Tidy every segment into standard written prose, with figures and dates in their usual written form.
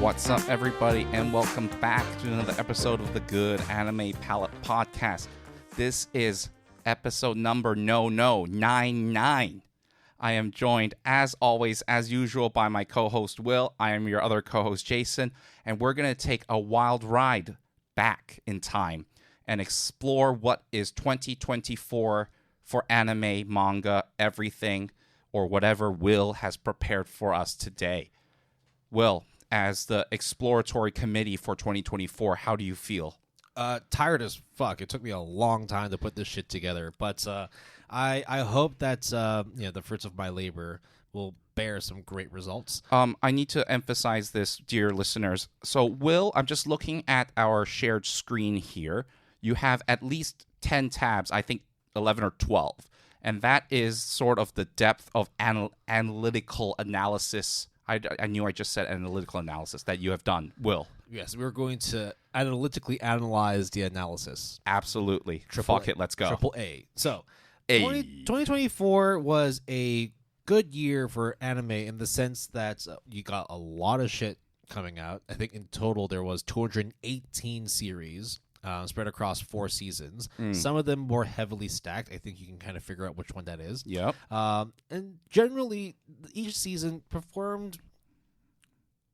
What's up, everybody, and welcome back to another episode of the Good Anime Palette Podcast. This is episode number 99. I am joined, as always, as usual, by my co-host Will. I am your other co-host Jason, and we're going to take a wild ride back in time and explore what is 2024 for anime, manga, everything, or whatever Will has prepared for us today. Will, as the exploratory committee for 2024, how do you feel? Tired as fuck. It took me a long time to put this shit together, but I hope that the fruits of my labor will bear some great results. I need to emphasize this, dear listeners. So, Will, I'm just looking at our shared screen here. You have at least 10 tabs, I think 11 or 12, and that is sort of the depth of analytical analysis. I knew I just said analytical analysis that you have done, Will. Yes, we're going to analytically analyze the analysis. Absolutely. Fuck it, let's go. Triple A. So, 2024 was a good year for anime in the sense that you got a lot of shit coming out. I think in total there was 218 series spread across 4 seasons. Some of them more heavily stacked. I think you can kind of figure out which one that is. Yep. And generally, each season performed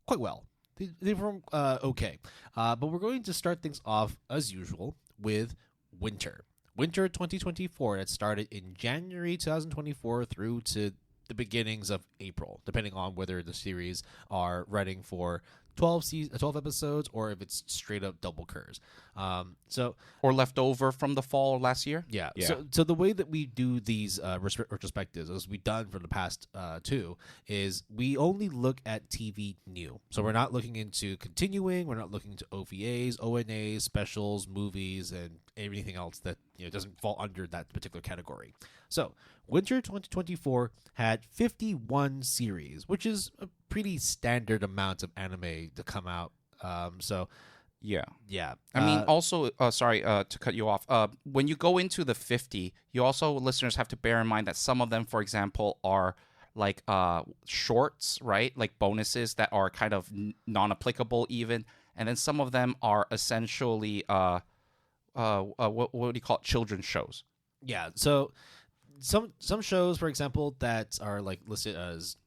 quite well. They performed okay. But we're going to start things off, as usual, with Winter. Winter 2024 that started in January 2024 through to the beginnings of April, depending on whether the series are running for 12 episodes or if it's straight up double curves. Or left over from the fall last year? Yeah. So the way that we do these retrospectives, as we've done for the past 2, is we only look at TV new. So we're not looking into continuing. We're not looking into OVAs, ONAs, specials, movies, and everything else that doesn't fall under that particular category. So Winter 2024 had 51 series, which is a pretty standard amount of anime to come out. Yeah. I mean, also, sorry to cut you off. When you go into the 50, you also, listeners, have to bear in mind that some of them, for example, are like shorts, right? Like bonuses that are kind of non-applicable even. And then some of them are essentially, what do you call it? Children's shows. Yeah. So some shows, for example, that are like listed as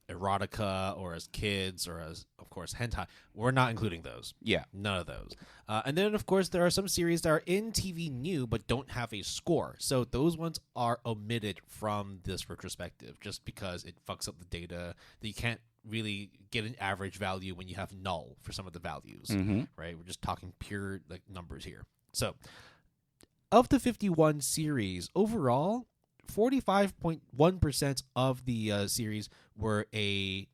erotica or as kids or as, of course, hentai, we're not including those. Yeah. None of those. And then, of course, there are some series that are in TV new but don't have a score. So those ones are omitted from this retrospective just because it fucks up the data. That you can't really get an average value when you have null for some of the values, right? We're just talking pure like numbers here. So of the 51 series, overall, 45.1% of the series were a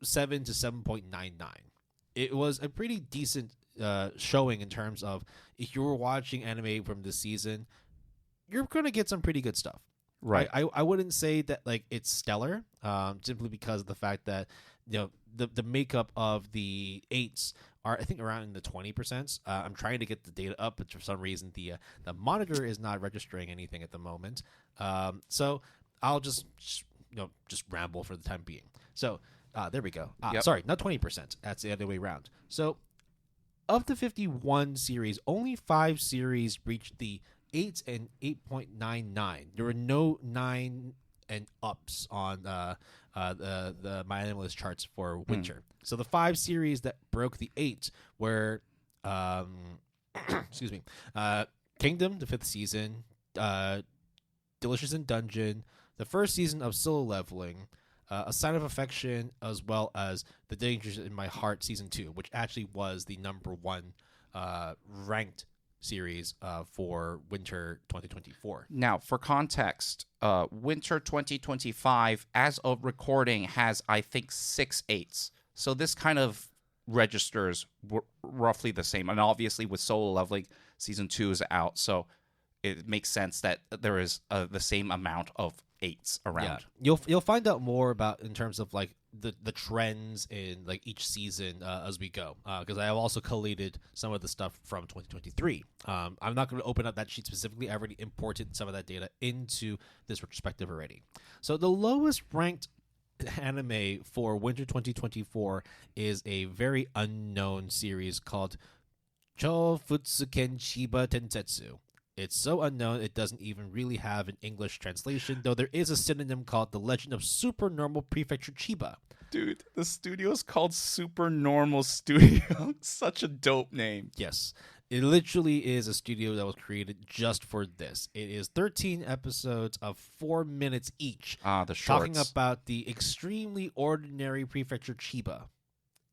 7 to 7.99. It was a pretty decent showing in terms of if you were watching anime from this season, you're going to get some pretty good stuff. Right. I wouldn't say that like it's stellar, simply because of the fact that the makeup of the 8s are, I think, around in the 20%. I'm trying to get the data up, but for some reason the monitor is not registering anything at the moment. So I'll just ramble for the time being. So there we go. Sorry, not 20%. That's the other way around. So of the 51 series, only 5 series reached the 8 and 8.99. There were no 9 and ups on the My Anime List charts for Winter. So the 5 series that broke the 8 were excuse me, Kingdom, the 5th season, Delicious in Dungeon, the 1st season of Solo Leveling, A Sign of Affection, as well as The Dangers in My Heart season 2, which actually was the number 1 ranked series for Winter 2024. Now, for context, Winter 2025, as of recording, has, I think, 6 8s. So this kind of registers roughly the same. And obviously, with Solo Leveling, season 2 is out, so it makes sense that there is the same amount of 8s around. Yeah. You'll find out more about in terms of like the trends in like each season as we go, because I have also collated some of the stuff from 2023. I'm not going to open up that sheet specifically. I already imported some of that data into this retrospective already. So the lowest ranked anime for winter 2024 is a very unknown series called Chofutsuken Chiba Tensetsu. It's so unknown it doesn't even really have an English translation, though there is a synonym called The Legend of Supernormal Prefecture Chiba. Dude, the studio is called Super Normal Studio. Such a dope name. Yes. It literally is a studio that was created just for this. It is 13 episodes of 4 minutes each. The shorts. Talking about the extremely ordinary Prefecture Chiba.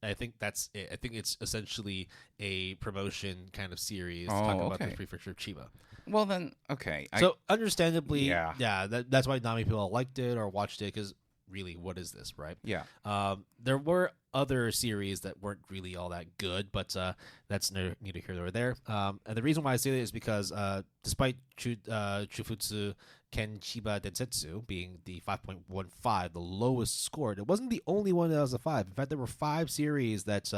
I think that's it. I think it's essentially a promotion kind of series talking about the Prefecture Chiba. Well, then, okay. So, understandably, yeah, that's why not many people liked it or watched it, because really, what is this, right? Yeah. There were other series that weren't really all that good, but that's neither here nor there. And the reason why I say that is because despite Chufutsu Ken Chiba Densetsu being the 5.15, the lowest scored, it wasn't the only one that was a 5. In fact, there were 5 series that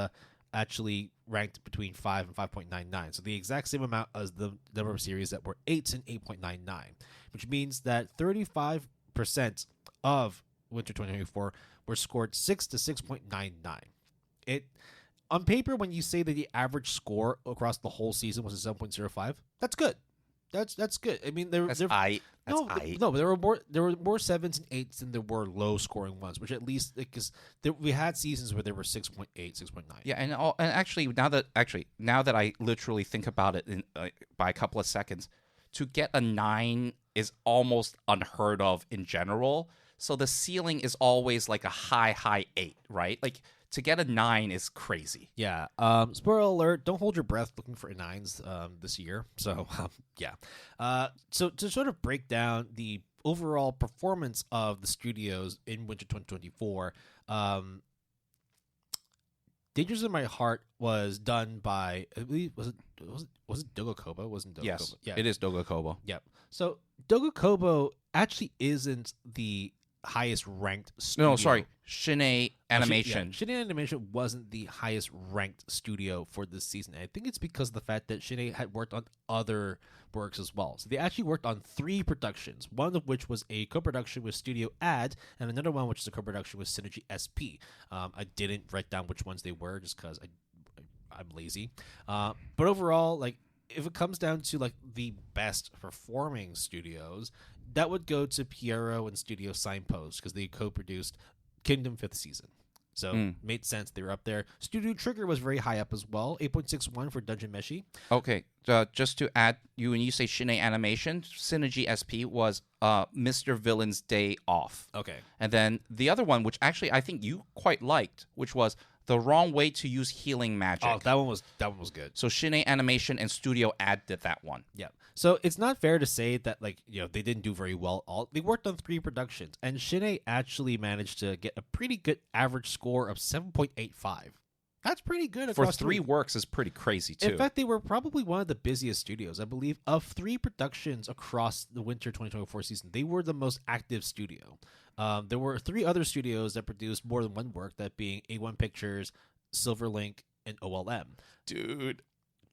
actually ranked between 5 and 5.99. So the exact same amount as the number of series that were 8s and 8.99, which means that 35% of winter 2024 were scored 6 to 6.99. It on paper, when you say that the average score across the whole season was a 7.05, that's good. That's good. I mean, but there were more 7s and 8s than there were low scoring ones, which at least because we had seasons where there were 6.8, 6.9. Yeah, and actually now that I literally think about it by a couple of seconds, to get a 9 is almost unheard of in general. So the ceiling is always like a high 8, right? Like to get a 9 is crazy. Yeah. Spoiler alert, don't hold your breath looking for 9s this year. So, yeah. So to sort of break down the overall performance of the studios in winter 2024, Dangers in My Heart was done by, I believe, was it Dogo Kobo? Wasn't Dogo Yes, Kobo? Yeah. it is Dogo Kobo. Yep. So Dogo Kobo actually isn't the highest ranked studio. No, sorry. Shinei Animation. Shinei Animation wasn't the highest ranked studio for this season. And I think it's because of the fact that Shinei had worked on other works as well. So they actually worked on 3 productions, one of which was a co-production with Studio Ad, and another one which is a co-production with Synergy SP. I didn't write down which ones they were just because I'm lazy. But overall, like, if it comes down to like the best performing studios, that would go to Piero and Studio Signpost because they co-produced Kingdom 5th season. So made sense. They were up there. Studio Trigger was very high up as well. 8.61 for Dungeon Meshi. Okay. Just to add, when you say Shinei Animation, Synergy SP was Mr. Villain's Day Off. Okay. And then the other one, which actually I think you quite liked, which was The Wrong Way to Use Healing Magic. Oh, that one was good. So Shinei Animation and Studio Ad did that one. Yeah. So it's not fair to say that, like, you know, they didn't do very well. They worked on 3 productions, and Shinei actually managed to get a pretty good average score of 7.85. That's pretty good For across 3 works is pretty crazy too. In fact, they were probably one of the busiest studios. I believe of 3 productions across the winter 2024 season, they were the most active studio. There were 3 other studios that produced more than one work, that being A1 Pictures, Silverlink, and OLM. Dude,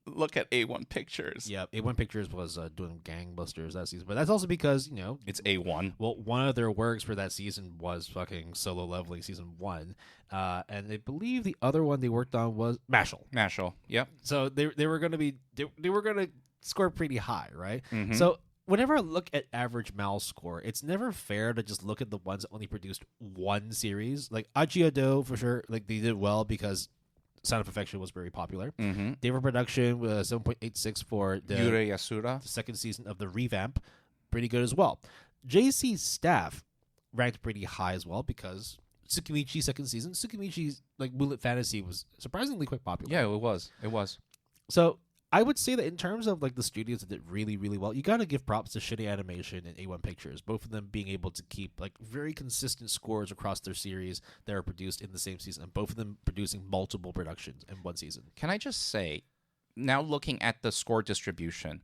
look at A1 Pictures. Yeah, A1 Pictures was doing gangbusters that season, but that's also because, you know, It's A1. well, one of their works for that season was fucking Solo Leveling season 1, and I believe the other one they worked on was Mashal. Yep. So they were going to they were going to score pretty high, right? Mm-hmm. So whenever I look at average Mal score, it's never fair to just look at the ones that only produced one series. Like Achiado, for sure, like they did well because Sound of Perfection was very popular. Mm-hmm. They were production with 7.86 for the Yurei Yasura. second season of the revamp. Pretty good as well. JC's staff ranked pretty high as well because Tsukimichi second season, Tsukimichi's like Moonlit Fantasy was surprisingly quite popular. Yeah, it was. So I would say that in terms of like the studios that did really, really well, you got to give props to Shinei Animation and A1 Pictures, both of them being able to keep like very consistent scores across their series that are produced in the same season, and both of them producing multiple productions in one season. Can I just say, now looking at the score distribution,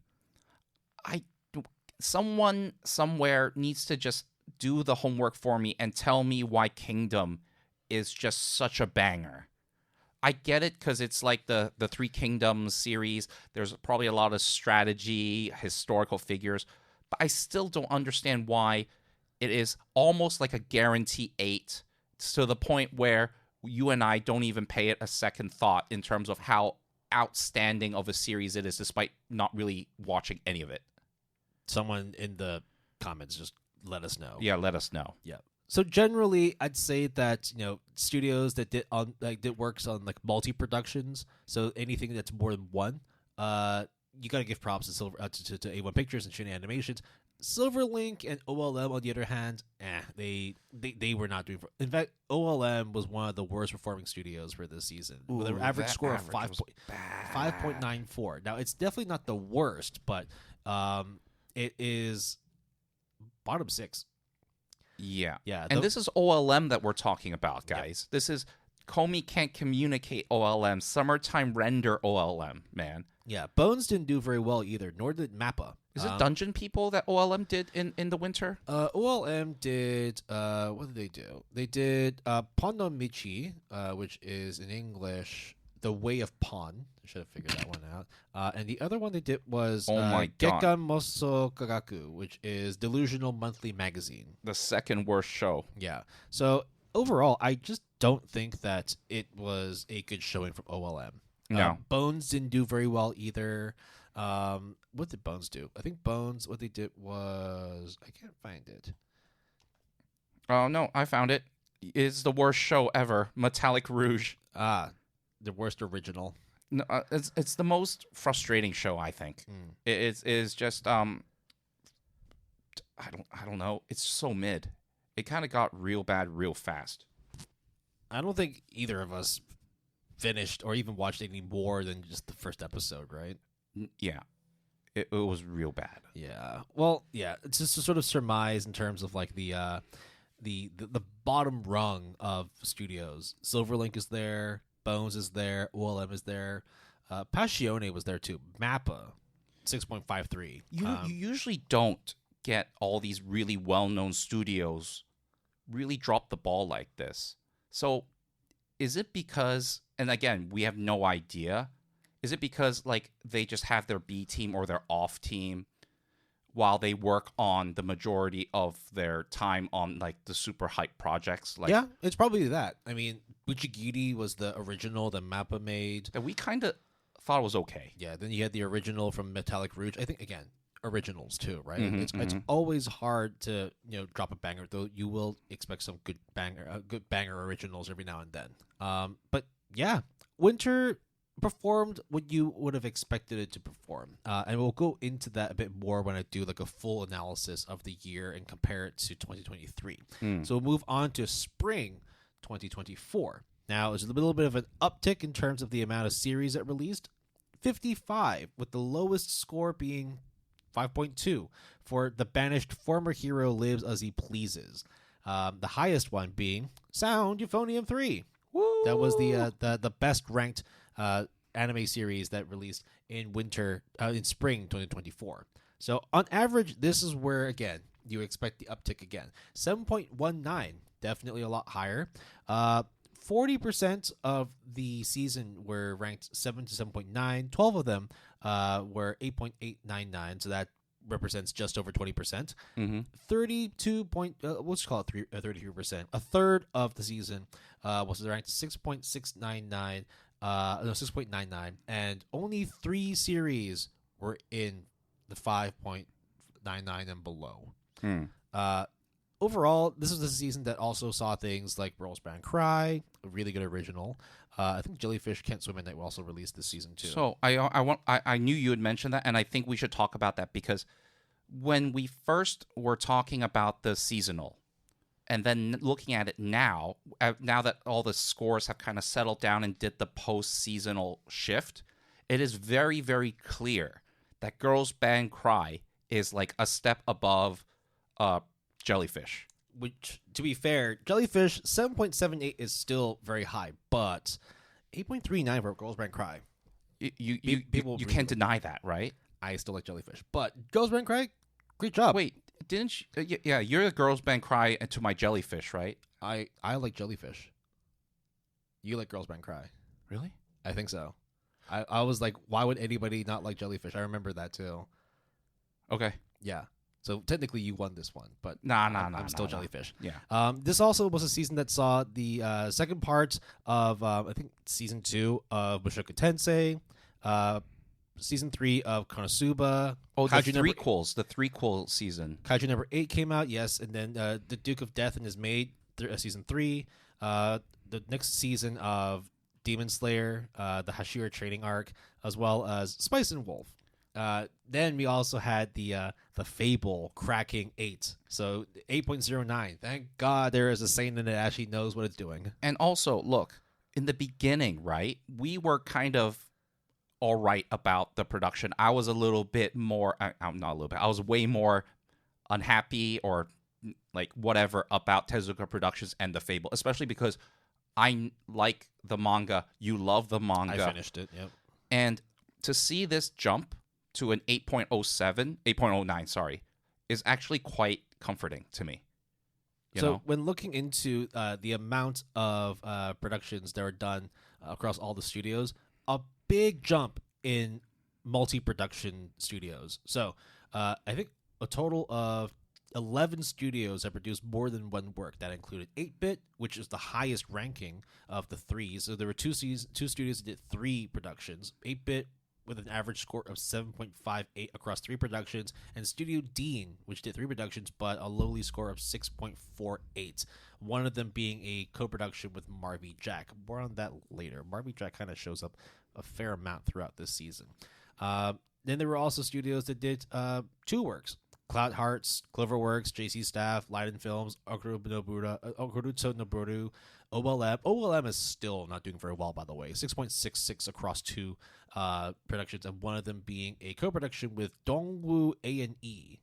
someone somewhere needs to just do the homework for me and tell me why Kingdom is just such a banger. I get it because it's like the Three Kingdoms series. There's probably a lot of strategy, historical figures, but I still don't understand why it is almost like a guarantee 8 to the point where you and I don't even pay it a second thought in terms of how outstanding of a series it is, despite not really watching any of it. Someone in the comments just let us know. Yeah, let us know. Yeah. So generally, I'd say that studios that did works on like multi productions. So anything that's more than one, you gotta give props to to A1 Pictures and Shin Animations. Silverlink and OLM, on the other hand, they were not doing. In fact, OLM was one of the worst performing studios for this season, with an average score of 5.94. Now, it's definitely not the worst, but it is bottom 6. Yeah. Yeah. And this is OLM that we're talking about, guys. Yep. This is Komi Can't Communicate OLM, Summertime Render OLM, man. Yeah. Bones didn't do very well either, nor did Mappa. Is it Dungeon People that OLM did in the winter? OLM did, what did they do? They did Pon Michi, which is in English, The Way of Pawn. I should have figured that one out. And the other one they did was Gekkan Moso Kagaku, which is Delusional Monthly Magazine. The second worst show. Yeah. So overall, I just don't think that it was a good showing from OLM. No. Bones didn't do very well either. What did Bones do? I think Bones, what they did was, I can't find it. Oh, no, I found it. It's the worst show ever. Metallic Rouge. The worst original. No, it's the most frustrating show, I think. It is just I don't know. It's so mid. It kind of got real bad real fast. I don't think either of us finished or even watched any more than just the first episode, right? Yeah. It was real bad. Yeah. Well, yeah, it's just a sort of surmise in terms of like the bottom rung of studios. Silverlink is there, Bones is there, OLM is there, Passione was there too. Mappa, 6.53. You usually don't get all these really well-known studios really drop the ball like this. So is it because, and again, we have no idea, is it because like they just have their B team or their off team while they work on the majority of their time on like the super hype projects? Like, yeah, it's probably that. I mean, Buchigiri was the original that Mappa made. And we kind of thought it was okay. Yeah, then you had the original from Metallic Rouge. I think, again, originals too, right? Mm-hmm, it's always hard to drop a banger, though you will expect some good banger originals every now and then. But yeah, Winter performed what you would have expected it to perform, and we'll go into that a bit more when I do like a full analysis of the year and compare it to 2023. So we'll move on to spring 2024. Now, there's a little bit of an uptick in terms of the amount of series that released, 55, with the lowest score being 5.2 for The Banished Former Hero Lives As He Pleases. The highest one being Sound Euphonium 3. Woo! That was the best ranked anime series that released in spring 2024. So on average, this is where again you expect the uptick again. 7.19, definitely a lot higher. 40% of the season were ranked 7 to 7.9. 12 of them were 8.899, so that represents just over 20%. 32 point, let's call it 33%. A third of the season was ranked 6.699, 6.99, and only 3 series were in the 5.99 and below. Overall, this was a season that also saw things like Girls Band Cry, a really good original. I think Jellyfish Can't Swim at Night will also release this season too. So I knew you had mentioned that, and I think we should talk about that because when we first were talking about the seasonal, and then looking at it now that all the scores have kind of settled down and did the post-seasonal shift, it is very, very clear that Girls Band Cry is like a step above Jellyfish. Which, to be fair, Jellyfish 7.78 is still very high, but 8.39 for Girls Band Cry. You can't deny that, right? I still like Jellyfish, but Girls Band Cry, great job. Wait, didn't you? Yeah, you're the Girls Band Cry to my Jellyfish, right? I like Jellyfish. You like Girls Band Cry. Really? I think so. I was like, why would anybody not like Jellyfish? I remember that too. Okay. Yeah. So technically, you won this one, but I'm still Jellyfish. Yeah. This also was a season that saw the second part of I think season 2 of Mushoku Tensei, season 3 of Konosuba. Oh, the threequel season. Kaiju number 8 came out, yes, and then the Duke of Death and His Maid, season 3. The next season of Demon Slayer, the Hashira training arc, as well as Spice and Wolf. Then we also had the Fable cracking 8. So 8.09. Thank God there is a seinen that actually knows what it's doing. And also, look, in the beginning, right, we were kind of all right about the production. I was a little bit more, I'm not a little bit, I was way more unhappy or like whatever about Tezuka Productions and the Fable, especially because I like the manga. You love the manga. I finished it, yep. And to see this jump to an 8.09, sorry, is actually quite comforting to me. You know? When looking into the amount of productions that are done across all the studios, a big jump in multi-production studios. So I think a total of 11 studios have produced more than one work. That included 8-Bit, which is the highest ranking of the 3. So there were two studios that did 3 productions. 8-Bit with an average score of 7.58 across 3 productions, and Studio Dean, which did 3 productions, but a lowly score of 6.48. One of them being a co-production with Marvy Jack. More on that later. Marvy Jack kind of shows up a fair amount throughout this season. Then there were also studios that did 2 works. Cloud Hearts, Cloverworks, JC Staff, Leiden Films, Okuruto Noboru, OLM. OLM is still not doing very well, by the way. 6.66 across 2 productions, and one of them being a co-production with Dongwoo A&E.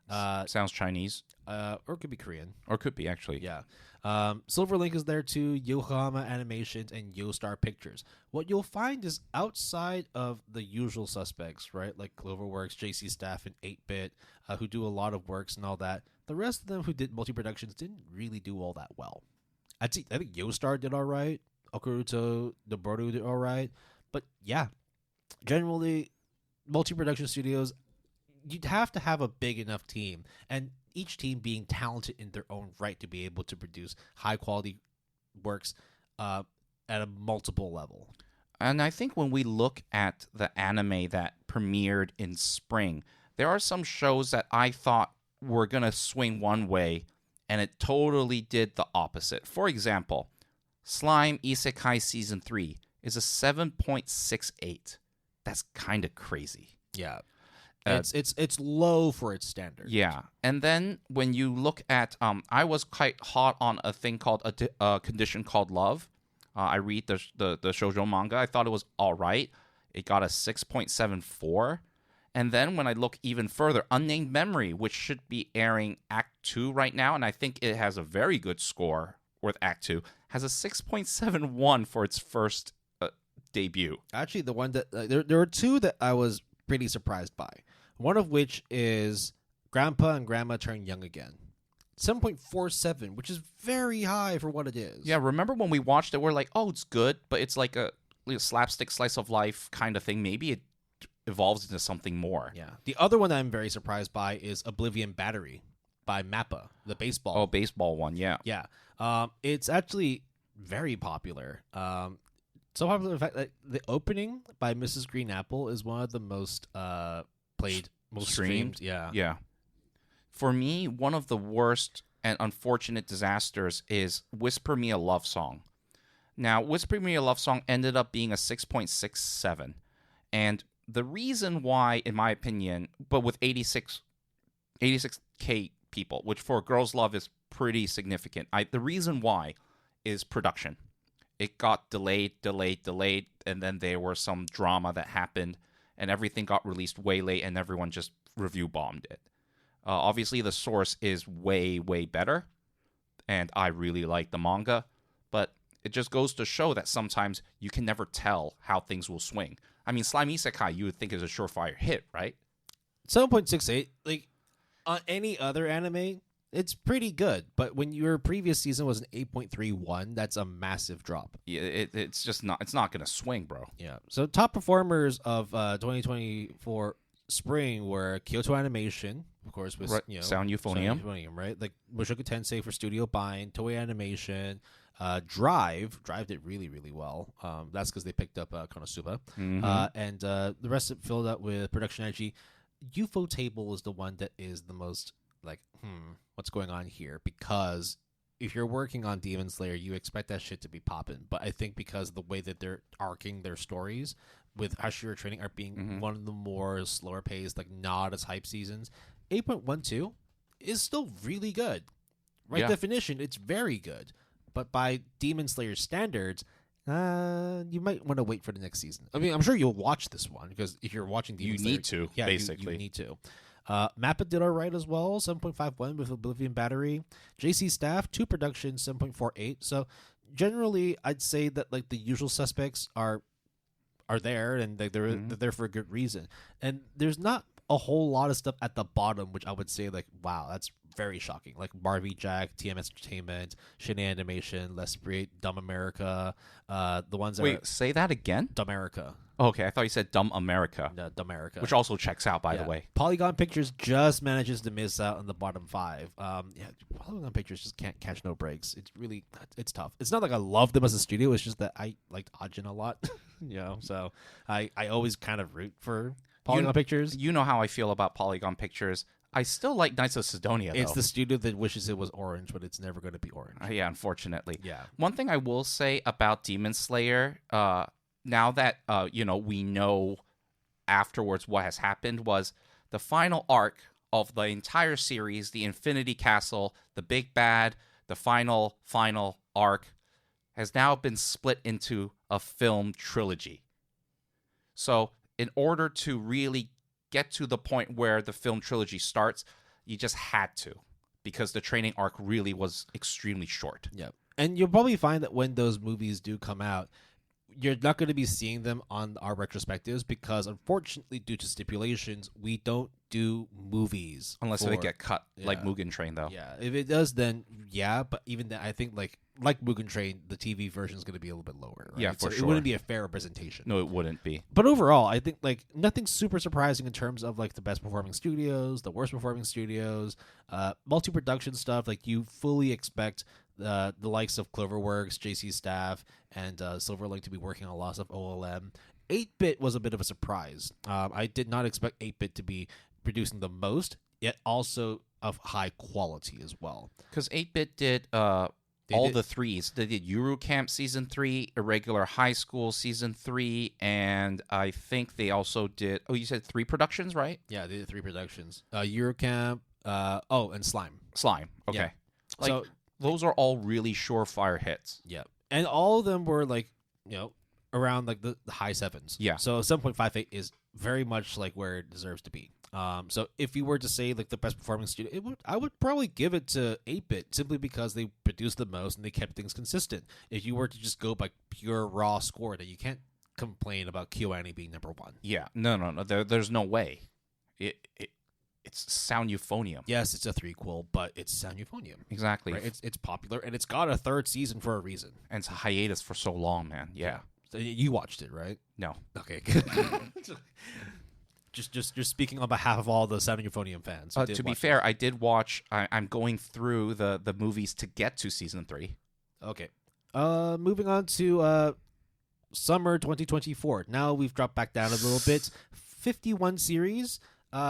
Sounds Chinese. Or it could be Korean. Or could be, actually. Yeah. Silverlink is there too, Yokohama Animations, and Yostar Pictures. What you'll find is outside of the usual suspects, right, like Cloverworks, JC Staff, and 8-Bit, who do a lot of works and all that, the rest of them who did multi-productions didn't really do all that well. I think Yostar did all right. Okuruto Noboru did all right. But yeah, generally, multi-production studios, you'd have to have a big enough team, and each team being talented in their own right to be able to produce high-quality works at a multiple level. And I think when we look at the anime that premiered in spring, there are some shows that I thought were going to swing one way, and it totally did the opposite. For example, Slime Isekai Season 3 is a 7.68. That's kind of crazy. Yeah. It's low for its standards. Yeah. And then when you look at, I was quite hot on a thing called a condition called love. I read the shoujo manga. I thought it was all right. It got a 6.74. And then when I look even further, Unnamed Memory, which should be airing Act 2 right now, and I think it has a very good score with Act 2, has a 6.71 for its first debut. Actually, the one that there were 2 that I was pretty surprised by. One of which is Grandpa and Grandma Turn Young Again. 7.47, which is very high for what it is. Yeah, remember when we watched it, we're like, oh, it's good, but it's like a slapstick slice of life kind of thing. Maybe it evolves into something more. Yeah. The other one I'm very surprised by is Oblivion Battery by Mappa, the baseball. Oh, baseball one, yeah. Yeah. It's actually very popular. So popular, in fact, that the opening by Mrs. Green Apple is one of the most played, most streamed. Yeah. Yeah. For me, one of the worst and unfortunate disasters is Whisper Me a Love Song. Now, Whisper Me a Love Song ended up being a 6.67. And the reason why, in my opinion, but with 86K people, which for Girls Love is pretty significant, the reason why is production. It got delayed, and then there was some drama that happened, and everything got released way late, and everyone just review bombed it. Obviously, the source is way, way better, and I really like the manga, but it just goes to show that sometimes you can never tell how things will swing. I mean, Slime Isekai, you would think is a surefire hit, right? 7.68, like, on any other anime, it's pretty good, but when your previous season was an 8.31, that's a massive drop. Yeah, it's just not. It's not going to swing, bro. Yeah. So top performers of 2024 spring were Kyoto Animation, of course, with Right. Sound Euphonium. right? Like Mushoku Tensei for Studio Bind, Toei Animation, Drive did really, really well. That's because they picked up Konosuba. And the rest of it filled out with Production IG. UFO Table is the one that is the most like, what's going on here? Because if you're working on Demon Slayer, you expect that shit to be popping. But I think because of the way that they're arcing their stories with Hashira Training Art being one of the more slower paced, like not as hype seasons, 8.12 is still really good. Right definition, it's very good. But by Demon Slayer standards, you might want to wait for the next season. I mean, I'm sure you'll watch this one because if you're watching Demon Slayer, need to, basically. you need to. Mappa did all right as well, 7.51 with Oblivion Battery. JC Staff, 2 Productions, 7.48. So generally, I'd say that like the usual suspects are there, and they're there for a good reason. And there's not a whole lot of stuff at the bottom, which I would say like, wow, that's very shocking. Like Barbie Jack, TMS Entertainment, Shin Animation, L'Esprit, Dumb America, the ones that Wait, say that again? Dumb America. Okay, I thought you said Dumb America. No, Dumb America. Which also checks out, by the way. Polygon Pictures just manages to miss out on the bottom 5. Polygon Pictures just can't catch no breaks. It's tough. It's not like I love them as a studio. It's just that I liked Ajin a lot, so I always kind of root for Polygon Pictures. You know how I feel about Polygon Pictures. I still like Knights of Sidonia, though. It's the studio that wishes it was orange, but it's never going to be orange. Yeah, unfortunately. Yeah. One thing I will say about Demon Slayer, now that we know afterwards what has happened, was the final arc of the entire series, the Infinity Castle, the big bad, the final arc, has now been split into a film trilogy. So in order to really get to the point where the film trilogy starts, you just had to, because the training arc really was extremely short. Yeah. And you'll probably find that when those movies do come out, you're not going to be seeing them on our retrospectives because, unfortunately, due to stipulations, we don't do movies. Unless they get cut, like Mugen Train, though. Yeah, if it does, then yeah, but even then, I think like Mugen Train, the TV version is going to be a little bit lower. Right? Yeah, for sure. It wouldn't be a fair representation. No, it wouldn't be. But overall, I think like nothing super surprising in terms of like the best performing studios, the worst performing studios, multi-production stuff. Like you fully expect the likes of Cloverworks, JC Staff, and Silverlink to be working on lots of OLM. 8-Bit was a bit of a surprise. I did not expect 8-Bit to be producing the most, yet also of high quality as well. Because 8-Bit did the 3s. They did Yuru Camp Season 3, Irregular High School Season 3, and I think they also did... Oh, you said 3 productions, right? Yeah, they did 3 productions. Eurocamp, and Slime. Slime, okay. Yeah. So those are all really surefire hits. Yeah. And all of them were like, around like the high 7s. Yeah. So 7.58 is very much like where it deserves to be. So if you were to say like the best performing studio, I would probably give it to 8-Bit simply because they produced the most and they kept things consistent. If you were to just go by pure raw score, then you can't complain about KyoAni being number 1. Yeah, no. There's no way. It's Sound Euphonium. Yes, it's a 3-quill, but it's Sound Euphonium. Exactly. Right? It's popular and it's got a 3rd season for a reason. And it's a hiatus for so long, man. Yeah. So you watched it, right? No. Okay. Just speaking on behalf of all the Sound Euphonium fans. To be fair, I did watch. I'm going through the movies to get to season 3. Okay. Moving on to summer 2024. Now we've dropped back down a little bit. 51 series,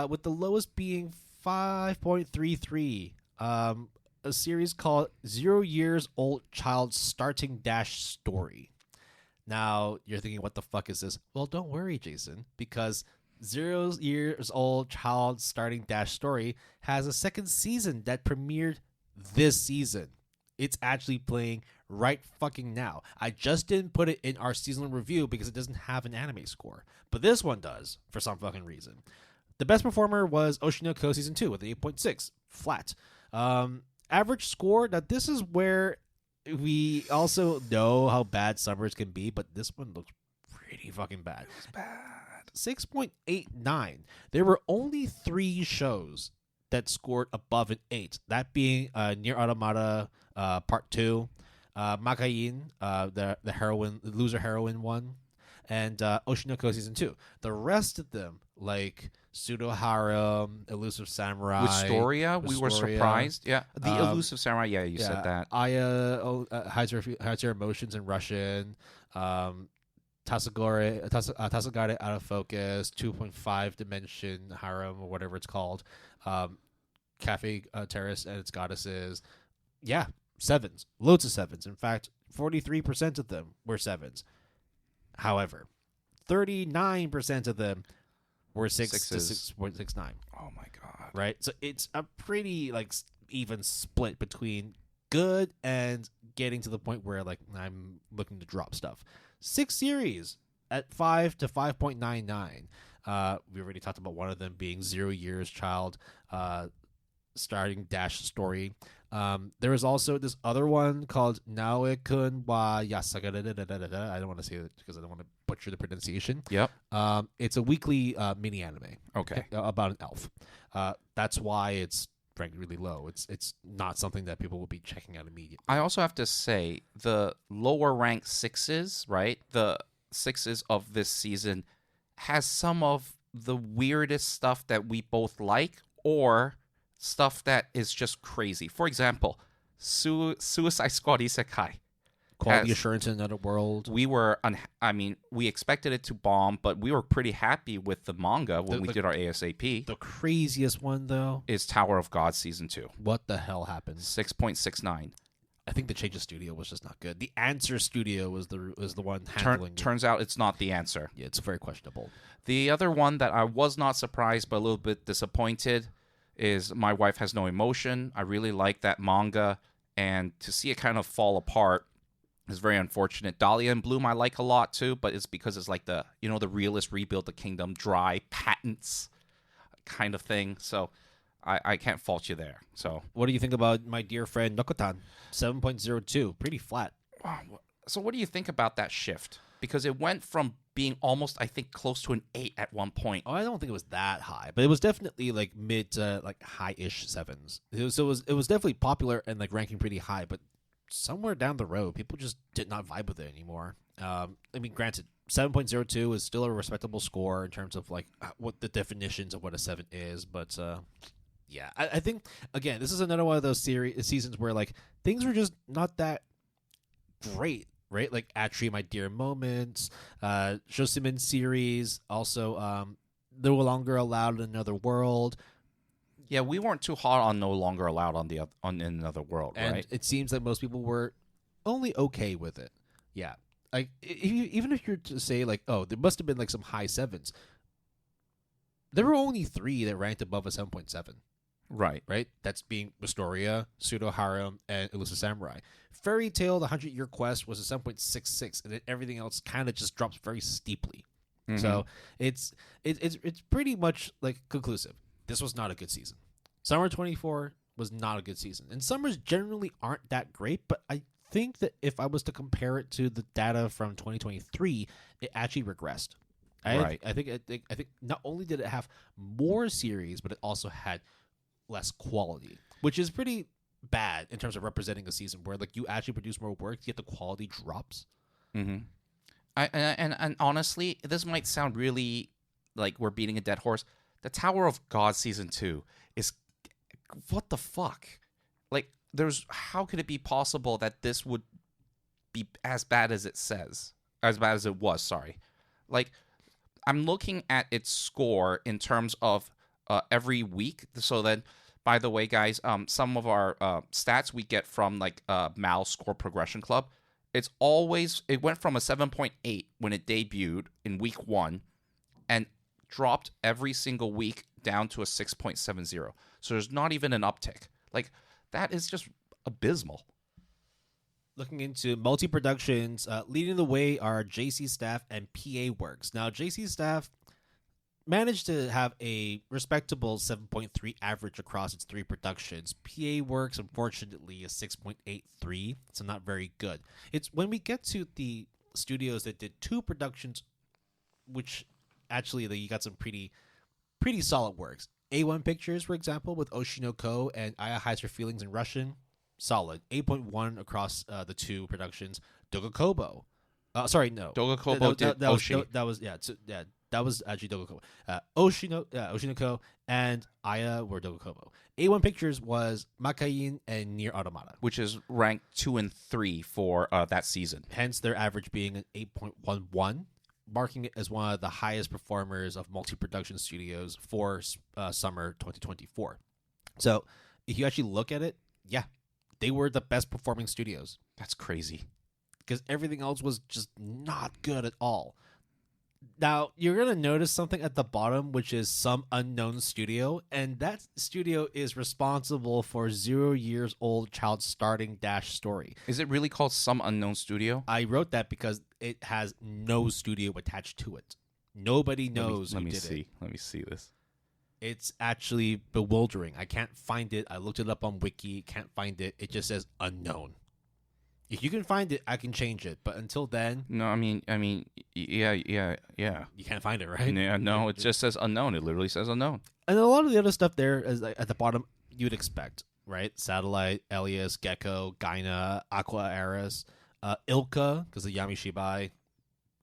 with the lowest being 5.33. A series called 0 Years Old Child Starting Dash Story. Now you're thinking, what the fuck is this? Well, don't worry, Jason, because 0 Years Old Child Starting Dash Story has a 2nd season that premiered this season. It's actually playing right fucking now. I just didn't put it in our seasonal review because it doesn't have an anime score, but this one does for some fucking reason. The best performer was Oshinoko Season 2 with an 8.6, flat. Average score, now this is where we also know how bad summers can be, but this one looks pretty fucking bad. It's bad. 6.89. There were only 3 shows that scored above an 8. That being Nier Automata Part 2, Makain, the heroine, loser heroine one, and Oshinoko Season 2. The rest of them, like Pseudo Harem, Elusive Samurai. Wistoria, we were Wistoria. surprised. Yeah, the Elusive Samurai. Yeah, you said that. Aya hides her emotions in Russian. Tasagare Out of Focus, 2.5 Dimension Harem, or whatever it's called. Cafe Terrace and its Goddesses. Yeah, sevens. Loads of sevens. In fact, 43% of them were sevens. However, 39% of them were 6 to 6.69. Oh my god! Right, so it's a pretty even split between good and getting to the point where I'm looking to drop stuff. 6 series at 5 to 5.99. We already talked about one of them being 0 Years Child, starting Dash Story. There was also this other one called Naoe-kun wa Yasaka. I don't want to say it because I don't want to butcher the pronunciation. Yep. It's a weekly mini anime. Okay. About an elf. That's why it's ranked really low. It's not something that people will be checking out immediately. I also have to say the lower ranked 6s, right? The 6s of this season has some of the weirdest stuff that we both like, or stuff that is just crazy. For example, Suicide Squad Isekai. Quality Assurance in Another World. We were, we expected it to bomb, but we were pretty happy with the manga when we did our ASAP. The craziest one, though, is Tower of God Season 2. What the hell happened? 6.69. I think the change of studio was just not good. The Answer Studio was the one handling it. Turns out it's not the Answer. Yeah, it's very questionable. The other one that I was not surprised but a little bit disappointed is My Wife Has No Emotion. I really like that manga, and to see it kind of fall apart is very unfortunate. Dahlia and Bloom I like a lot too, but it's because it's like the realist rebuild the kingdom, dry patents kind of thing. So I can't fault you there. So what do you think about my dear friend Nokotan? 7.02, pretty flat. So what do you think about that shift? Because it went from being almost, I think, close to an 8 at one point. Oh, I don't think it was that high, but it was definitely mid to high-ish 7s. It was definitely popular and ranking pretty high, but somewhere down the road, people just did not vibe with it anymore. Granted, 7.02 is still a respectable score in terms of what the definitions of what a 7 is, but yeah, I think again this is another one of those seasons where things were just not that great, right? Atri, My Dear Moments, Shosimin series, also No Longer Allowed in Another World. Yeah, we weren't too hot on No Longer Allowed on In Another World, and right? It seems like most people were only okay with it. Yeah, even if you're to say oh, there must have been some high 7s. There were only 3 that ranked above a 7.7. Right. That's being Wistoria, Pseudo Harem, and Elusive Samurai. Fairy Tail, The 100-Year Quest was a 7.66, and then everything else kind of just drops very steeply. Mm-hmm. So it's pretty much conclusive. This was not a good season. Summer 24 was not a good season, and summers generally aren't that great. But I think that if I was to compare it to the data from 2023, it actually regressed. I think not only did it have more series, but it also had less quality, which is pretty bad in terms of representing a season where you actually produce more work, yet the quality drops. Mm-hmm. And honestly, this might sound really like we're beating a dead horse. The Tower of God Season 2 is what the fuck? How could it be possible that this would be as bad as it says? As bad as it was, sorry. I'm looking at its score in terms of every week. So then, by the way, guys, some of our stats we get from Mal Score Progression Club. It went from a 7.8 when it debuted in week 1, and dropped every single week down to a 6.70. So there's not even an uptick. That is just abysmal. Looking into multi-productions, leading the way are JC Staff and PA Works. Now, JC Staff managed to have a respectable 7.3 average across its 3 productions. PA Works, unfortunately, is 6.83, so not very good. It's when we get to the studios that did 2 productions, which actually you got some pretty solid works. A1 Pictures, for example, with Oshinoko and Aya Hides Her Feelings in Russian, solid. 8.1 across the 2 productions. Dogakobo. Dogakobo did Oshi. That was, yeah. That was actually Dogokobo. Oshinoko and Aya were Dogokobo. A1 Pictures was Makain and Near Automata. Which is ranked 2 and 3 for that season. Hence their average being an 8.11, marking it as one of the highest performers of multi-production studios for summer 2024. So if you actually look at it, yeah, they were the best performing studios. That's crazy. Because everything else was just not good at all. Now, you're going to notice something at the bottom, which is some unknown studio, and that studio is responsible for 0 years old child starting dash story. Is it really called Some Unknown Studio? I wrote that because it has no studio attached to it. Nobody knows who did it. Let me see this. It's actually bewildering. I can't find it. I looked it up on Wiki. Can't find it. It just says unknown. If you can find it, I can change it. But until then, No, I mean, yeah. you can't find it, right? Yeah, no, it just says unknown. It literally says unknown. And a lot of the other stuff there is like at the bottom you'd expect, right? Satellite, Elias, Gecko, Gaina, Aqua Aris, Ilka, because of Yami Shibai.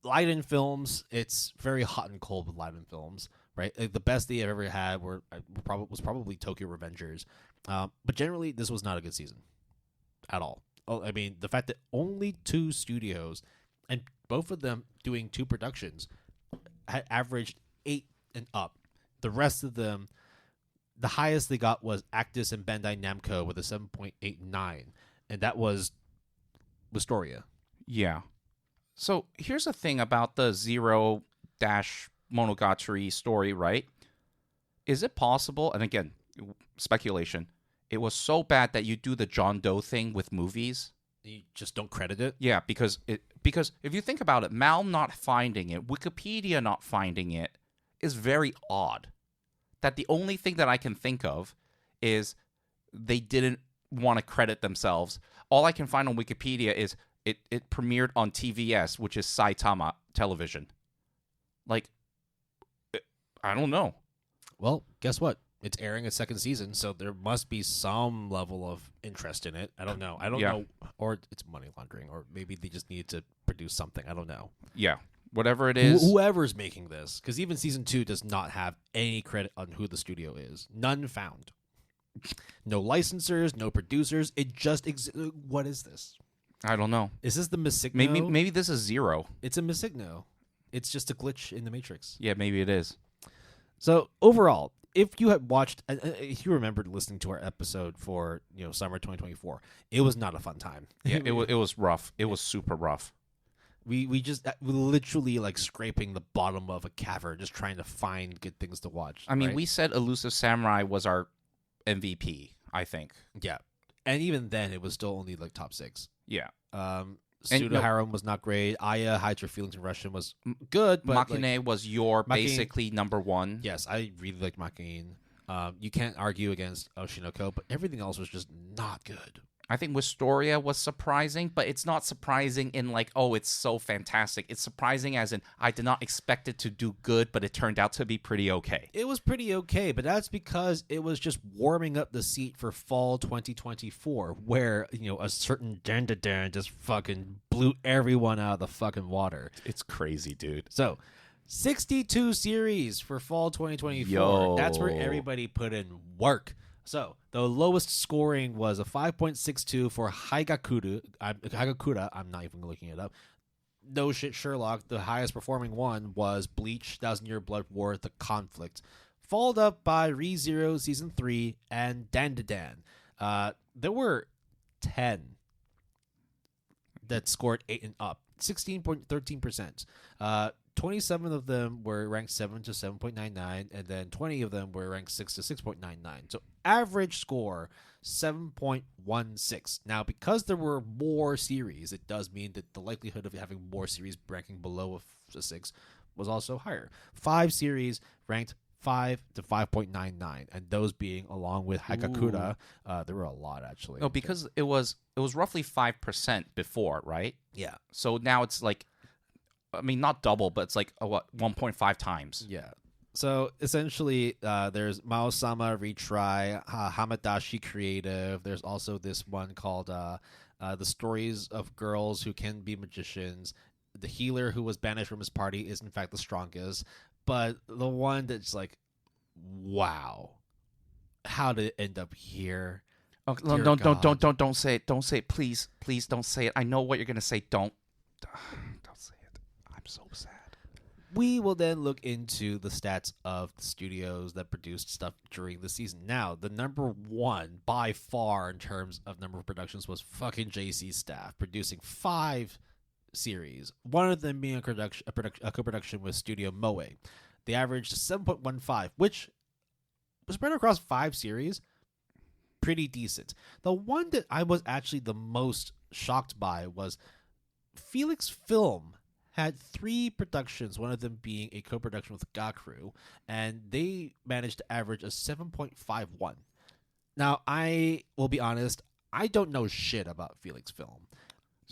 Leiden Films, it's very hot and cold with Leiden Films, right? Like, the best they ever had was probably Tokyo Revengers. But generally, this was not a good season at all. I mean, the fact that only 2 studios, and both of them doing 2 productions, had averaged 8 and up. The rest of them, the highest they got was Actus and Bandai Namco with a 7.89, and that was Wistoria. Yeah. So here's the thing about the Zero Dash Monogatari story, right? Is it possible, and again, speculation, it was so bad that you do the John Doe thing with movies? You just don't credit it? Yeah, because if you think about it, Mal not finding it, Wikipedia not finding it, is very odd. That the only thing that I can think of is they didn't want to credit themselves. All I can find on Wikipedia is it premiered on TVS, which is Saitama Television. Like, I don't know. Well, guess what? It's airing a second season, so there must be some level of interest in it. I don't know. I don't know. Or it's money laundering, or maybe they just needed to produce something. I don't know. Yeah. Whatever it is. Whoever's making this, because even season 2 does not have any credit on who the studio is. None found. No licensors, no producers. It just what is this? I don't know. Is this the Masigno? Maybe this is Zero. It's a Masigno. It's just a glitch in the Matrix. Yeah, maybe it is. So overall, if you had watched, if you remembered listening to our episode for summer 2024, it was not a fun time. Yeah, it was rough. It was super rough. We literally like scraping the bottom of a cavern, just trying to find good things to watch. I mean, right? we said Elusive Samurai was our MVP, I think. Yeah, and even then, it was still only like top 6. Yeah. Pseudo Harem was not great. Aya Hides Her Feelings and Russian was good, but Makine was your basically number 1. Yes, I really liked Makine. You can't argue against Oshinoko, but everything else was just not good. I think Wistoria was surprising, but it's not surprising in like, oh, it's so fantastic. It's surprising as in I did not expect it to do good, but it turned out to be pretty okay. It was pretty okay, but that's because it was just warming up the seat for fall 2024, where, a certain Dan just fucking blew everyone out of the fucking water. It's crazy, dude. So, 62 series for fall 2024. Yo. That's where everybody put in work. So, the lowest scoring was a 5.62 for Hagakura. I'm not even looking it up. No shit, Sherlock. The highest performing one was Bleach, 1000-Year Blood War, The Conflict. Followed up by ReZero Season 3 and Dandadan. There were 10 that scored 8 and up. 16.13%. 27 of them were ranked 7 to 7.99, and then 20 of them were ranked 6 to 6.99. So average score 7.16. Now, because there were more series, it does mean that the likelihood of having more series ranking below a 6 was also higher. 5 series ranked 5 to 5.99, and those being along with Hagakura, there were a lot actually. No, because it was roughly 5% before, right? Yeah. So now it's like, I mean, not double, but it's like 1.5 times. Yeah. So essentially, there's Mao-sama Retry, Hamadashi Creative. There's also this one called The Stories of Girls Who Can Be Magicians. The healer who was banished from his party is in fact the strongest. but the one that's like, wow, how did it end up here? Oh, Dear no, God. don't say it. Don't say it, please, please don't say it. I know what you're gonna say. Don't say it. I'm so sad. We will then look into the stats of the studios that produced stuff during the season. Now, the number one by far in terms of number of productions was fucking JC's staff, producing 5 series. One of them being a co-production with Studio Moe. They averaged 7.15, which was spread across 5 series. Pretty decent. The one that I was actually the most shocked by was Felix Film had 3 productions, one of them being a co-production with Gakru, and they managed to average a 7.51. Now, I will be honest, I don't know shit about Felix Film,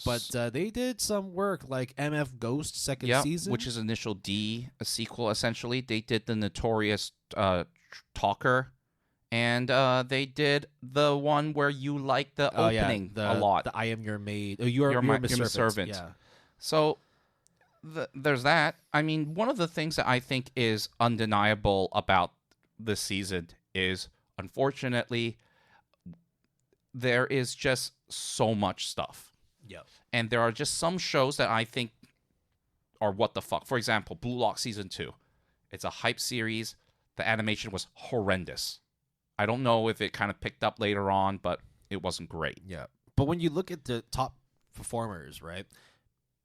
but they did some work like MF Ghost second season. Which is Initial D, a sequel, essentially. They did the Notorious Talker, and they did the one where you like the opening a lot. The I Am Your Maid. Oh, you're my servant. Yeah. So there's that. I mean, one of the things that I think is undeniable about this season is, unfortunately, there is just so much stuff. Yep. And there are just some shows that I think are what the fuck. For example, Blue Lock Season 2. It's a hype series. The animation was horrendous. I don't know if it kind of picked up later on, but it wasn't great. Yeah. But when you look at the top performers, right?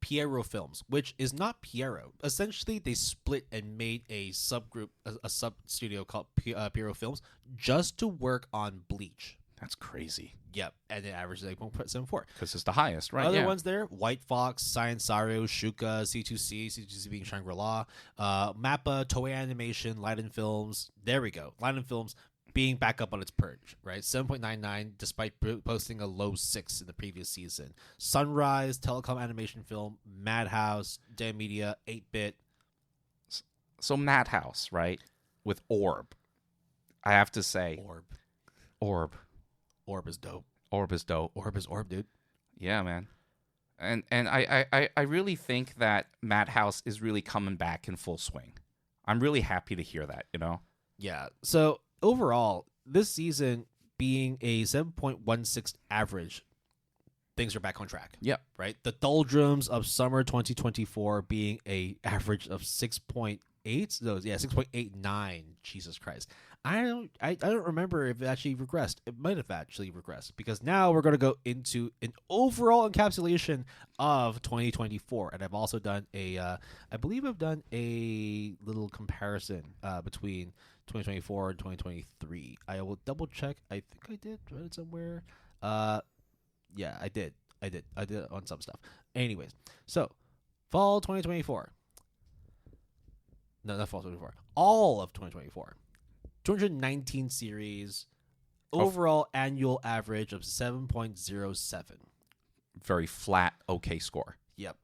Piero Films, which is not Piero. Essentially, they split and made a subgroup, a sub studio called Piero Films, just to work on Bleach. That's crazy. Yep, and it averages 8.74. Because it's the highest, right? Other ones there, White Fox, Science Sario, Shuka, C2C being Shangri-La, Mappa, Toei Animation, Leiden Films. There we go. Leiden Films being back up on its perch, right? 7.99 despite posting a low 6 in the previous season. Sunrise, Telecom Animation Film, Madhouse, Damn Media, 8-Bit. So Madhouse, right? With Orb. I have to say. Orb. Orb is dope. Orb is dope. Orb is Orb, dude. Yeah, man. And I really think that Madhouse is really coming back in full swing. I'm really happy to hear that, you know? Yeah. So overall, this season being a 7.16 average, things are back on track. Yep. Right? The doldrums of summer 2024 being a average of 6.8. No, yeah, 6.89. Jesus Christ. I don't remember if it actually regressed. It might have actually regressed because now we're going to go into an overall encapsulation of 2024, and I've also done I believe I've done a little comparison between 2024 and 2023. I will double check. I think I did read it somewhere. Yeah, I did it on some stuff. Anyways, so fall 2024. No, not fall 2024. All of 2024. 219 series, overall annual average of 7.07. Very flat, okay score. Yep.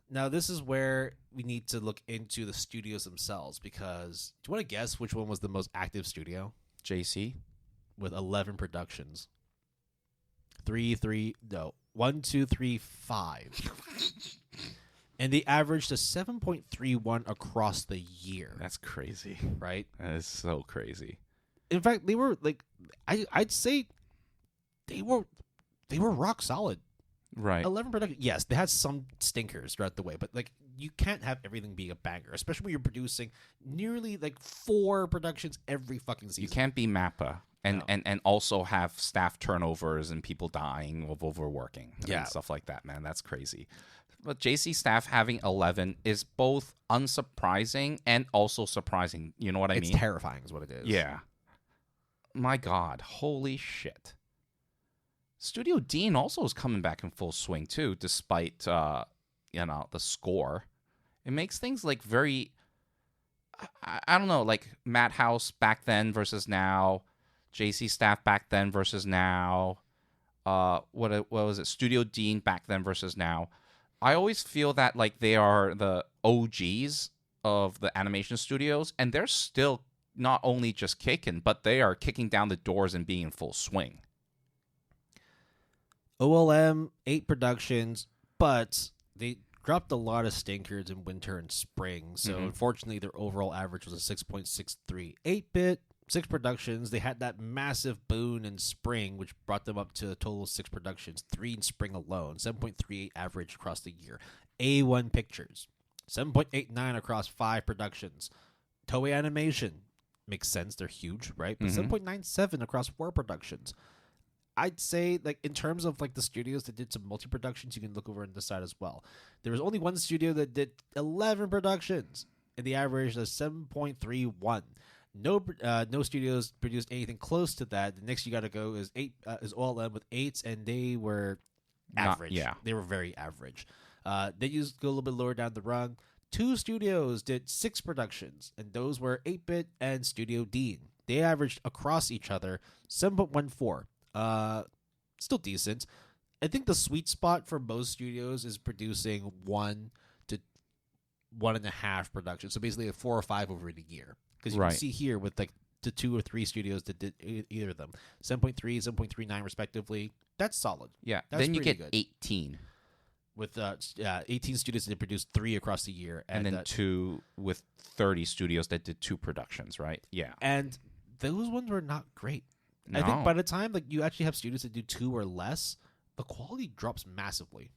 Now, this is where we need to look into the studios themselves because do you want to guess which one was the most active studio? JC? With 11 productions. 1, 2, 3, 5. And they averaged a 7.31 across the year. That's crazy. Right? That is so crazy. In fact, they were like, I'd say they were rock solid. Right. 11 productions. Yes, they had some stinkers throughout the way, but like you can't have everything be a banger, especially when you're producing nearly like 4 productions every fucking season. You can't be Mappa and also have staff turnovers and people dying of overworking and stuff like that, man. That's crazy. But JC staff having 11 is both unsurprising and also surprising. You know what I mean? It's terrifying is what it is. Yeah. My God. Holy shit. Studio Dean also is coming back in full swing, too, despite, the score. It makes things, like, very... I don't know, like, Madhouse back then versus now. JC staff back then versus now. What was it? Studio Dean back then versus now. I always feel that like they are the OGs of the animation studios, and they're still not only just kicking, but they are kicking down the doors and being in full swing. OLM, 8 productions, but they dropped a lot of stinkers in winter and spring. So unfortunately, their overall average was a 6.63 8-bit. 6 productions. They had that massive boon in spring, which brought them up to a total of 6 productions, 3 in spring alone, 7.38 average across the year. A1 Pictures, 7.89 across 5 productions. Toei Animation, makes sense, they're huge, right? But 7.97 across 4 productions. I'd say, like, in terms of, like, the studios that did some multi-productions, you can look over on this side as well. There was only one studio that did 11 productions, and the average was 7.31. No studios produced anything close to that. The next you got to go is OLM with 8s, and they were average. They were very average. They used to go a little bit lower down the rung. 2 studios did 6 productions, and those were 8-bit and Studio Dean. They averaged across each other 7.14. Still decent. I think the sweet spot for most studios is producing 1 to 1.5 productions. So basically 4 or 5 over the year. Because you can see here with like the 2 or 3 studios that did either of them, 7.3, 7.39 respectively. That's solid. Yeah. That's then you get good. 18. With 18 studios that produced 3 across the year. And then 2 with 30 studios that did 2 productions, right? Yeah. And those ones were not great. No. I think by the time like you actually have studios that do 2 or less, the quality drops massively.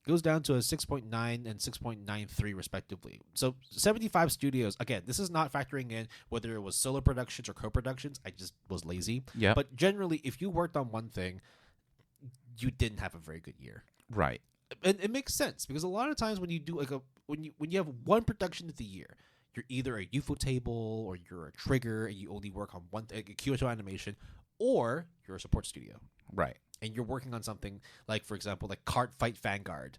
It goes down to a 6.9 and 6.93 respectively. So 75 studios. Again, this is not factoring in whether it was solo productions or co-productions. I just was lazy. Yeah. But generally, if you worked on one thing, you didn't have a very good year. Right. And it makes sense because a lot of times when you do like when you have one production of the year, you're either a UFO table or you're a trigger and you only work on one a QSO animation, or you're a support studio. Right. And you're working on something like, for example, like Card Fight Vanguard,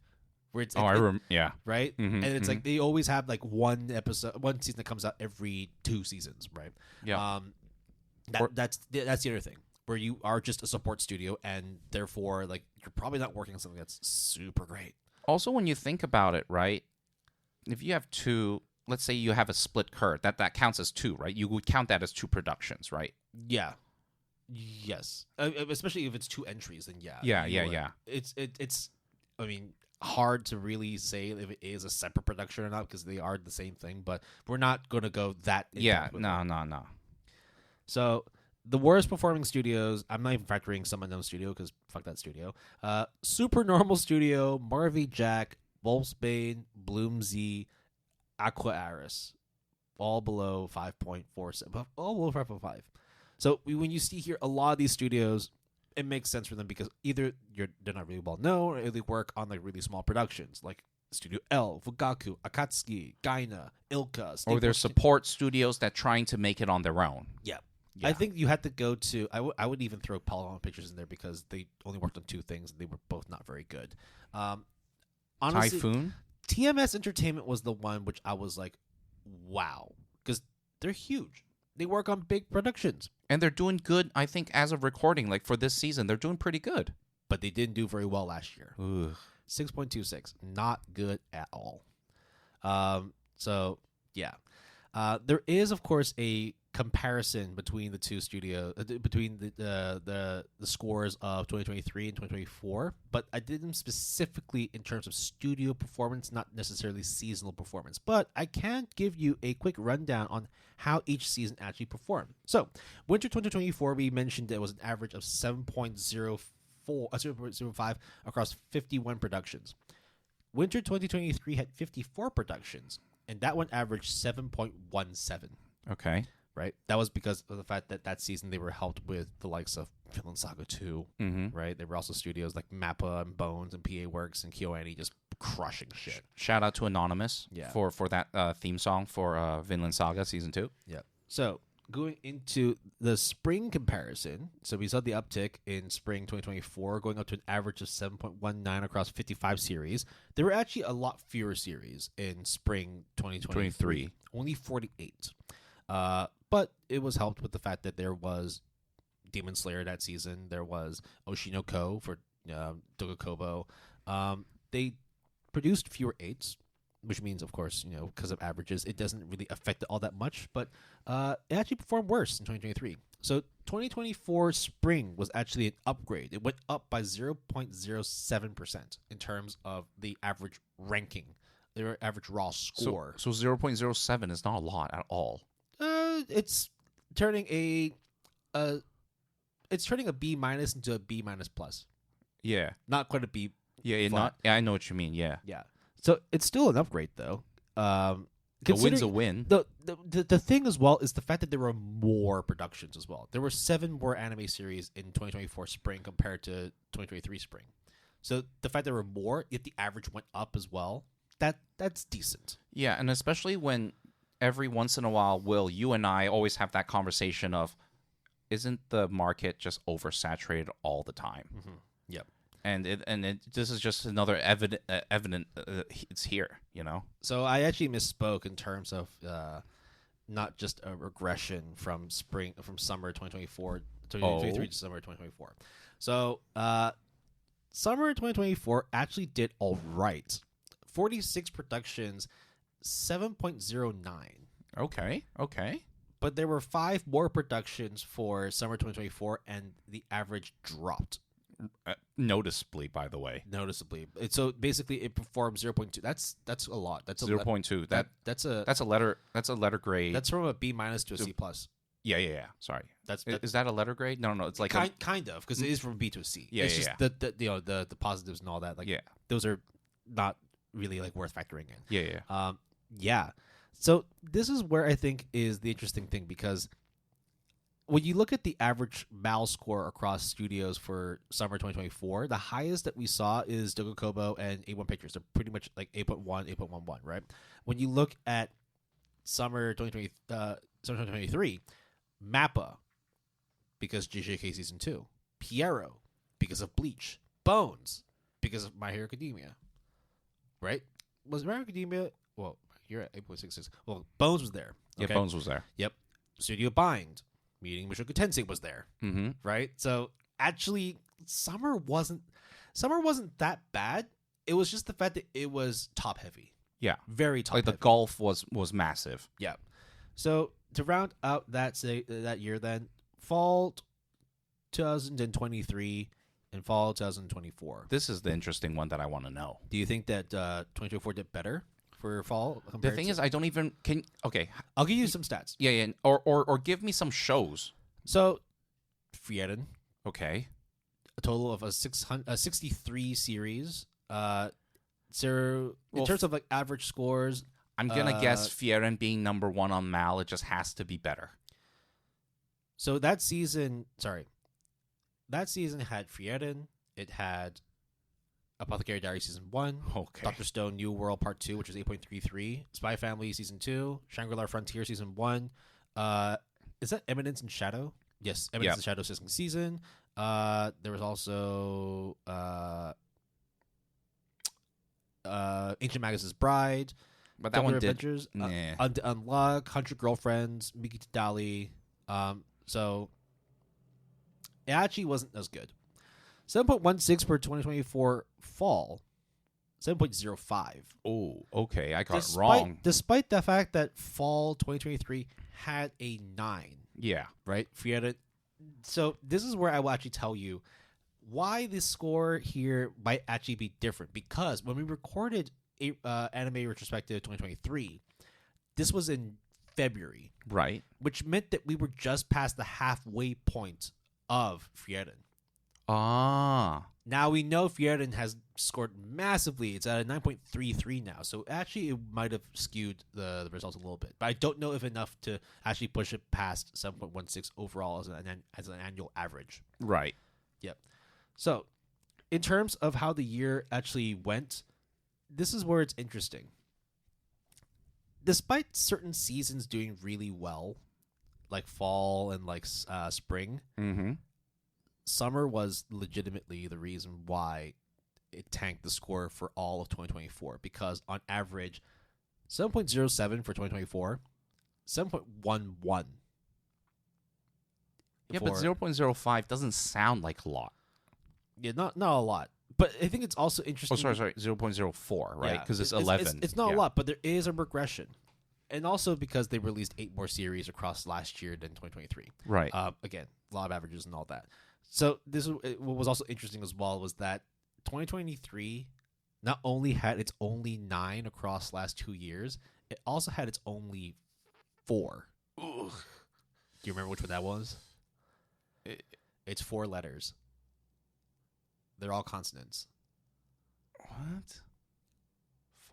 where it's yeah, right, and it's like they always have like one season that comes out every 2 seasons, right? Yeah. That's the other thing where you are just a support studio and therefore like you're probably not working on something that's super great. Also, when you think about it, right, if you have 2, let's say you have a split curve, that counts as 2, right? You would count that as 2 productions, right? Yeah. Yes, especially if it's 2 entries, then yeah. Yeah. It's I mean, hard to really say if it is a separate production or not because they are the same thing. But we're not going to go that. Yeah, no. So the worst performing studios, I'm not even factoring Some Unknown Studio because fuck that studio. Super Normal Studio, Marvy Jack, Wolfsbane, Bloomsy, Aqua Aris, all below 5.47, all below 5.5. So when you see here a lot of these studios, it makes sense for them because either they're not really well known or they work on like really small productions like Studio L, Fugaku, Akatsuki, Gaina, Ilka. Or they're support studios that trying to make it on their own. Yeah. I think you had to go to I would even throw Polygon Pictures in there because they only worked on 2 things and they were both not very good. Honestly, Typhoon? TMS Entertainment was the one which I was like, wow, because they're huge. They work on big productions. And they're doing good, I think, as of recording. Like, for this season, they're doing pretty good. But they didn't do very well last year. Ugh. 6.26. Not good at all. So, yeah. There is, of course, a comparison between the 2 studios, between the scores of 2023 and 2024, but I did them specifically in terms of studio performance, not necessarily seasonal performance. But I can give you a quick rundown on how each season actually performed. So, winter 2024, we mentioned it was an average of 0.05 across 51 productions. Winter 2023 had 54 productions, and that one averaged 7.17. Okay. Right? That was because of the fact that season they were helped with the likes of Vinland Saga 2, right? There were also studios like Mappa and Bones and PA Works and KyoAni just crushing shit. Shout out to Anonymous for that theme song for Vinland Saga Season 2. Yeah. So, going into the spring comparison, so we saw the uptick in spring 2024 going up to an average of 7.19 across 55 series. There were actually a lot fewer series in spring 2023. Only 48. But it was helped with the fact that there was Demon Slayer that season. There was Oshinoko for Dogakobo. They produced fewer 8s, which means, of course, because of averages, it doesn't really affect it all that much. But it actually performed worse in 2023. So 2024 spring was actually an upgrade. It went up by 0.07% in terms of the average ranking, their average raw score. So 0.07 is not a lot at all. It's turning it's turning a B minus into a B minus plus. Yeah. Not quite a B. Yeah, I know what you mean. Yeah. Yeah. So it's still an upgrade though. A win's a win. The thing as well is the fact that there were more productions as well. There were 7 more anime series in 2024 spring compared to 2023 spring. So the fact there were more, yet the average went up as well, that's decent. Yeah, and especially when every once in a while, Will, you and I always have that conversation of, isn't the market just oversaturated all the time? Mm-hmm. Yep. And this is just another evident it's here, you know? So I actually misspoke in terms of not just a regression from summer 2024 to summer 2024. So summer 2024 actually did all right. 46 productions, 7.09. Okay. But there were 5 more productions for summer 2024, and the average dropped. Noticeably, by the way. Noticeably. So basically, it performed 0.2. That's a lot. That's 0.2. That's a letter grade. That's from a B minus to a C plus. Yeah. Sorry. Is that a letter grade? No. It's like kind of, because it is from a B to a C. Yeah, it's just the positives and all that. Like, those are not really like worth factoring in. Yeah. So this is where I think is the interesting thing, because when you look at the average MAL score across studios for summer 2024, the highest that we saw is Dogokobo and A1 Pictures. They're pretty much like 8.1, 8.11, right? When you look at summer 2023, Mappa, because JJK Season 2, Piero, because of Bleach, Bones, because of My Hero Academia, right? Was My Hero Academia... Well, you're at 8.66. Well, Bones was there. Okay? Yeah, Bones was there. Yep. Studio Bind, meeting Mushoku Tensei, was there. Mm-hmm. Right? So, actually, summer wasn't that bad. It was just the fact that it was top-heavy. Yeah. Very top-heavy. Like, the gulf was massive. Yeah. So, to round out that year then, fall 2023 and fall 2024. This is the interesting one that I want to know. Do you think that 2024 did better for fall? The thing is, I don't even... Okay. I'll give you some stats. Yeah. Or give me some shows. So, Frieren. Okay. A total of a 63 series. In terms of like average scores... I'm going to guess Frieren being number 1 on MAL, it just has to be better. So that season had Frieren. It had Apothecary Diary Season 1. Okay. Dr. Stone New World Part 2, which is 8.33. Spy Family Season 2. Shangri-La Frontier Season 1. Is that Eminence and Shadow? Yes, Eminence and Shadow second season. There was also Ancient Magus' Bride. But that one Adventures, did... Unlock, 100 Girlfriends, Miki Tadali. So it actually wasn't as good. 7.16 for 2024 fall. 7.05. Oh, okay. I got it wrong. Despite the fact that fall 2023 had a 9. Yeah. Right? So this is where I will actually tell you why this score here might actually be different. Because when we recorded Anime Retrospective 2023, this was in February. Right. Which meant that we were just past the halfway point of Frieren. Now we know Frieren has scored massively. It's at a 9.33 now. So actually it might have skewed the results a little bit. But I don't know if enough to actually push it past 7.16 overall as an annual average. Right. Yep. So in terms of how the year actually went, this is where it's interesting. Despite certain seasons doing really well, like fall and like spring, summer was legitimately the reason why it tanked the score for all of 2024. Because on average, 7.07 for 2024, 7.11. Yeah, but 0.05 doesn't sound like a lot. Yeah, not a lot. But I think it's also interesting. Oh, sorry, 0.04, right? Because it's 11. It's not a lot, but there is a regression. And also because they released 8 more series across last year than 2023. Right. Again, a lot of averages and all that. So this is what was also interesting as well was that 2023, not only had its only 9 across last 2 years, it also had its only 4. Ugh. Do you remember which one that was? It's 4 letters. They're all consonants. What?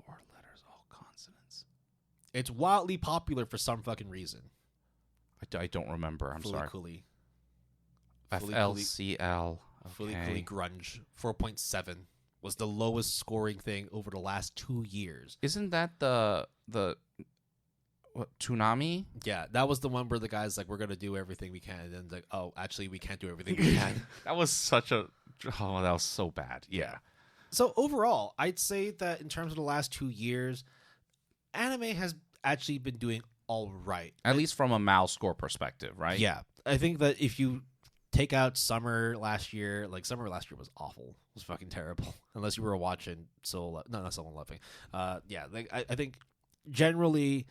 4 letters, all consonants. It's wildly popular for some fucking reason. I don't remember. I'm sorry. Fully FLCL. Fully Okay. grunge. 4.7 was the lowest scoring thing over the last 2 years. Isn't that the what, Toonami? Yeah, that was the one where the guy's like, we're going to do everything we can. And then like, oh, actually, we can't do everything we can. That was such a... Oh, that was so bad. Yeah. So overall, I'd say that in terms of the last 2 years, anime has actually been doing all right. At least from a MAL score perspective, right? Yeah. I think that if you take out summer last year was awful. It was fucking terrible. Unless you were watching not Soul Loving. Yeah, like I think generally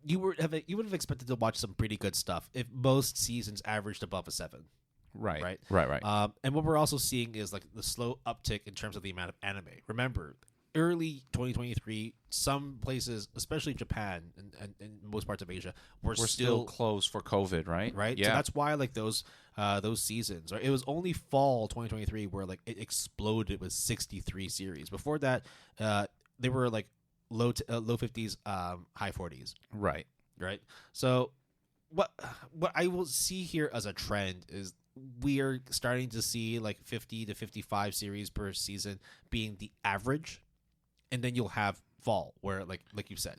you would have expected to watch some pretty good stuff if most seasons averaged above a 7. Right. And what we're also seeing is like the slow uptick in terms of the amount of anime. Remember, early 2023, some places, especially Japan and most parts of Asia, were still closed for COVID, right? Right. Yeah. So that's why like those seasons. Right? It was only fall 2023 where like it exploded with 63 series. Before that, they were like low 50s, high 40s. Right. Right. So what I will see here as a trend is we are starting to see like 50 to 55 series per season being the average, and then you'll have fall where like you said,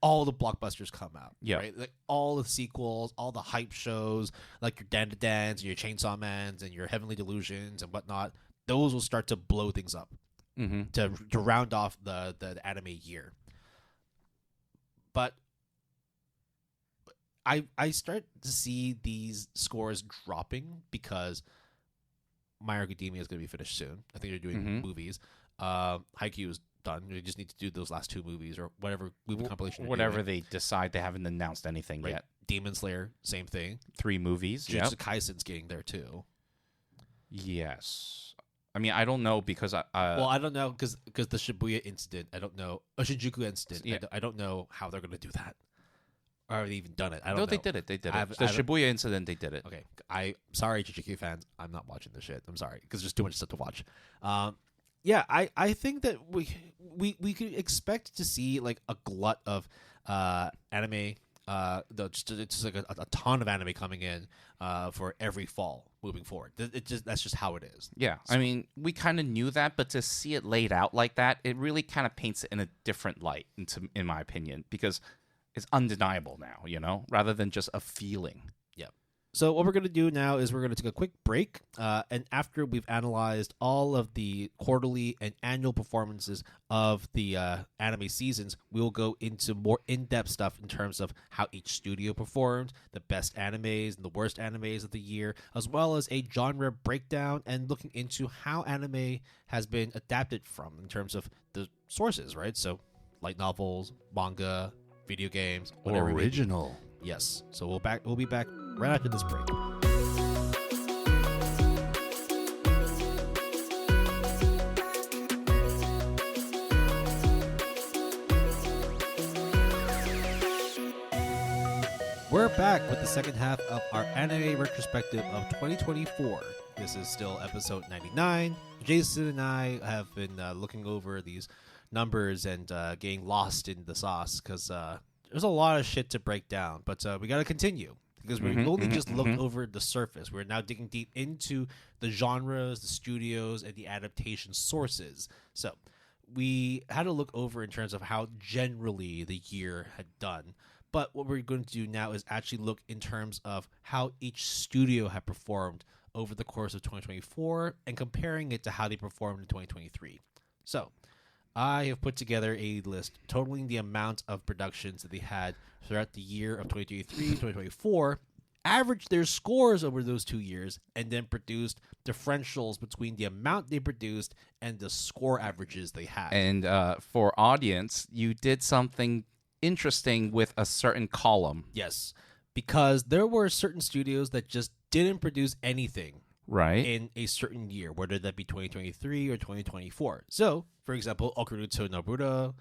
all the blockbusters come out. Yeah. Right? Like all the sequels, all the hype shows, like your Dan to Dans and your Chainsaw Mans and your Heavenly Delusions and whatnot. Those will start to blow things up to round off the anime year. But I start to see these scores dropping because My Hero Academia is going to be finished soon. I think they're doing movies. Haikyuu is done. We just need to do those last 2 movies or whatever movie compilation. Whatever they decide. They haven't announced anything yet. Demon Slayer, same thing. 3 movies. Jujutsu Kaisen's getting there too. Yes. I mean, I don't know because I don't know because the Shibuya incident. I don't know. Shinjuku incident. Yeah. I don't know how they're going to do that. Or have they even done it? I don't know. No, they did it. The I've- Shibuya incident, they did it. Okay, sorry, Jujutsu fans. I'm not watching this shit. I'm sorry because there's too much stuff to watch. Yeah, I think that we could expect to see like a glut of anime. Just like a ton of anime coming in for every fall moving forward. That's just how it is. Yeah, I mean, we kind of knew that, but to see it laid out like that, it really kind of paints it in a different light, in my opinion, because it's undeniable now, rather than just a feeling. Yeah. So what we're going to do now is we're going to take a quick break, and after we've analyzed all of the quarterly and annual performances of the anime seasons, we'll go into more in-depth stuff in terms of how each studio performed, the best animes and the worst animes of the year, as well as a genre breakdown and looking into how anime has been adapted from in terms of the sources, right? So light novels, manga, video games, whatever. Original. Yes. So we'll be back right after this break. We're back with the second half of our anime retrospective of 2024. This is still episode 99. Jason and I have been looking over these numbers and getting lost in the sauce because there's a lot of shit to break down. But we got to continue because we only just looked over the surface. We're now digging deep into the genres, the studios, and the adaptation sources. So we had to look over in terms of how generally the year had done. But what we're going to do now is actually look in terms of how each studio had performed over the course of 2024 and comparing it to how they performed in 2023. So I have put together a list totaling the amount of productions that they had throughout the year of 2023, 2024, averaged their scores over those 2 years, and then produced differentials between the amount they produced and the score averages they had. And for audience, you did something interesting with a certain column. Yes, because there were certain studios that just didn't produce anything. Right. in a certain year, whether that be 2023 or 2024. So, for example, Okuruto Nobura,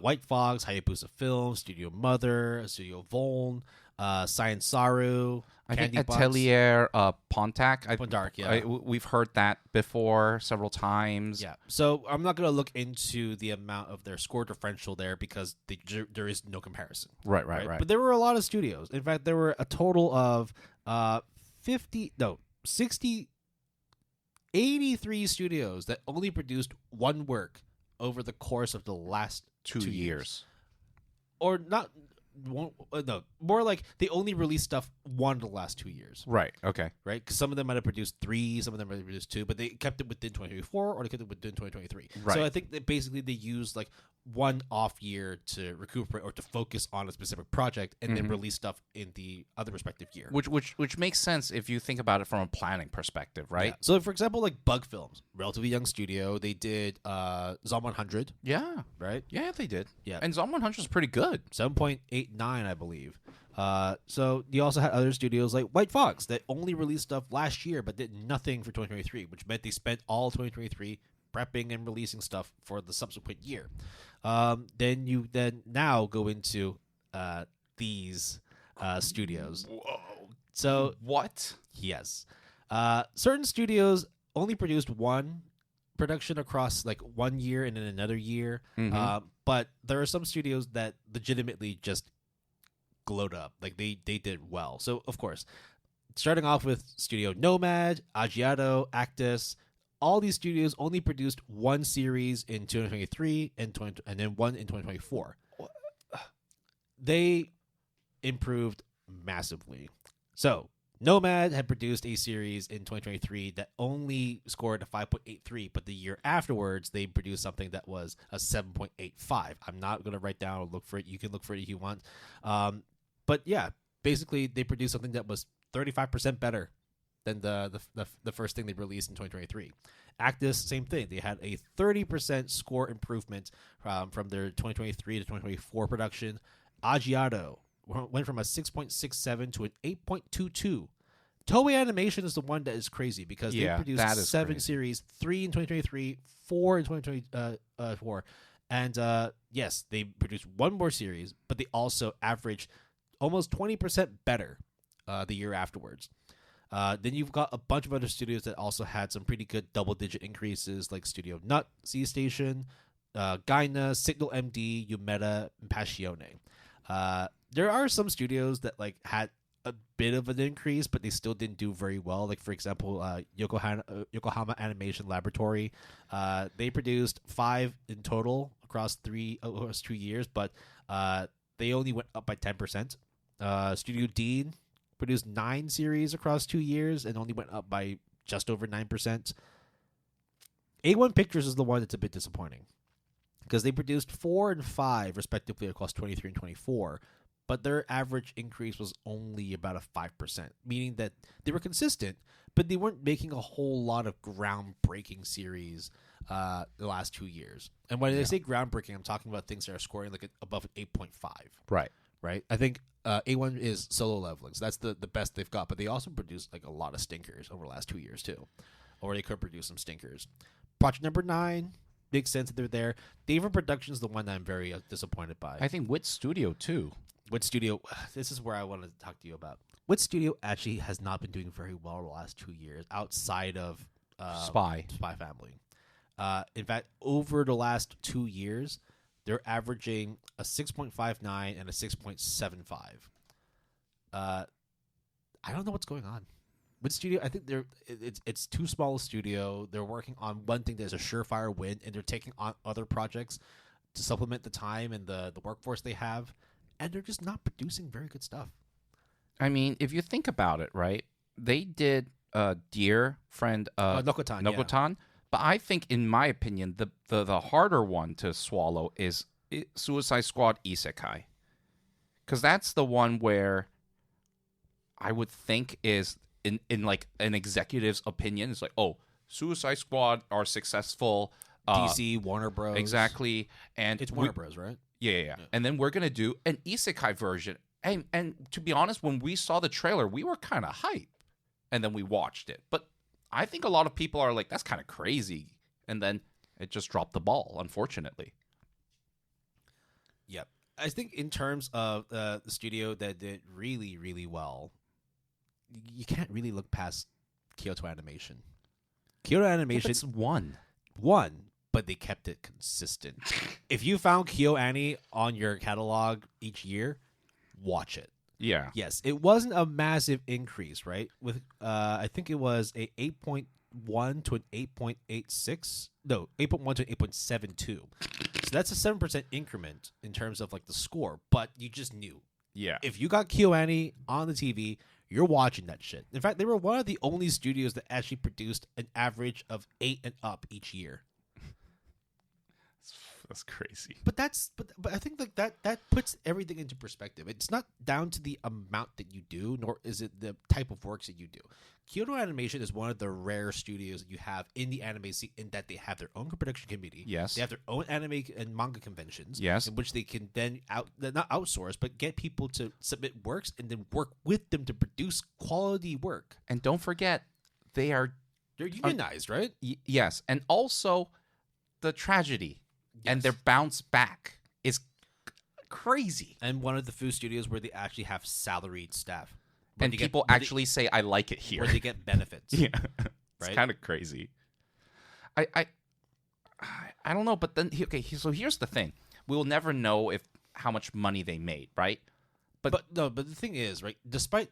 White Fox, Hayabusa Film, Studio Mother, Studio Voln, Science Saru, I think Candy Box. Atelier Pontac. Pontarc, yeah. We've heard that before several times. Yeah. So I'm not going to look into the amount of their score differential there because there is no comparison. Right. But there were a lot of studios. In fact, there were a total of 83 studios that only produced one work over the course of the last 2 years. Or not. No, more like they only released stuff one of the last 2 years. Right. Okay. Right? Because some of them might have produced 3, some of them might have produced 2, but they kept it within 2024 or they kept it within 2023. Right. So I think that basically they used like one off year to recuperate or to focus on a specific project and then release stuff in the other respective year. Which makes sense if you think about it from a planning perspective, right? Yeah. So for example, like Bug Films, relatively young studio, they did Zom 100. Yeah. Right? Yeah, they did. Yeah. And Zom 100 is pretty good. 7.89, I believe. So you also had other studios like White Fox that only released stuff last year but did nothing for 2023, which meant they spent all 2023 prepping and releasing stuff for the subsequent year. Then you now go into these studios. Whoa. So What? yes, certain studios only produced one production across like 1 year and then another year. But there are some studios that legitimately just glowed up. Like they did well. So of course, starting off with Studio Nomad, Agiato, Actus, all these studios only produced one series in 2023 and then one in 2024. They improved massively. So Nomad had produced a series in 2023 that only scored a 5.83, but the year afterwards they produced something that was a 7.85. I'm not going to write down or look for it. You can look for it if you want. But yeah, basically they produced something that was 35% better than the first thing they released in 2023. Actus, same thing. They had a 30% score improvement from their 2023 to 2024 production. Agiato went from a 6.67 to an 8.22. Toei Animation is the one that is crazy because they produced 7 series, 3 in 2023, 4 in 2024. And yes, they produced one more series, but they also averaged almost 20% better the year afterwards. Then you've got a bunch of other studios that also had some pretty good double-digit increases, like Studio Nut, C Station, Gaina, Signal MD, Umeda, and Passione. There are some studios that like had a bit of an increase, but they still didn't do very well. Like for example, Yokohama Animation Laboratory, they produced 5 in total across 2 years, but they only went up by 10%. Studio Dean produced 9 series across 2 years and only went up by just over 9%. A1 Pictures is the one that's a bit disappointing because they produced 4 and 5 respectively across 23 and 24, but their average increase was only about a 5%, meaning that they were consistent, but they weren't making a whole lot of groundbreaking series the last 2 years. And when I say groundbreaking, I'm talking about things that are scoring like above an 8.5. Right. I think A1 is Solo Leveling, so that's the best they've got. But they also produced like a lot of stinkers over the last 2 years too, or they could produce some stinkers. Project number 9 makes sense that they're there. Daver Productions is the one that I'm very disappointed by. I think Wit Studio too. Wit Studio. This is where I wanted to talk to you about. Wit Studio actually has not been doing very well the last 2 years outside of Spy Family. In fact, over the last 2 years, they're averaging a 6.59 and a 6.75. I don't know what's going on. With Studio, I think it's too small a studio. They're working on one thing that's a surefire win, and they're taking on other projects to supplement the time and the workforce they have, and they're just not producing very good stuff. I mean, if you think about it, right? They did Dear Friend Nokotan. But I think, in my opinion, the harder one to swallow is Suicide Squad Isekai. Because that's the one where I would think is, in like an executive's opinion, it's like, oh, Suicide Squad are successful. DC, Warner Bros. Exactly. And it's Warner Bros., right? Yeah. And then we're going to do an Isekai version. And to be honest, when we saw the trailer, we were kind of hyped. And then we watched it. But I think a lot of people are like, that's kind of crazy. And then it just dropped the ball, unfortunately. Yep. I think in terms of the studio that did really, really well, you can't really look past Kyoto Animation. Kyoto Animation It's one. But they kept it consistent. If you found Kyo Annie on your catalog each year, watch it. Yeah. Yes, it wasn't a massive increase, right? With I think it was a 8.1 to an 8.86. No, 8.1 to an 8.72. So that's a 7% increment in terms of like the score, but you just knew. Yeah. If you got Kyo Annie on the TV, you're watching that shit. In fact, they were one of the only studios that actually produced an average of 8 and up each year. That's crazy. But I think like that puts everything into perspective. It's not down to the amount that you do, nor is it the type of works that you do. Kyoto Animation is one of the rare studios that you have in the anime scene in that they have their own production committee. Yes. They have their own anime and manga conventions. Yes. In which they can then not outsource, but get people to submit works and then work with them to produce quality work. And don't forget, they're unionized, right? Yes. And also the tragedy and their bounce back is crazy. And one of the few studios where they actually have salaried staff. And people actually say, I like it here. Where they get benefits. Yeah. Right? It's kind of crazy. I don't know, but then, okay, so here's the thing. We'll never know how much money they made, right? But the thing is, right, despite,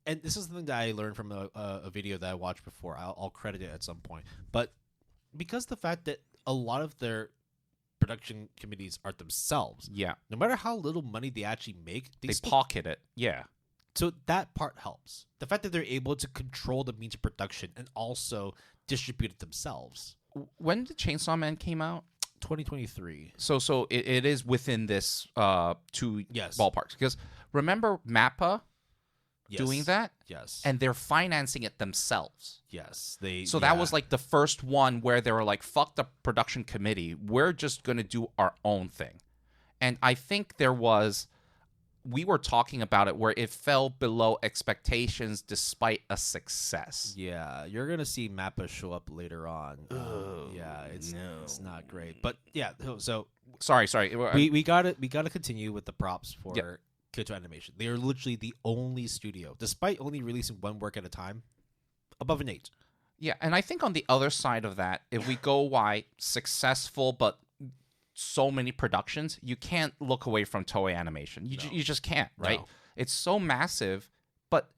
and this is something that I learned from a video that I watched before. I'll credit it at some point. But because the fact that a lot of their production committees are themselves. Yeah. No matter how little money they actually make, they pocket it. Yeah. So that part helps. The fact that they're able to control the means of production and also distribute it themselves. When did Chainsaw Man came out? 2023. So it is within this two ballparks. Because remember MAPPA doing that? Yes. And they're financing it themselves. Yes. That was like the first one where they were like, fuck the production committee. We're just going to do our own thing. And I think we were talking about it where it fell below expectations despite a success. Yeah, you're gonna see Mappa show up later on. It's not great, but yeah. So sorry. We gotta continue with the props for Kyoto Animation. They are literally the only studio, despite only releasing one work at a time, above an 8. Yeah, and I think on the other side of that, if we go why successful but so many productions, you can't look away from Toei Animation. You just can't, right? No. It's so massive, but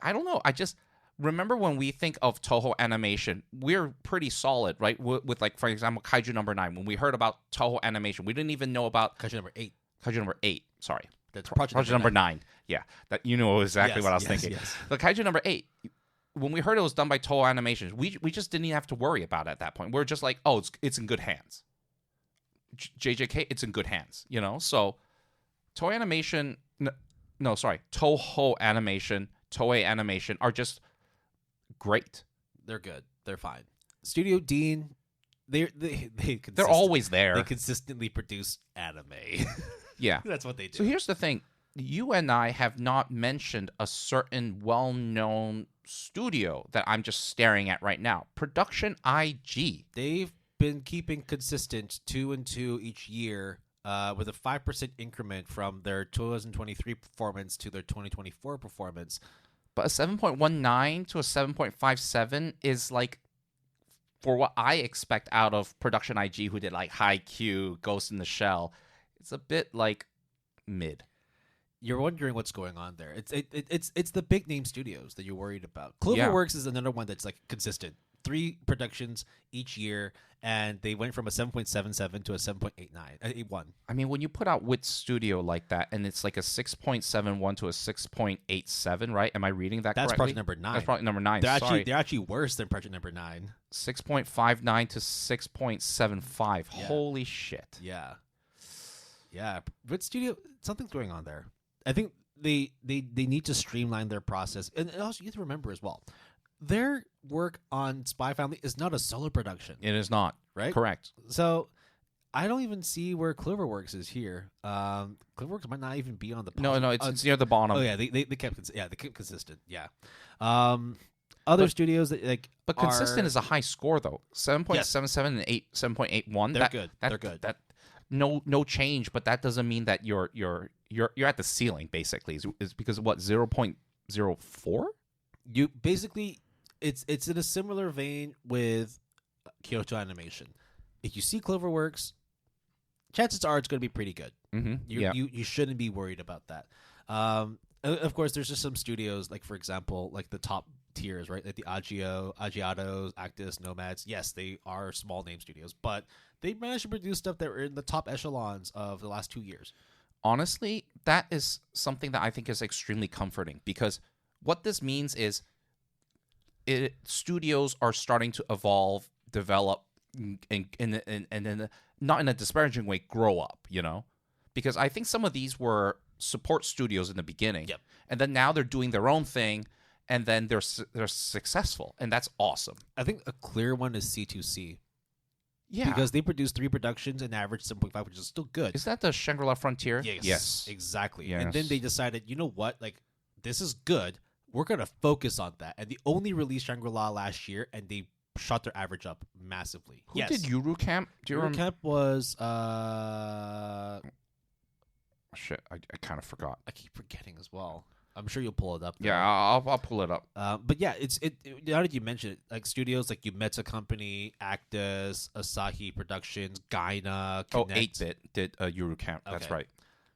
I don't know. I just remember when we think of Toho Animation, we're pretty solid, right? With like, for example, Kaiju number 9. When we heard about Toho Animation, we didn't even know about Kaiju number 8. Kaiju number 8, sorry. That's Project number 9. Yeah, that you know exactly what I was thinking. Yes. The Kaiju number 8. When we heard it was done by Toho Animation, we just didn't even have to worry about it at that point. We're just like, oh, it's in good hands. JJK, it's in good hands, So, Toho Animation Toei Animation are just great. They're good. They're fine. Studio Dean, they're always there. They consistently produce anime. Yeah, that's what they do. So here's the thing: you and I have not mentioned a certain well-known studio that I'm just staring at right now. Production IG. They've been keeping consistent 2 and 2 each year, with a 5% increment from their 2023 performance to their 2024 performance. But a 7.19 to a 7.57 is like, for what I expect out of Production IG, who did like Haikyuu, Ghost in the Shell, it's a bit like mid. You're wondering what's going on there. It's the big name studios that you're worried about. Cloverworks is another one that's like consistent. 3 productions each year, and they went from a 7.77 to a 7.81. I mean, when you put out Wit Studio like that, and it's like a 6.71 to a 6.87, right? Am I reading that correctly? That's Project number 9. That's Project number 9. They're actually worse than Project number 9. 6.59 to 6.75. Yeah. Holy shit. Yeah. Wit Studio, something's going on there. I think they need to streamline their process, and also you have to remember as well, their work on Spy Family is not a solo production. It is not. Right? Correct. So I don't even see where Cloverworks is here. Cloverworks might not even be on the No, it's near the bottom. Oh yeah, they kept consistent. Yeah. other studios that like. But consistent is a high score though. 7.77 and 7.81. They're good. They're good. That no change, but that doesn't mean that you're at the ceiling basically. Is because of what 0.04? You basically it's in a similar vein with Kyoto Animation. If you see Cloverworks, chances are it's going to be pretty good. You shouldn't be worried about that. Of course, there's just some studios, like, for example, like the top tiers, right? Like the Aggiatos, Actus, Nomads. Yes, they are small name studios, but they managed to produce stuff that were in the top echelons of the last 2 years. Honestly, that is something that I think is extremely comforting, because what this means is studios are starting to evolve, develop, and then not in a disparaging way, grow up, you know? Because I think some of these were support studios in the beginning, and then now they're doing their own thing, and then they're successful, and that's awesome. I think a clear one is C2C. Yeah. Because they produced 3 productions and averaged 7.5, which is still good. Is that the Shangri-La Frontier? Yes. Exactly. Yes. And then they decided, you know what? Like, this is good. We're going to focus on that. And they only released Shangri-La last year, and they shot their average up massively. Who did Yuru Camp? Do you remember? Yuru Camp was... Shit, I kind of forgot. I keep forgetting as well. I'm sure you'll pull it up. Yeah, I'll pull it up. But yeah, it. Now that you mention it, like studios like Yumetsu Company, Actus, Asahi Productions, Gaina, Connect. 8-Bit did Yuru Camp. That's right.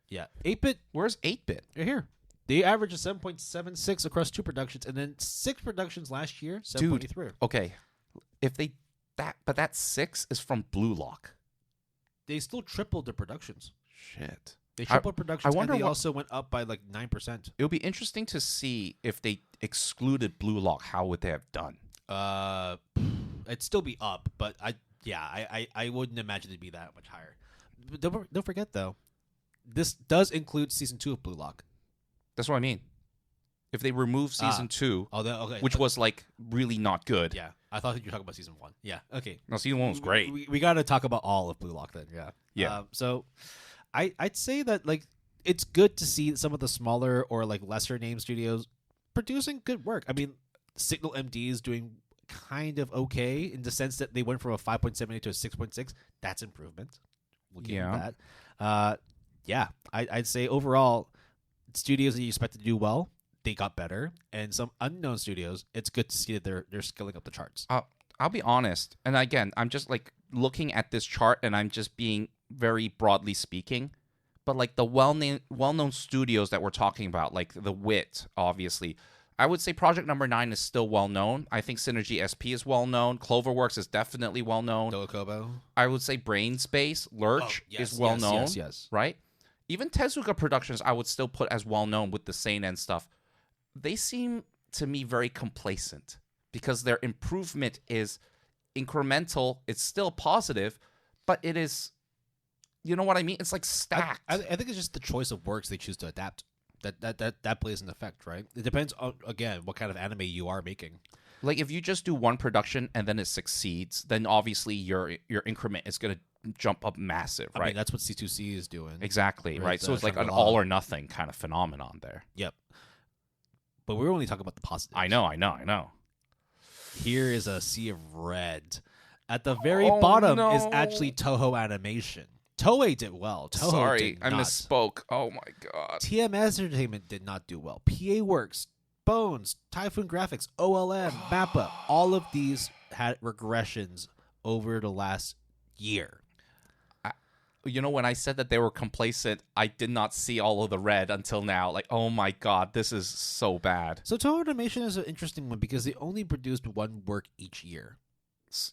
Yeah, 8-Bit. Where's 8-Bit? You're here. They averaged a 7.76 across 2 productions, and then 6 productions last year. 7.3. Okay, but that 6 is from Blue Lock. They still tripled their productions. Shit. They tripled productions, I wonder and they also went up by like 9%. It would be interesting to see if they excluded Blue Lock. How would they have done? It'd still be up, but I wouldn't imagine it'd be that much higher. But don't forget though, this does include season 2 of Blue Lock. That's what I mean. If they remove season 2, which was like really not good. Yeah, I thought you were talking about season 1. Yeah, okay. No, season 1 was great. We got to talk about all of Blue Lock then. Yeah. So. I'd say that like it's good to see some of the smaller or like lesser name studios producing good work. I mean, Signal MD is doing kind of okay in the sense that they went from a 5.78 to a 6.6. That's improvement. We'll give them that. I'd say overall, studios that you expect to do well, they got better, and some unknown studios, it's good to see that they're skilling up the charts. I'll be honest, and again, I'm just like looking at this chart, and I'm just being very broadly speaking, but like the well-known studios that we're talking about, like the Wit, obviously, I would say Project Number 9 is still well-known. I think Synergy SP is well-known. Cloverworks is definitely well-known. Dolakobo. I would say Brainspace, Lurch is well-known, yes. Right? Even Tezuka Productions, I would still put as well-known with the seinen stuff. They seem to me very complacent because their improvement is incremental. It's still positive, but it is... You know what I mean? It's like stacked. I think it's just the choice of works they choose to adapt. That plays an effect, right? It depends on, again, what kind of anime you are making. Like if you just do one production and then it succeeds, then obviously your increment is going to jump up massive, right? I mean, that's what C2C is doing. Exactly, right? So it's like an all or nothing kind of phenomenon there. Yep. But we're only talking about the positives. I know. Here is a sea of red. At the very bottom is actually Toho Animation. Toei did well. Toho Sorry, did I not. misspoke. Oh my god. TMS Entertainment did not do well. PA Works, Bones, Typhoon Graphics, OLM, Mappa, all of these had regressions over the last year. You know, when I said that they were complacent, I did not see all of the red until now. Like, oh my god, this is so bad. So Toho Animation is an interesting one because they only produced one work each year.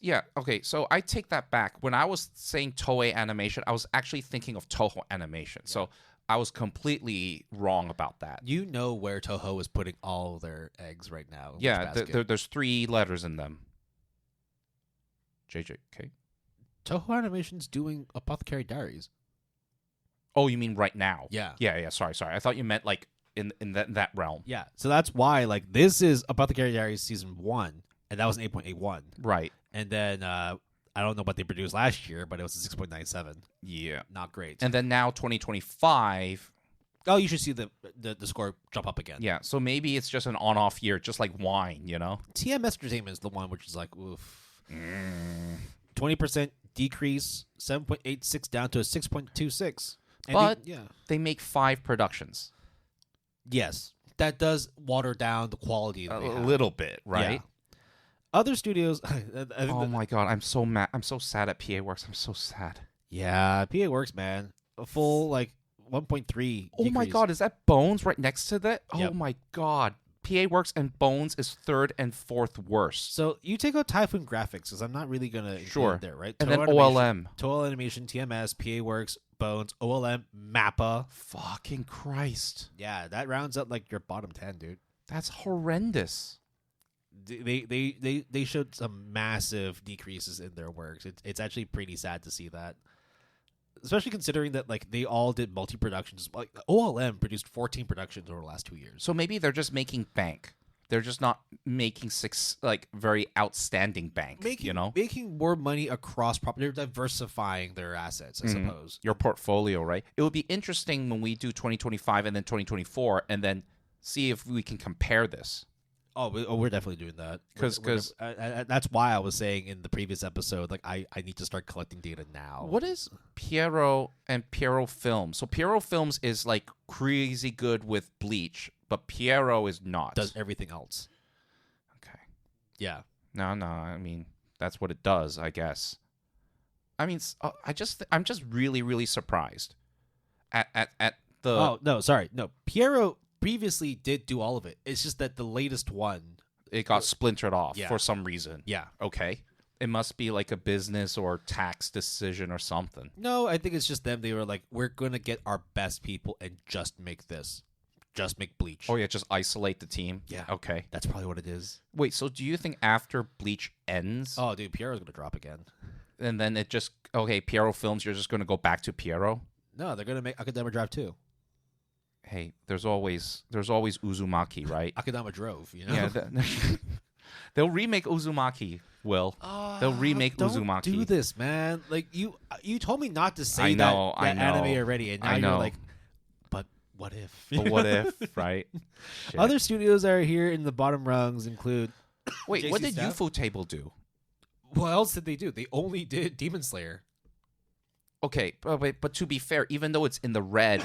Yeah, okay, so I take that back. When I was saying Toei Animation, I was actually thinking of Toho Animation. Yeah. So I was completely wrong about that. You know where Toho is putting all their eggs right now. Yeah, there's 3 letters in them. JJK. Toho Animation's doing Apothecary Diaries. Oh, you mean right now? Yeah. Yeah, sorry. I thought you meant like in that realm. Yeah, so that's why like this is Apothecary Diaries season 1, and that was an 8.81. Right. And then I don't know what they produced last year, but it was a 6.97. Yeah. Not great. And then now 2025, Oh, you should see the score jump up again. Yeah, so maybe it's just an on-off year, just like wine, you know? TMS Entertainment is the one which is like, oof. 20% decrease, 7.86 down to a 6.26. But they make 5 productions. Yes, that does water down the quality A little bit, right? Yeah. Other studios... oh my god, I'm so mad. I'm so sad at PA Works. I'm so sad. Yeah, PA Works, man. A full, 1.3 Oh my decrease. god, is that Bones right next to that? Yep. Oh my god. PA Works and Bones is 3rd and 4th worst. So you take out Typhoon Graphics, because I'm not really going to include there, right? And then OLM. Total Animation, TMS, PA Works, Bones, OLM, Mappa. Fucking Christ. Yeah, that rounds up your bottom 10, dude. That's horrendous. They showed some massive decreases in their works. It's actually pretty sad to see that. Especially considering that they all did multi-productions. OLM produced 14 productions over the last 2 years. So maybe they're just making bank. They're just not making very outstanding bank, Making more money across property. They're diversifying their assets, I suppose. Your portfolio, right? It would be interesting when we do 2025 and then 2024 and then see if we can compare this. Oh, we're definitely doing that. Because that's why I was saying in the previous episode, I need to start collecting data now. What is Piero and Piero Films? So Piero Films is crazy good with Bleach, but Piero is not. Does everything else. Okay. Yeah. No. I mean, that's what it does, I guess. I mean, I'm just really, really surprised at the. Oh no, sorry, no. Piero previously did do all of it. It's just that the latest one, it got splintered off for some reason. Yeah. Okay. It must be a business or tax decision or something. No, I think it's just them. They were like, we're going to get our best people and just make this. Just make Bleach. Oh, yeah, just isolate the team? Yeah. Okay. That's probably what it is. Wait, so do you think after Bleach ends... Oh, dude, Piero's going to drop again. And then it just... Okay, Piero Films, you're just going to go back to Piero? No, they're going to make Akadama Drive 2. Hey, there's always Uzumaki, right? Akadama Drove, you know? Yeah, they'll remake Uzumaki, Will. They'll remake Uzumaki. Don't do this, man. You told me not to say I know. anime already, and now you're like, but what if? But what if, right? Shit. Other studios that are here in the bottom rungs include... Wait, JC what did Staff? UFO Table do? What else did they do? They only did Demon Slayer. Okay, but to be fair, even though it's in the red...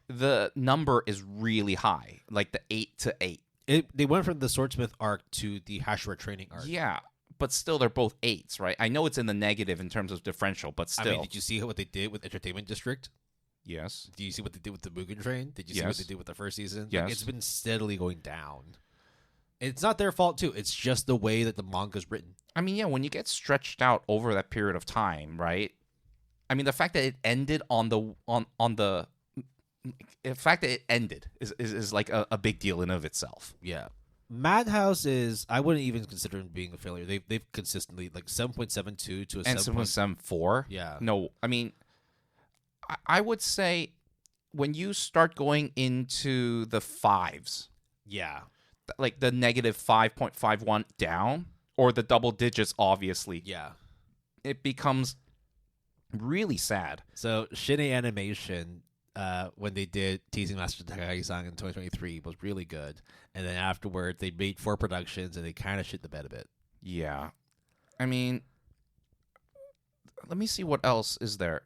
The number is really high, the 8 to 8. They went from the Swordsmith arc to the Hashira training arc. Yeah, but still, they're both 8s, right? I know it's in the negative in terms of differential, but still. I mean, did you see what they did with Entertainment District? Yes. Do you see what they did with the Mugen Train? Did you see what they did with the first season? Yes. It's been steadily going down. It's not their fault, too. It's just the way that the manga's written. I mean, yeah, when you get stretched out over that period of time, right? I mean, the fact that it ended on the fact that it ended is a big deal in of itself. Yeah. Madhouse is, I wouldn't even consider them being a failure. They've consistently 7.72 to a 7.74. Yeah. No, I mean, I would say when you start going into the 5s, yeah, the negative 5.51 down or the double digits, obviously, yeah, it becomes really sad. So Shinei Animation, when they did Teasing Master Takagi-san in 2023 was really good. And then afterward, they made 4 productions, and they kind of shit the bed a bit. Yeah. I mean, let me see what else is there.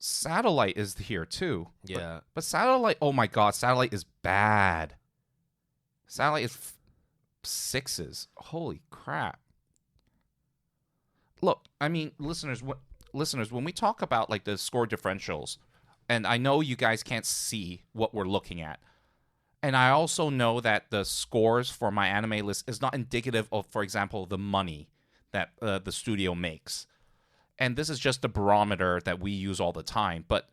Satellite is here, too. Yeah. But Satellite, oh my god, Satellite is bad. Satellite is 6s. Holy crap. Look, I mean, listeners, when we talk about the score differentials, and I know you guys can't see what we're looking at. And I also know that the scores for my anime list is not indicative of, for example, the money that the studio makes. And this is just a barometer that we use all the time. But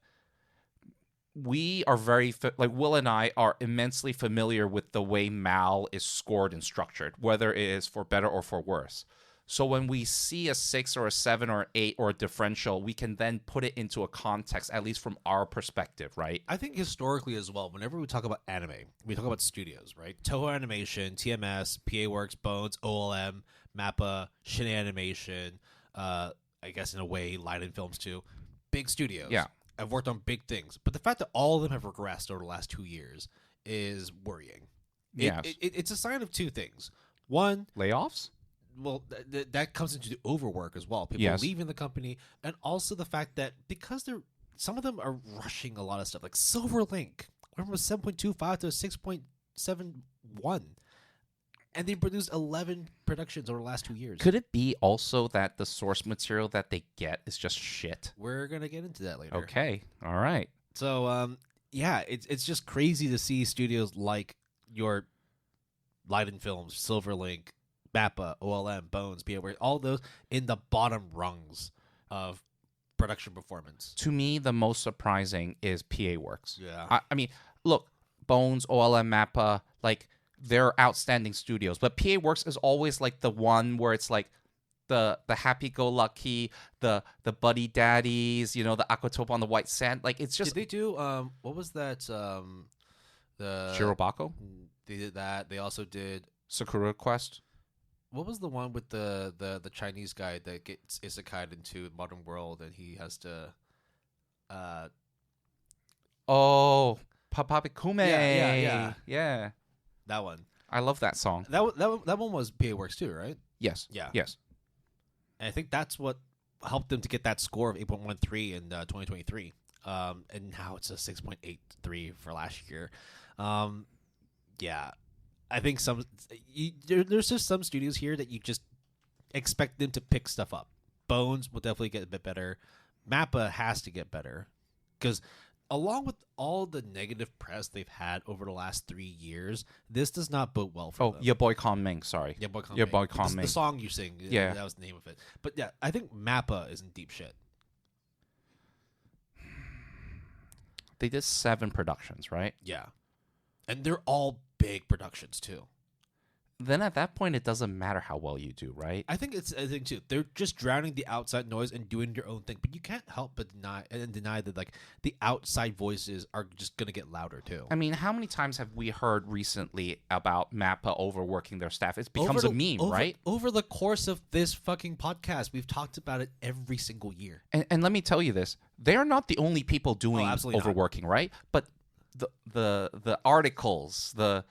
we are Will and I are immensely familiar with the way MAL is scored and structured, whether it is for better or for worse. So when we see a 6 or a 7 or an 8 or a differential, we can then put it into a context, at least from our perspective, right? I think historically as well, whenever we talk about anime, we talk about studios, right? Toho Animation, TMS, PA Works, Bones, OLM, Mappa, Shinei Animation, I guess in a way, Leiden Films too. Big studios. Yeah. I've worked on big things, but the fact that all of them have regressed over the last 2 years is worrying. Yes. It's a sign of two things. One, Layoffs? well, that comes into the overwork as well. People Yes. leaving the company, and also the fact that because some of them are rushing a lot of stuff, like Silverlink, went from a 7.25 to a 6.71, and they produced 11 productions over the last 2 years. Could it be also that the source material that they get is just shit? We're gonna get into that later. Okay. All right. So, yeah, it's just crazy to see studios like your Leiden Films, Silverlink, Mappa, OLM, Bones, PA, all those in the bottom rungs of production performance. To me, the most surprising is PA Works. Yeah. I mean, look, Bones, OLM, Mappa, like, they're outstanding studios. But PA Works is always like the one where it's like the happy-go-lucky, the buddy daddies, you know, the Aquatope on the white sand. Like, it's just... Did they do, what was that, the... Shirobako? They did that. They also did... Sakura Quest? What was the one with the Chinese guy that gets isekai'd into modern world and he has to... Oh, Papapikume. Yeah. That one. I love that song. That one was PA Works too, right? Yes. Yeah. Yes. And I think that's what helped them to get that score of 8.13 in 2023. And now it's a 6.83 for last year. Yeah. I think there's just some studios here that you just expect them to pick stuff up. Bones will definitely get a bit better. Mappa has to get better. Because along with all the negative press they've had over the last 3 years, this does not bode well for them. Your boy Con Ming, sorry. Your boy Con Your Ming. boy Con Ming. The song you sing, Yeah. that was the name of it. But yeah, I think Mappa is in deep shit. They did 7 productions, right? Yeah. And they're all big productions too. Then at that point, it doesn't matter how well you do, right? I think too. They're just drowning the outside noise and doing their own thing. But you can't help but deny that like the outside voices are just gonna get louder too. I mean, how many times have we heard recently about Mappa overworking their staff? It becomes a meme, right? Over the course of this fucking podcast, we've talked about it every single year. And let me tell you this: they are not the only people doing absolutely overworking, right? But the articles, the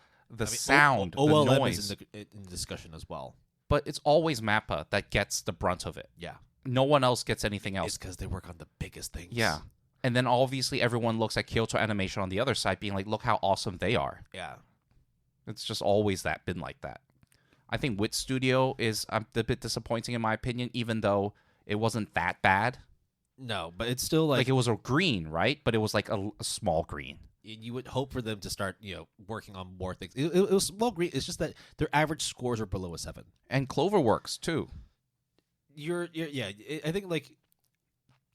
sound, the OLM noise, is in discussion as well. But it's always Mappa that gets the brunt of it. Yeah, no one else gets anything else. It's because they work on the biggest things. Yeah, and then obviously everyone looks at Kyoto Animation on the other side, being like, "Look how awesome they are." Yeah, it's just always been like that. I think Wit Studio is a bit disappointing in my opinion, even though it wasn't that bad. No, but it's still like it was a green, right? But it was like a small green. You would hope for them to start, working on more things. It was small green. It's just that their average scores are below a 7. And Cloverworks too. I think like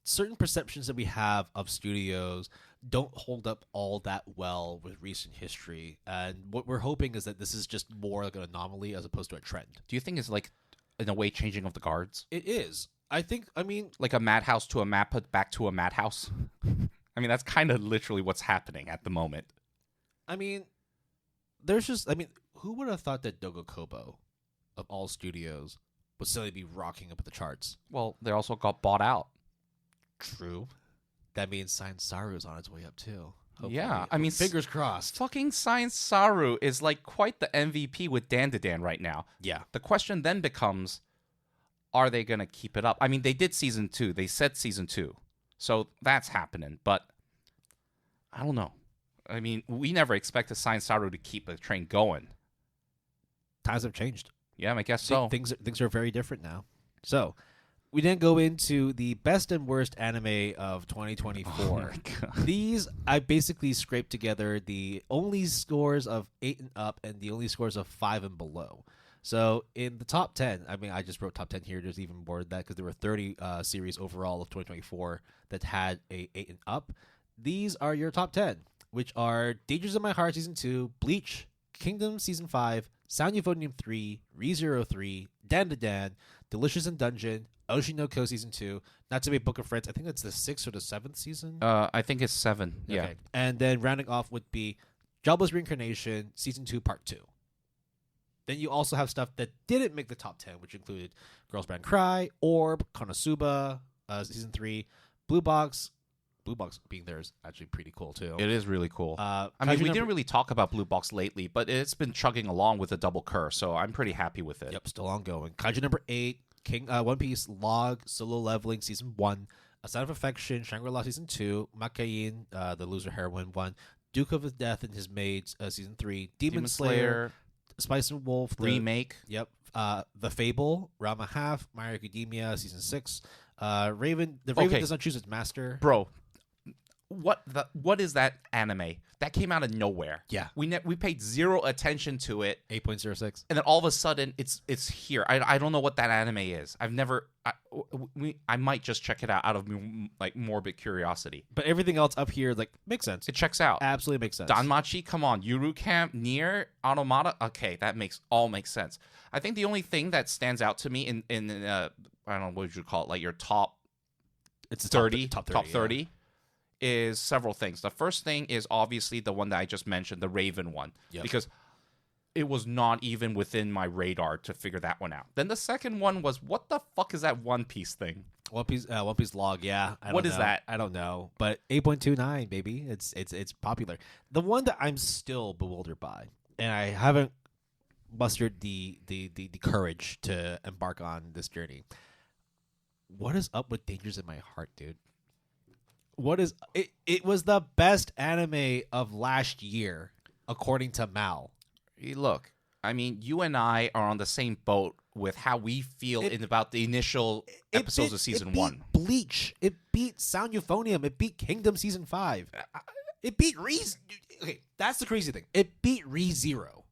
certain perceptions that we have of studios don't hold up all that well with recent history. And what we're hoping is that this is just more like an anomaly as opposed to a trend. Do you think it's like, in a way, changing of the guards? It is. I mean, like a madhouse to a Mappa back to a madhouse. I mean, that's kind of literally what's happening at the moment. I mean, who would have thought that Dogo Kobo, of all studios, would suddenly be rocking up at the charts? Well, they also got bought out. True. That means Science Saru is on its way up, too. Hopefully. Yeah, I mean, fingers crossed. Fucking Science Saru is like quite the MVP with Dan right now. Yeah. The question then becomes, are they going to keep it up? I mean, they did season 2. They said season 2. So that's happening, but I don't know. I mean, we never expected Science Saru to keep the train going. Times have changed. Yeah, I guess so. Things are very different now. So, we then go into the best and worst anime of 2024. Oh my God. These, I basically scraped together the only scores of 8 and up and the only scores of 5 and below. So in the top 10, I mean, I just wrote top 10 here. There's even more than that because there were 30 series overall of 2024 that had a 8 and up. These are your top 10, which are Dangers in My Heart Season 2, Bleach, Kingdom Season 5, Sound Euphonium 3, ReZero 3, Dan to Dan, Delicious in Dungeon, Oshinoko Season 2, Natsume Book of Friends. I think that's the 6th or the 7th season. I think it's 7. Yeah. Okay. And then rounding off would be Jobless Reincarnation Season 2 Part 2. Then you also have stuff that didn't make the top 10, which included Girls Band Cry, Orb, Konosuba, Season 3, Blue Box, Blue Box being there is actually pretty cool too. It is really cool. I Kaiju mean, we number- didn't really talk about Blue Box lately, but it's been chugging along with a double curse, so I'm pretty happy with it. Yep, still ongoing. Kaiju number 8, One Piece Log Solo Leveling Season 1, A Sign of Affection Shangri-La Season 2, Makayin the Loser Heroine 1, Duke of Death and His Maids Season 3, Demon Slayer, Spice and Wolf remake. Yep. The Fable, Rama Half, My Hero Academia Season 6, Raven does not choose its master. Bro, what is that anime that came out of nowhere? Yeah. We paid zero attention to it, 8.06. and then all of a sudden it's here. I don't know what that anime is. I've never. I might just check it out of like morbid curiosity. But everything else up here like makes sense. It checks out. Absolutely makes sense. Danmachi, come on. Yuru Camp, Nier, Automata. Okay, that all makes sense. I think the only thing that stands out to me in I don't know, what would you call it, like your top It's the 30, top 30, top 30 is several things. The first thing is obviously the one that I just mentioned, the Raven one, because it was not even within my radar to figure that one out. Then the second one was, what the fuck is that One Piece thing? One Piece Log, yeah. What is that? I don't know, but 8.29, baby, it's popular. The one that I'm still bewildered by, and I haven't mustered the courage to embark on this journey. What is up with Dangers in My Heart, dude? What is it? It was the best anime of last year, according to Mal. Look, I mean, you and I are on the same boat with how we feel about the initial episodes of season 1. Bleach. It beat Sound Euphonium. It beat Kingdom season 5. It beat Okay, that's the crazy thing. It beat ReZero.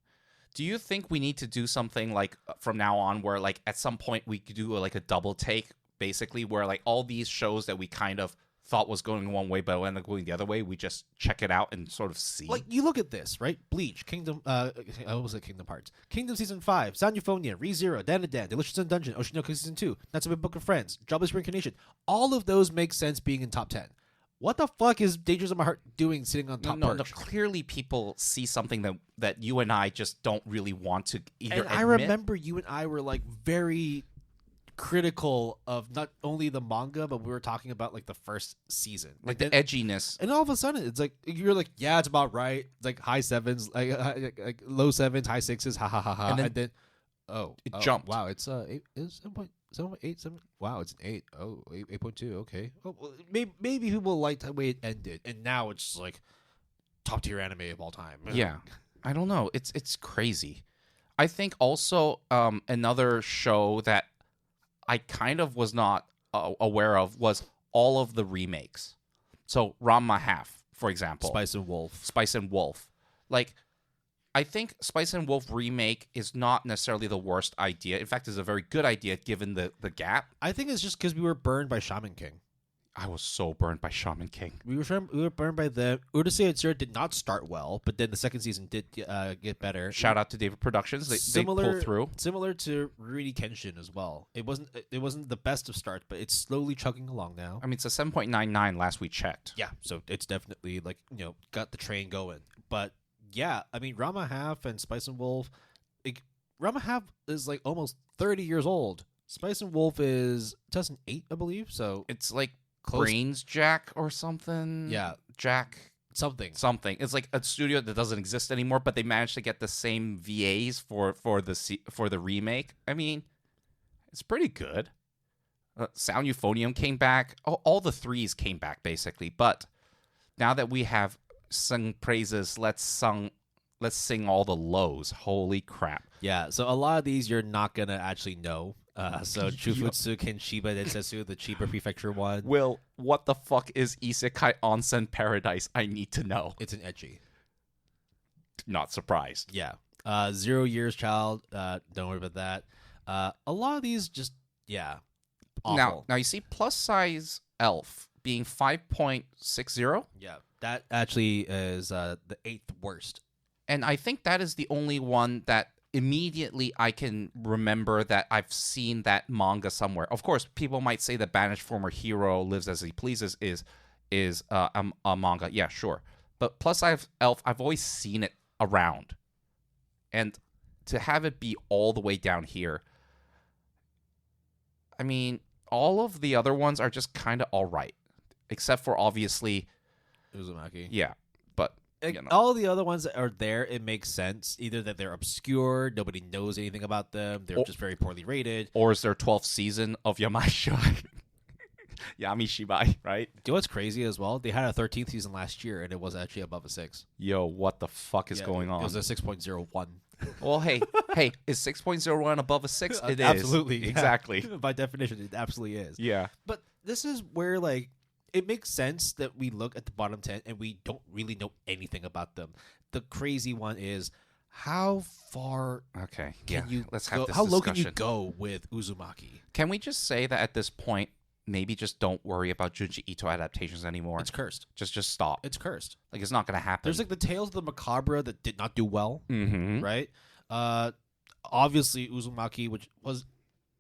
Do you think we need to do something like from now on where like at some point we could do like a double take, basically, where like all these shows that we kind of thought was going one way but ended up going the other way, we just check it out and sort of see? Like, you look at this, right? Bleach, Kingdom, what was it? Kingdom Hearts. Kingdom Season 5, Sound Euphonia, ReZero, Dan, Delicious in Dungeon, Oshinoko Season 2, Natsume Book of Friends, Jobless Reincarnation. All of those make sense being in top 10. What the fuck is Dangers of My Heart doing sitting on top perch? No, clearly people see something that you and I just don't really want to either admit. I remember you and I were like very critical of not only the manga, but we were talking about like the first season, like the edginess, and all of a sudden it's like you're like, yeah, it's about right. It's like high sevens, like low sevens, high sixes, ha ha ha ha, and then it jumped. Wow, it's 7.7. Wow, it's an 8. Oh, 8.2. Okay. Oh, well, maybe people liked the way it ended, and now it's just like top tier anime of all time. Yeah, I don't know. It's crazy. I think also another show that I kind of was not aware of was all of the remakes. So Ranma Half, for example. Spice and Wolf. Like, I think Spice and Wolf remake is not necessarily the worst idea. In fact, it's a very good idea given the gap. I think it's just because we were burned by Shaman King. I was so burned by Shaman King. We were burned by them. Urusei Yatsura did not start well, but then the second season did get better. Shout out to David Productions. They pulled through. Similar to Rurouni Kenshin as well. It wasn't the best of starts, but it's slowly chugging along now. I mean, it's a 7.99 last we checked. Yeah, so it's definitely like, got the train going. But yeah, I mean, Ranma Half and Spice and Wolf, Ranma Half is like almost 30 years old. Spice and Wolf is 2008, I believe. So it's like Brains Jack or something. Yeah, Jack something. It's like a studio that doesn't exist anymore, but they managed to get the same VAs for the remake. I mean, it's pretty good. Sound Euphonium came back. All the threes came back basically. But now that we have sung praises, let's sing all the lows. Holy crap! Yeah. So a lot of these you're not gonna actually know. So Chufutsu Kenshiba Densetsu, the Chiba Prefecture one. Will, what the fuck is Isekai Onsen Paradise? I need to know. It's an ecchi. Not surprised. Yeah. 0 Years Child. Don't worry about that. A lot of these just, awful. Now you see Plus Size Elf being 5.60. Yeah. That actually is the 8th worst. And I think that is the only one that immediately I can remember that I've seen that manga somewhere. Of course, people might say the banished former hero lives as he pleases is a manga. Yeah, sure. But Plus Size Elf, I've always seen it around. And to have it be all the way down here, I mean, all of the other ones are just kind of all right. except for obviously, Uzumaki. yeah. But Like, you know. all the other ones that are there, it makes sense. Either that they're obscure, nobody knows anything about them, they're just very poorly rated. Or is there 12th season of Yamishibai? Yamishibai, right? Do you know what's crazy as well? They had a 13th season last year, and it was actually above a 6. Yo, what the fuck is going on? It was a 6.01. Well, hey, is 6.01 above a 6? It is. Absolutely. Yeah. Exactly. By definition, it absolutely is. Yeah. But this is where, like, it makes sense that we look at the bottom 10 and we don't really know anything about them. The crazy one is, how far Okay. can you let's go, have this how low discussion. can you go with Uzumaki? Can we just say that at this point, maybe just don't worry about Junji Ito adaptations anymore? It's cursed. Just stop. It's cursed. Like, it's not going to happen. There's like the Tales of the Macabre that did not do well, Mm-hmm. right? Obviously Uzumaki, which was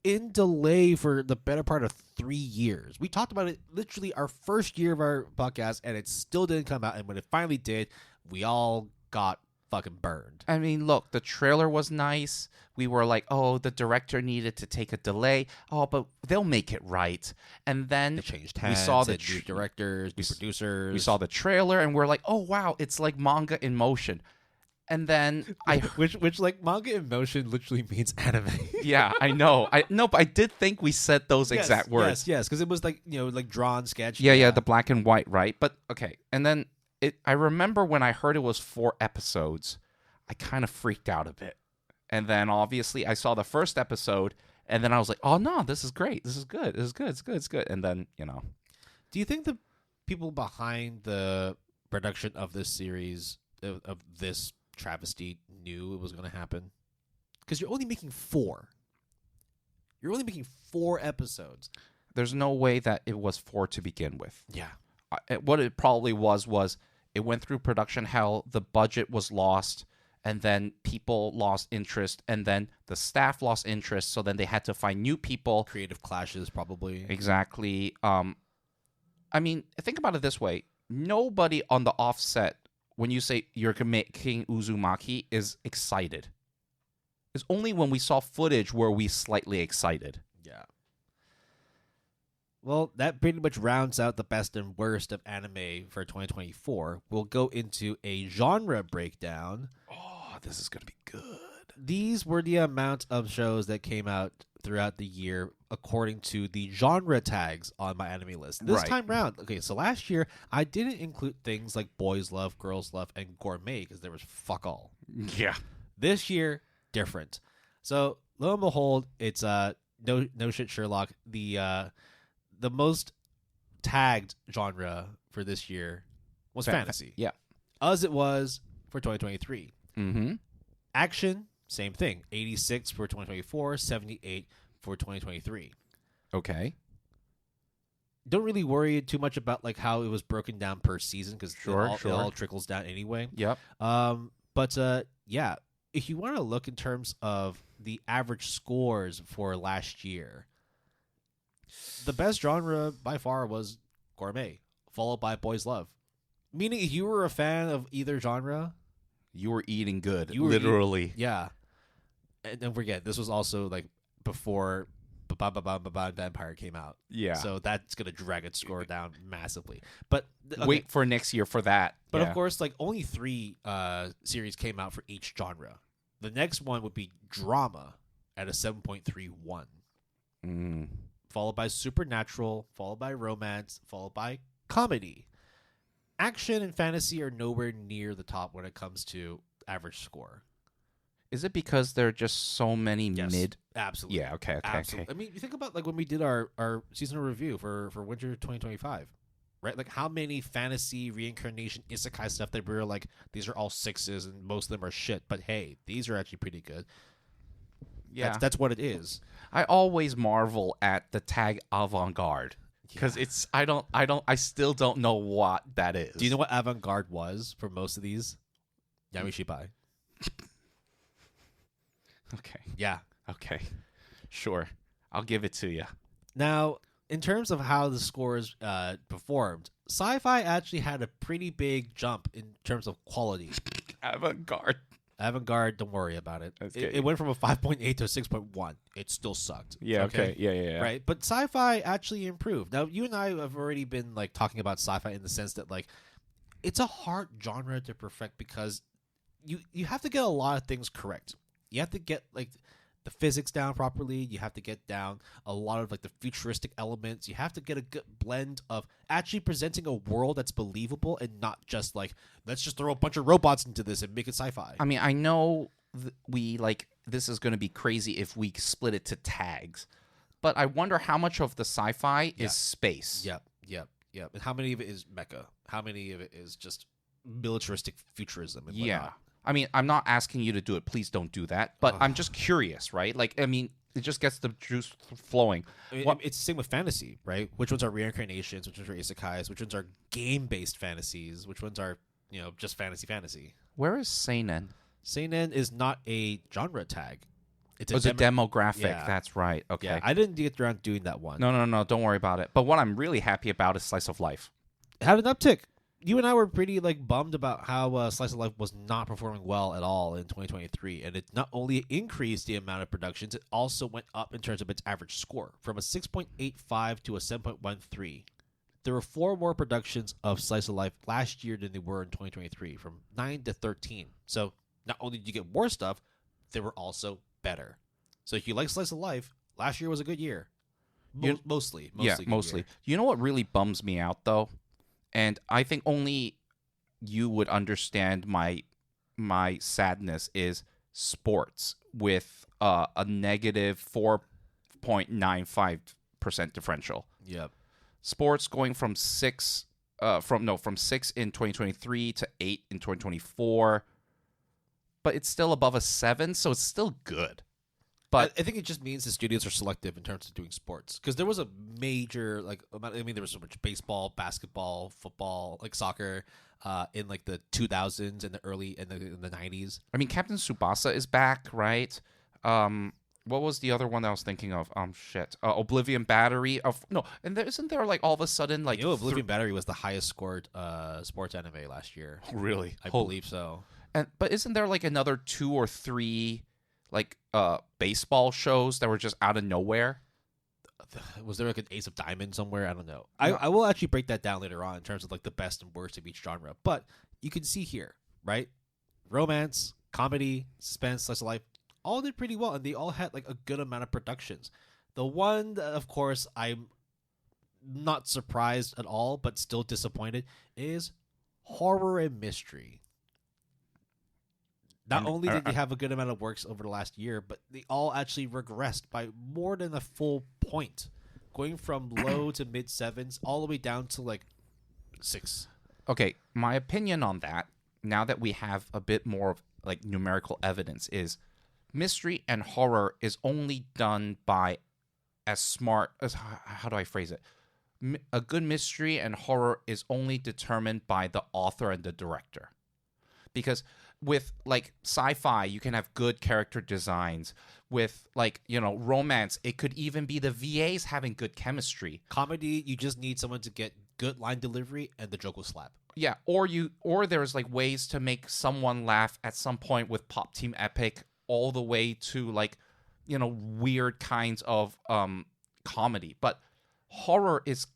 in delay for the better part of 3 years. We talked about it literally our first year of our podcast, and it still didn't come out. And when it finally did, we all got fucking burned. I mean, look, the trailer was nice. We were like, oh, the director needed to take a delay. Oh, but they'll make it right. And then They changed hands. we saw the new directors, new producers. we saw the trailer, and we're like, oh wow, it's like manga in motion. And then which like manga in motion literally means anime. yeah, I know. But I did think we said those exact words. Yes, because it was like, like drawn sketch. Yeah, the black and white, right? But okay, and then I remember when I heard it was 4 episodes, I kind of freaked out a bit. And then obviously I saw the first episode, and then I was like, oh no, this is great. This is good. This is good. It's good. It's good. And then, Do you think the people behind the production of this series, of this travesty, knew it was going to happen? Because you're only making 4. You're only making 4 episodes. there's no way that it was 4 to begin with. Yeah. What it probably was it went through production hell, the budget was lost, and then people lost interest, and then the staff lost interest, so then they had to find new people. Creative clashes, probably. Exactly. I mean, think about it this way. Nobody on the offset, when you say you're making Uzumaki, is excited. It's only when we saw footage were we slightly excited. Yeah. Well, that pretty much rounds out the best and worst of anime for 2024. We'll go into a genre breakdown. Oh, this is going to be good. These were the amount of shows that came out throughout the year according to the genre tags on my anime list. This Right. time round, okay, so last year I didn't include things like Boys Love, Girls Love, and Gourmet because there was fuck all. Yeah. This year, different. So lo and behold, it's no shit Sherlock. The most tagged genre for this year was fantasy. Yeah. As it was for 2023. Mm-hmm. Action, same thing. 86 for 2024, 78 for 2023. Okay. Don't really worry too much about like how it was broken down per season because it all trickles down anyway. Yep. But yeah, if you want to look in terms of the average scores for last year, the best genre by far was Gourmet, followed by Boys Love. Meaning, if you were a fan of either genre, You were eating good, You were literally. yeah. And don't forget, this was also like before Vampire came out. Yeah. So that's gonna drag its score down massively. But okay. Wait for next year for that. But Yeah. of course, like only 3 series came out for each genre. The next one would be drama at a 7.31, followed by supernatural, followed by romance, followed by comedy. Action and fantasy are nowhere near the top when it comes to average score. Is it because there are just so many Yes. mid? Absolutely. Yeah. Okay. Absolutely. I mean, you think about like when we did our seasonal review for winter 2025, right? Like how many fantasy reincarnation isekai stuff that we were like, these are all 6s and most of them are shit, but hey, these are actually pretty good. Yeah. That's what it is. I always marvel at the tag avant-garde because it's I still don't know what that is. Do you know what avant-garde was for most of these? Yamishibai. Okay. Yeah. Okay. Sure. I'll give it to you. Now, in terms of how the scores performed, sci-fi actually had a pretty big jump in terms of quality. Avant-garde. Avant-garde, don't worry about it. Okay. It went from a 5.8 to a 6.1. It still sucked. Yeah. Okay. Yeah. Right, but sci-fi actually improved. Now, you and I have already been like talking about sci-fi in the sense that like it's a hard genre to perfect because you have to get a lot of things correct. You have to get like the physics down properly. You have to get down a lot of like the futuristic elements. You have to get a good blend of actually presenting a world that's believable and not just like let's just throw a bunch of robots into this and make it sci-fi. I mean, I know we like this is going to be crazy if we split it to tags, but I wonder how much of the sci-fi is space. Yep. And how many of it is mecha? How many of it is just militaristic futurism? And Yeah. whatnot? I mean, I'm not asking you to do it. Please don't do that. But I'm just curious, right? Like, I mean, it just gets the juice flowing. I mean, it's the same with fantasy, right? Which ones are reincarnations? Which ones are isekais? Which ones are game-based fantasies? Which ones are, just fantasy? Where is seinen? Seinen is not a genre tag. It's a demographic. Yeah. That's right. Okay. Yeah, I didn't get around doing that one. No. Don't worry about it. But what I'm really happy about is slice of life. It had an uptick. You and I were pretty bummed about how Slice of Life was not performing well at all in 2023, and it not only increased the amount of productions, it also went up in terms of its average score from a 6.85 to a 7.13. There were 4 more productions of Slice of Life last year than there were in 2023, from 9 to 13. So not only did you get more stuff, they were also better. So if you like Slice of Life, last year was a good year. Mostly. Yeah, mostly. Year. You know what really bums me out though? And I think only you would understand my sadness is sports with a negative 4.95% differential. Yep. Sports going from 6 from 6 in 2023 to 8 in 2024. But it's still above a 7, so it's still good. But I think it just means the studios are selective in terms of doing sports, because there was a major there was so much baseball, basketball, football, soccer, in the 2000s and the early in the 90s. I mean, Captain Tsubasa is back, right? What was the other one that I was thinking of? Oblivion Battery. And isn't there all of a sudden Oblivion Battery was the highest scored sports anime last year. Really? I believe so. But isn't there another 2 or 3 baseball shows that were just out of nowhere? Was there an Ace of Diamonds somewhere? I don't know. I will actually break that down later on in terms of the best and worst of each genre. But you can see here, right? Romance, comedy, suspense, slice of life, all did pretty well, and they all had a good amount of productions. The one that, of course, I'm not surprised at all, but still disappointed, is horror and mystery. Not only did they have a good amount of works over the last year, but they all actually regressed by more than a full point, going from low to mid 7s all the way down to 6. Okay, my opinion on that, now that we have a bit more of numerical evidence, is mystery and horror is only done by as smart as, how do I phrase it? A good mystery and horror is only determined by the author and the director. Because with sci-fi, you can have good character designs. With romance, it could even be the VAs having good chemistry. Comedy, you just need someone to get good line delivery and the joke will slap. Yeah, or there's ways to make someone laugh at some point with Pop Team Epic, all the way to weird kinds of comedy. But horror it's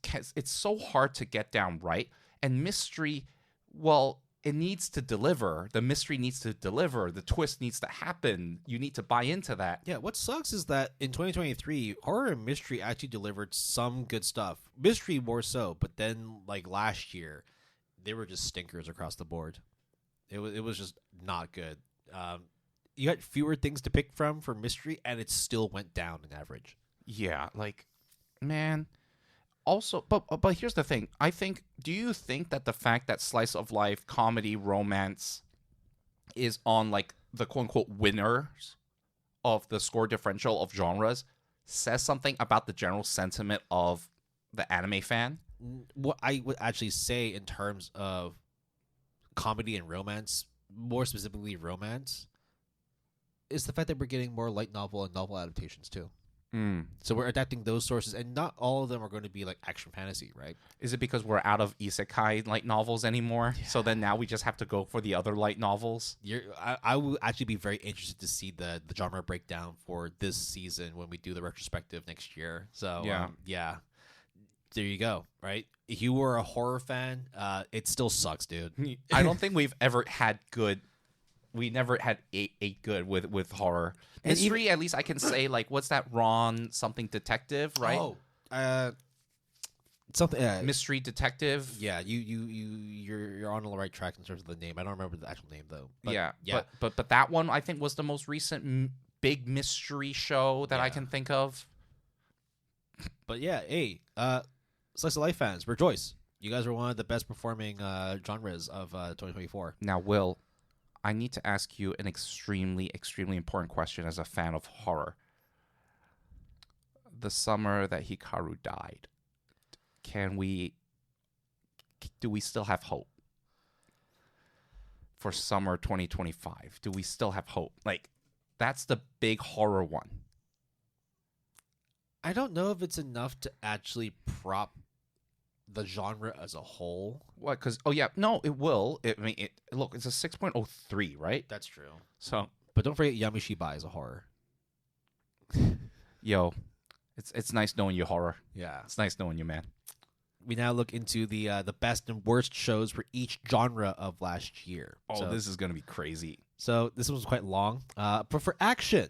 so hard to get down right, and mystery, well, it needs to deliver. The mystery needs to deliver. The twist needs to happen. You need to buy into that. Yeah, what sucks is that in 2023, horror and mystery actually delivered some good stuff. Mystery more so, but then last year, they were just stinkers across the board. It was just not good. You had fewer things to pick from for mystery, and it still went down in average. Yeah, man. Also, but here's the thing. Do you think that the fact that slice of life, comedy, romance is on the quote unquote winners of the score differential of genres says something about the general sentiment of the anime fan? What I would actually say in terms of comedy and romance, more specifically romance, is the fact that we're getting more light novel and novel adaptations too. So we're adapting those sources, and not all of them are going to be like action fantasy, right? Is it because we're out of isekai light novels anymore? Yeah. So then now we just have to go for the other light novels? I will actually be very interested to see the genre breakdown for this season when we do the retrospective next year. So yeah, there you go. Right? If you were a horror fan, it still sucks, dude. I don't think we've ever had good. We never had eight good with horror. Mystery, at least I can say, like, what's that Ron something detective, right? Oh, something Mystery detective. Yeah, you're on the right track in terms of the name. I don't remember the actual name though. But, but that one I think was the most recent big mystery show that I can think of. But yeah, hey, Slice of Life fans, rejoice! You guys are one of the best performing genres of 2024. Now, Will, I need to ask you an extremely, extremely important question as a fan of horror. The summer that Hikaru died, do we still have hope for summer 2025? Do we still have hope? Like, that's the big horror one. I don't know if it's enough to actually prop the genre as a whole. What? Because no, it will. Look, it's a 6.03, right? That's true. So, but don't forget Yamishibai is a horror. Yo, it's nice knowing you, horror. Yeah, it's nice knowing you, man. We now look into the best and worst shows for each genre of last year. Oh, this is gonna be crazy. So this was quite long. But for action,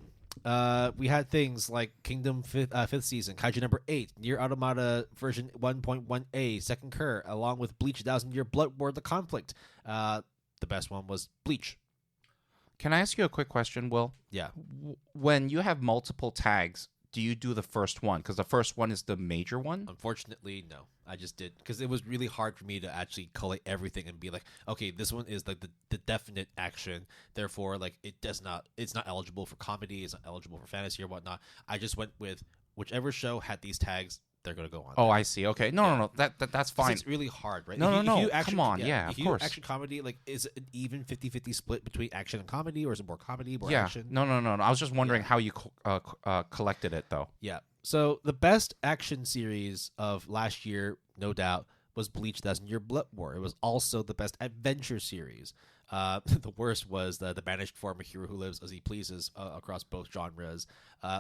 we had things like Kingdom 5th season, Kaiju number 8, Nier Automata version 1.1a, Second Cur, along with Bleach 1000 Year Blood War: The Conflict. The best one was Bleach. Can I ask you a quick question, Will? Yeah. When you have multiple tags, do you do the first one? Because the first one is the major one? Unfortunately, no. I just did. Because it was really hard for me to actually collate everything and be like, okay, this one is like the definite action. Therefore, like it's not eligible for comedy. It's not eligible for fantasy or whatnot. I just went with whichever show had these tags, they're going to go on. Oh, I see. Okay. No. That's fine. It's really hard, right? No. Come on. Yeah, of course. Action comedy, like, is it an even 50-50 split between action and comedy, or is it more comedy, more action? No. I was just wondering how you collected it, though. Yeah. So the best action series of last year, no doubt, was Bleach 1000 Year Blood War. It was also the best adventure series. The worst was the banished form of hero who lives as he pleases across both genres.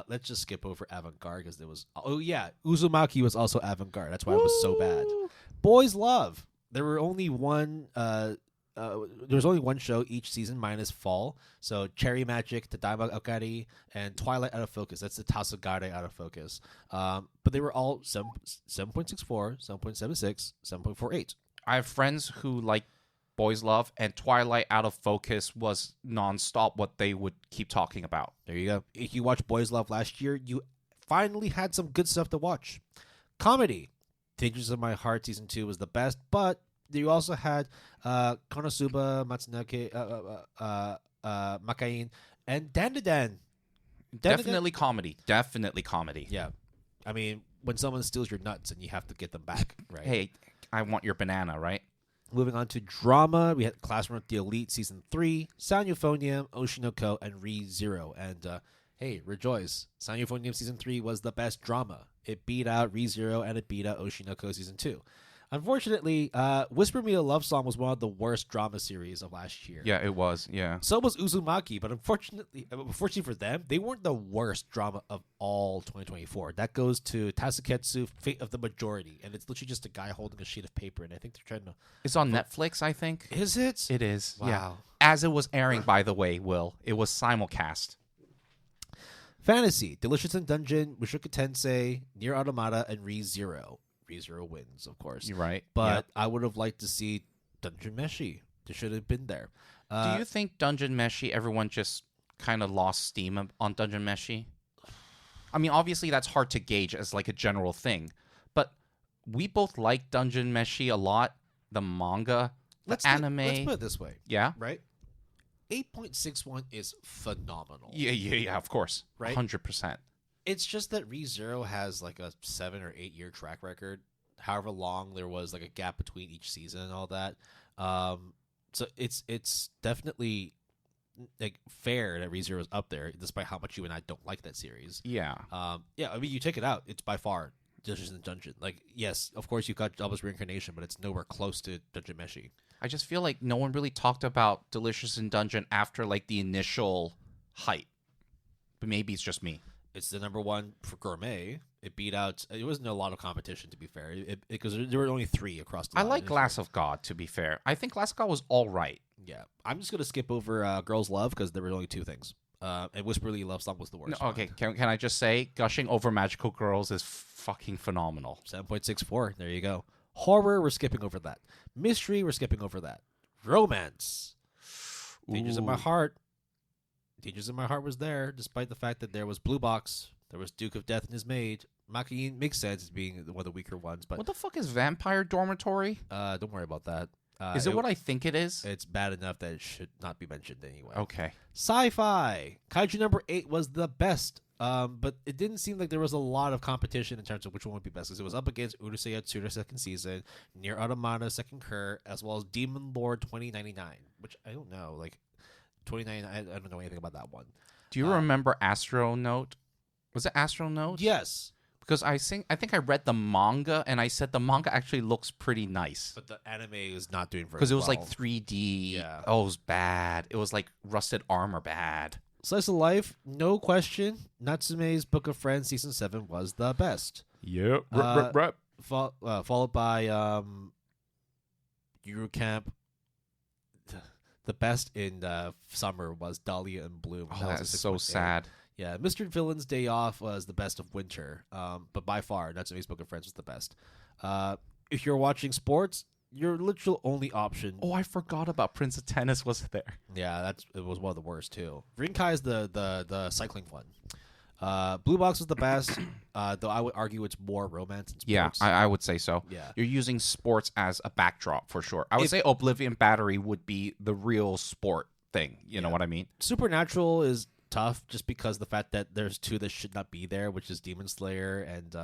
Let's just skip over avant-garde because there was... Oh, yeah. Uzumaki was also avant-garde. That's why it was so bad. Boys Love. There were only one... there was only one show each season minus fall. So Cherry Magic, Tadaima Okari, and Twilight Out of Focus. That's the Tasugare Out of Focus. But they were all 7.64, 7.76, 7.48. I have friends who like Boys Love, and Twilight Out of Focus was nonstop what they would keep talking about. There you go. If you watched Boys Love last year, you finally had some good stuff to watch. Comedy. Dangers of My Heart Season 2 was the best, but you also had Konosuba, Matsunoke, Makain, and Dandadan. Definitely comedy. Definitely comedy. Yeah. I mean, when someone steals your nuts and you have to get them back, right? Hey, I want your banana, right? Moving on to drama, we had Classroom of the Elite Season 3, Sound Euphonium, Oshinoko, and ReZero. And hey, rejoice. Sound Euphonium Season 3 was the best drama. It beat out ReZero and it beat out Oshinoko Season 2. Unfortunately, Whisper Me a Love Song was one of the worst drama series of last year. Yeah, it was, yeah. So was Uzumaki, but unfortunately for them, they weren't the worst drama of all 2024. That goes to Tasuketsu, Fate of the Majority, and it's literally just a guy holding a sheet of paper, and I think they're trying to... It's on Netflix, I think. Is it? It is, wow. Yeah. As it was airing, by the way, Will. It was simulcast. Fantasy, Delicious in Dungeon, Mushoku Tensei, Nier Automata, and ReZero. ReZero wins, of course. You're right. But I would have liked to see Dungeon Meshi. They should have been there. Do you think Dungeon Meshi, everyone just kind of lost steam on Dungeon Meshi? I mean, obviously that's hard to gauge as like a general thing. But we both like Dungeon Meshi a lot. The manga, anime. Let's put it this way. Yeah? Right? 8.61 is phenomenal. Yeah, of course. Right? 100%. It's just that ReZero has like a 7 or 8 year track record. However long there was like a gap between each season and all that. So it's definitely like fair that ReZero is up there, despite how much you and I don't like that series. Yeah. Yeah, I mean, you take it out, it's by far Dungeons and Dungeon. Like, yes, of course, you've got Jobless Reincarnation, but it's nowhere close to Dungeon Meshi. I just feel like no one really talked about Delicious in Dungeon after like the initial hype. But maybe it's just me. It's the number one for Gourmet. It beat out. It wasn't a lot of competition, to be fair, because there were only 3 across the I line. like Glass of God, to be fair. I think Glass of God was all right. Yeah, I'm just gonna skip over Girls Love because there were only 2 things. And Whisperly Love Song was the worst. No, okay, can I just say, gushing over Magical Girls is fucking phenomenal. 7.64. There you go. Horror, we're skipping over that. Mystery, we're skipping over that. Romance. Dangers in My Heart. Dangers in My Heart was there, despite the fact that there was Blue Box, there was Duke of Death and His Maid. Makiin makes sense as being one of the weaker ones, but What the fuck is Vampire Dormitory? don't worry about that. Is it what I think it is? It's bad enough that it should not be mentioned anyway. Okay. Sci-fi. Kaiju number 8 was the best, but it didn't seem like there was a lot of competition in terms of which one would be best, because it was up against Urusei Yatsura second season, Nier Automata second cur, as well as Demon Lord 2099, which I don't know. Like, 2099, I don't know anything about that one. Do you remember Astronaut? Was it Astronaut? Yes. Because I think I read the manga, and I said the manga actually looks pretty nice. But the anime is not doing very well. Because it was like 3D. Yeah. Oh, it was bad. It was like Rusted Armor bad. Slice of Life, no question. Natsume's Book of Friends Season 7 was the best. Yep. Followed by Yuru Camp. The best in summer was Dahlia and Bloom. Oh, that is so 6.8. sad. Yeah, Mr. Villain's Day Off was the best of winter. But by far, Natsume's Book of Friends was the best. If you're watching sports, your literal only option. Oh, I forgot about Prince of Tennis was there. Yeah, it was one of the worst too. Rinkai is the cycling one. Blue Box was the best, though I would argue it's more romance and sports. Yeah, I would say so. Yeah. You're using sports as a backdrop for sure. I would say Oblivion Battery would be the real sport thing. You know what I mean? Supernatural is tough just because the fact that there's 2 that should not be there, which is Demon Slayer and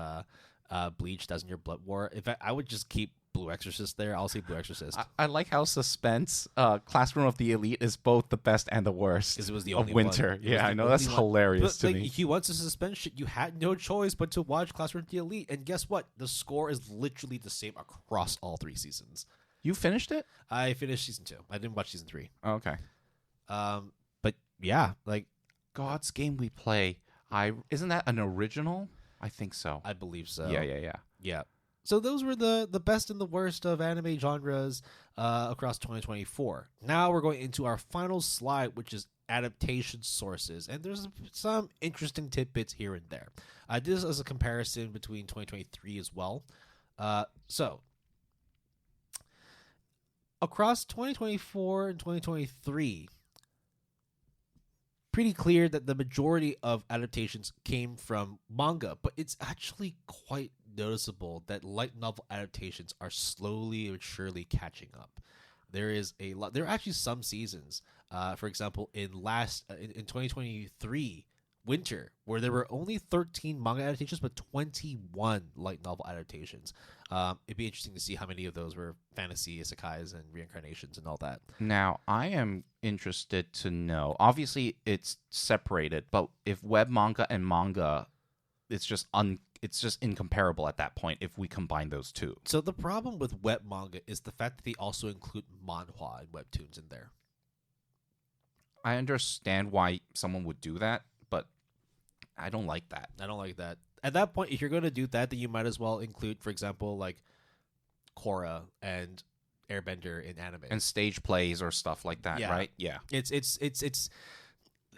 Bleach, Thousand Year Blood War. In fact, I would just keep Blue Exorcist there. I'll say Blue Exorcist. I like how Suspense, Classroom of the Elite is both the best and the worst. Because it was the of only winter. one. Yeah, I know. That's hilarious to me. He wants to suspend shit. You had no choice but to watch Classroom of the Elite. And guess what? The score is literally the same across all 3 seasons. You finished it? I finished season 2. I didn't watch season 3. Okay. But yeah, like God's Game We Play. Isn't that an original? I think so. I believe so. Yeah. So those were the best and the worst of anime genres across 2024. Now we're going into our final slide, which is adaptation sources. And there's some interesting tidbits here and there. I did this as a comparison between 2023 as well. So across 2024 and 2023, pretty clear that the majority of adaptations came from manga, but it's actually quite noticeable that light novel adaptations are slowly and surely catching up. There is a lot. There are actually some seasons, for example, in 2023 winter, where there were only 13 manga adaptations, but 21 light novel adaptations. It'd be interesting to see how many of those were fantasy isekais and reincarnations and all that. Now, I am interested to know. Obviously, it's separated, but if web manga and manga, it's just incomparable at that point if we combine those 2. So the problem with web manga is the fact that they also include manhwa and webtoons in there. I understand why someone would do that, but I don't like that. I don't like that. At that point, if you're going to do that, then you might as well include, for example, like Korra and Airbender in anime And stage plays or stuff like that, right? Yeah. It's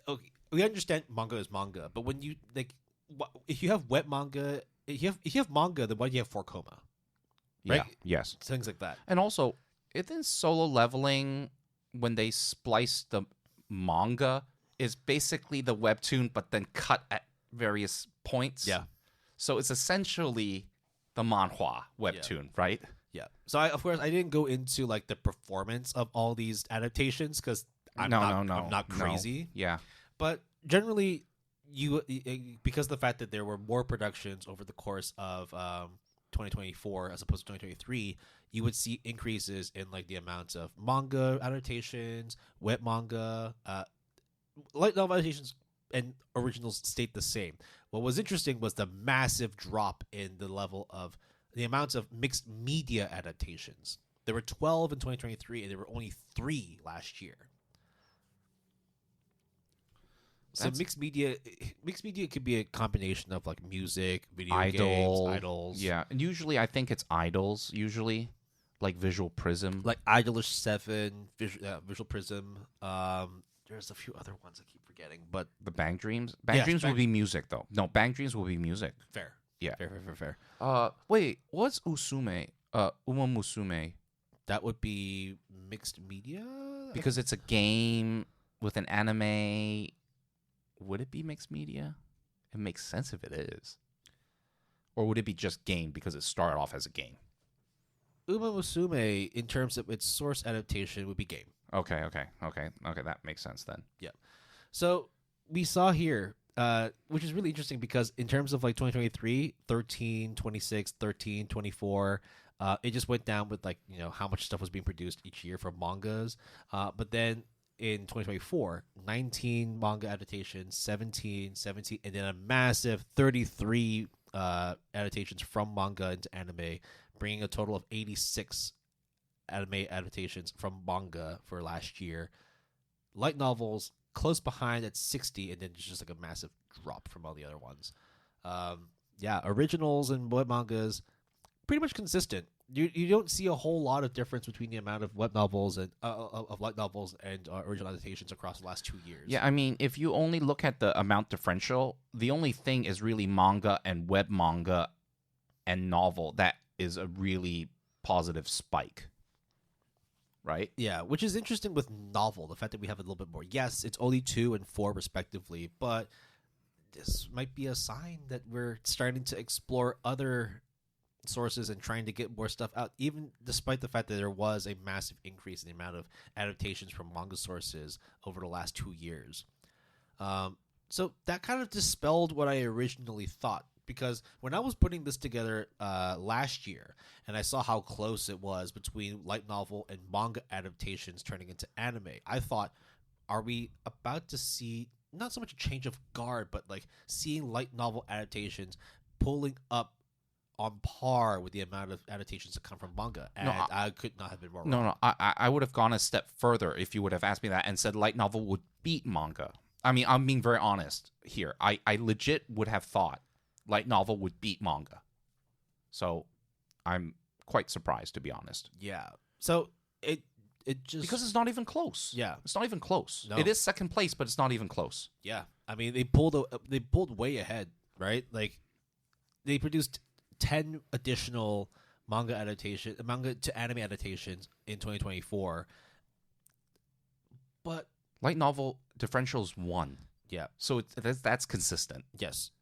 okay, we understand manga is manga, but when you like, if you have web manga, if you have manga, then why do you have 4-koma? Right? Yeah. Yes. Things like that. And also, isn't Solo Leveling, when they splice the manga, is basically the webtoon, but then cut at various points? Yeah. So it's essentially the manhwa webtoon, right? Yeah. So of course I didn't go into like the performance of all these adaptations because I'm not crazy. No. Yeah. But generally, because of the fact that there were more productions over the course of 2024 as opposed to 2023, you would see increases in like the amounts of manga adaptations, web manga, light novel adaptations and originals stayed the same. What was interesting was the massive drop in the level of the amounts of mixed media adaptations. There were 12 in 2023, and there were only 3 last year. So mixed media could be a combination of like music, video games, idols. Yeah, and usually I think it's idols. Usually, like Visual Prism, like Idolish 7, Visual Prism. There's a few other ones I keep forgetting, but the Bang Dreams. Bang Dreams will be music though. No, Bang Dreams will be music. Fair. Yeah. Fair. Wait, what's Usume? Uma Musume. That would be mixed media? Because it's a game with an anime. Would it be mixed media? It makes sense if it is. Or would it be just game because it started off as a game? Uma Musume, in terms of its source adaptation, would be game. Okay. That makes sense then. Yeah. So we saw here, which is really interesting because in terms of like 2023, 13, 26, 13, 24, it just went down with like, how much stuff was being produced each year from mangas. But then in 2024, 19 manga adaptations, 17, and then a massive 33 adaptations from manga into anime, bringing a total of 86 anime adaptations from manga for last year. Light novels close behind at 60, and then just like a massive drop from all the other ones. Originals and web mangas pretty much consistent. You don't see a whole lot of difference between the amount of web novels and of light novels and original adaptations across the last 2 years. Yeah, I mean, if you only look at the amount differential, the only thing is really manga and web manga and novel that is a really positive spike. Right? Yeah, which is interesting with novel, the fact that we have a little bit more. Yes, it's only 2 and 4 respectively, but this might be a sign that we're starting to explore other sources and trying to get more stuff out, even despite the fact that there was a massive increase in the amount of adaptations from manga sources over the last 2 years. So that kind of dispelled what I originally thought, because when I was putting this together last year and I saw how close it was between light novel and manga adaptations turning into anime, I thought, are we about to see not so much a change of guard, but like seeing light novel adaptations pulling up on par with the amount of adaptations that come from manga? And I could not have been more wrong. No, I would have gone a step further if you would have asked me that and said light novel would beat manga. I mean, I'm being very honest here. I legit would have thought light novel would beat manga. So I'm quite surprised, to be honest. Yeah. So it just... Because it's not even close. Yeah. It's not even close. No. It is second place, but it's not even close. Yeah. I mean, they pulled way ahead, right? Like, they produced 10 additional manga to anime adaptations in 2024. But light novel differential is 1. Yeah. So that's consistent. Yes.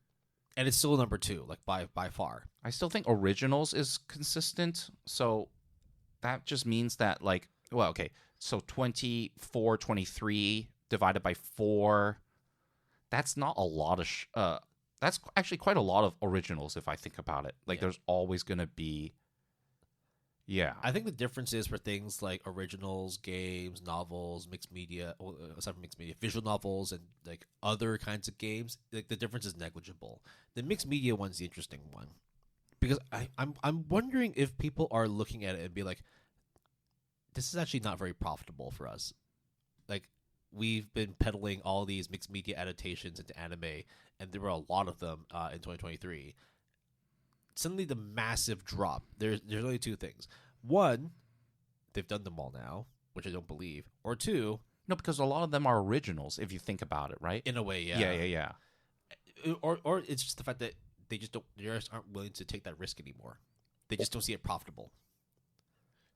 And it's still number 2, like by far. I still think originals is consistent. So that just means that, like, well, okay. So 24, 23 divided by 4. That's not a lot of... that's actually quite a lot of originals if I think about it. Like, there's always going to be... Yeah. I think the difference is for things like originals, games, novels, mixed media, aside from mixed media, visual novels, and like other kinds of games, like the difference is negligible. The mixed media one's the interesting one, because I'm wondering if people are looking at it and be like, this is actually not very profitable for us. Like, we've been peddling all these mixed media adaptations into anime, and there were a lot of them in 2023. Suddenly, the massive drop. There's only 2 things. 1, they've done them all now, which I don't believe. Or 2, no, because a lot of them are originals if you think about it, right? In a way, yeah. Yeah. Or it's just the fact that they just aren't willing to take that risk anymore. They just don't see it profitable.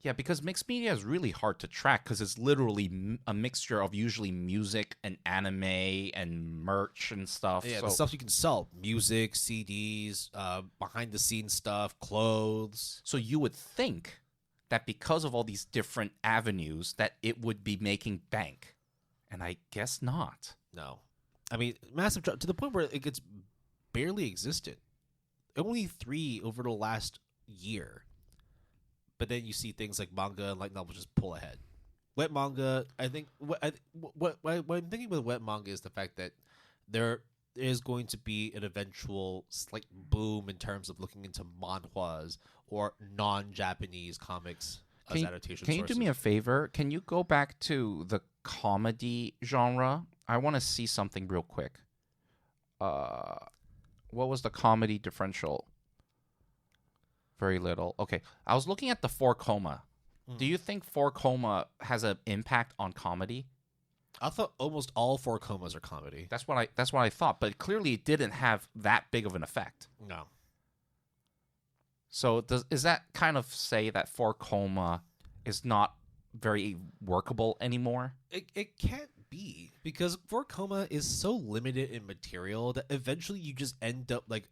Yeah, because mixed media is really hard to track because it's literally a mixture of usually music and anime and merch and stuff. Yeah, so the stuff you can sell. Music, CDs, behind-the-scenes stuff, clothes. So you would think that because of all these different avenues that it would be making bank. And I guess not. No. I mean, massive drop to the point where it gets barely existent. Only 3 over the last year. But then you see things like manga and light novels just pull ahead. Wet manga, I think what I'm thinking with wet manga is the fact that there is going to be an eventual slight boom in terms of looking into manhwas or non-Japanese comics as adaptation Can you sources. do me a favor? Can you go back to the comedy genre? I want to see something real quick. What was the comedy differential? Very little. Okay, I was looking at the 4-koma. Do you think 4-koma has an impact on comedy? I thought almost all 4-komas are comedy. That's what I thought, but clearly it didn't have that big of an effect. No. So is that kind of say that 4-koma is not very workable anymore? It can't be, because 4-koma is so limited in material that eventually you just end up like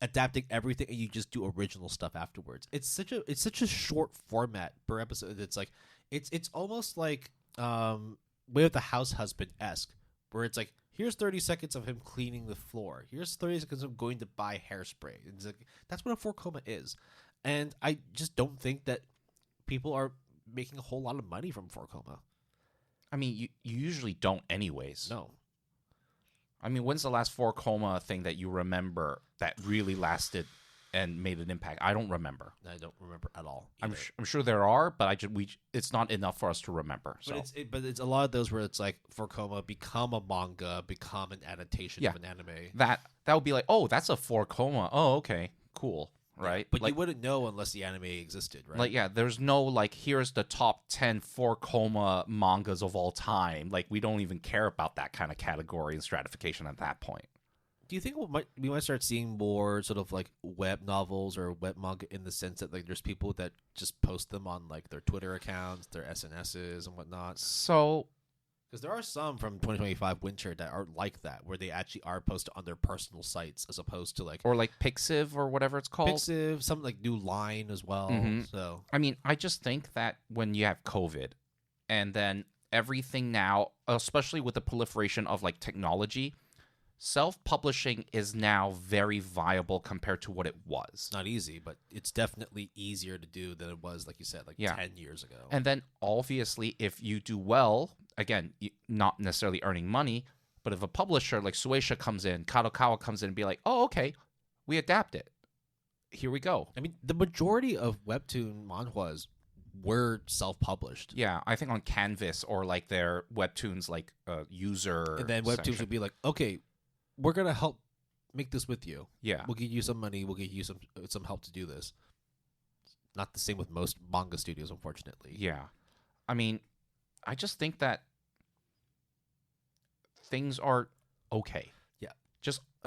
adapting everything and you just do original stuff afterwards. It's such a short format per episode. It's like it's almost like Way of the House Husband-esque, where it's like, here's 30 seconds of him cleaning the floor. Here's 30 seconds of going to buy hairspray. It's like, that's what a 4-koma is. And I just don't think that people are making a whole lot of money from 4-koma. I mean, you usually don't anyways. No. I mean, when's the last 4-koma thing that you remember that really lasted and made an impact? I don't remember. I don't remember at all. I'm sure there are, but it's not enough for us to remember. So. But it's a lot of those where it's like 4-koma become a manga, become an adaptation of an anime. That would be like, oh, that's a 4-koma. Oh, okay, cool, right? But like, you wouldn't know unless the anime existed, right? Like, yeah, there's no like, here's the top 10 4-koma mangas of all time. Like, we don't even care about that kind of category and stratification at that point. Do you think we might start seeing more sort of like web novels or web manga in the sense that like there's people that just post them on like their Twitter accounts, their SNSs and whatnot? So, because there are some from 2025 winter that are like that, where they actually are posted on their personal sites as opposed to like or like Pixiv or whatever it's called. Pixiv, some like New Line as well. So I mean, I just think that when you have COVID, and then everything now, especially with the proliferation of like technology, self-publishing is now very viable compared to what it was. It's not easy, but it's definitely easier to do than it was, like you said, like 10 years ago. And then obviously, if you do well, again, not necessarily earning money, but if a publisher like Shueisha comes in, Kadokawa comes in and be like, oh, okay, we adapt it. Here we go. I mean, the majority of webtoon manhwas were self-published. Yeah, I think on Canvas or like their webtoons like user. And then webtoons section. would be like, okay, we're going to help make this with you. Yeah. We'll give you some money. We'll give you some help to do this. Not the same with most manga studios, unfortunately. Yeah. I mean, I just think that things are okay. Yeah.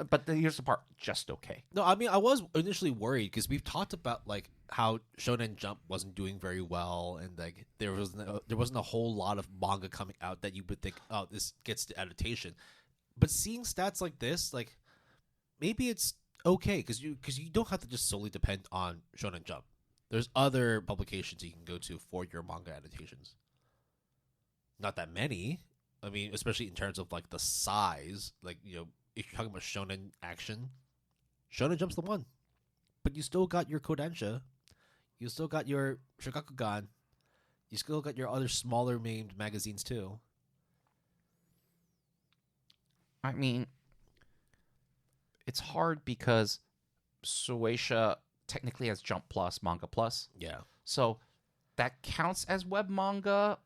But here's the part, just okay. No, I mean, I was initially worried because we've talked about like how Shonen Jump wasn't doing very well, and like there wasn't a whole lot of manga coming out that you would think, oh, this gets to adaptation. But seeing stats like this, like maybe it's okay because you don't have to just solely depend on Shonen Jump. There's other publications you can go to for your manga adaptations. Not that many. I mean, especially in terms of like the size. Like, you know, if you're talking about Shonen Action, Shonen Jump's the one. But you still got your Kodansha. You still got your Shogakukan. You still got your other smaller named magazines too. I mean, it's hard because Shueisha technically has Jump Plus, Manga Plus. Yeah. So that counts as web manga.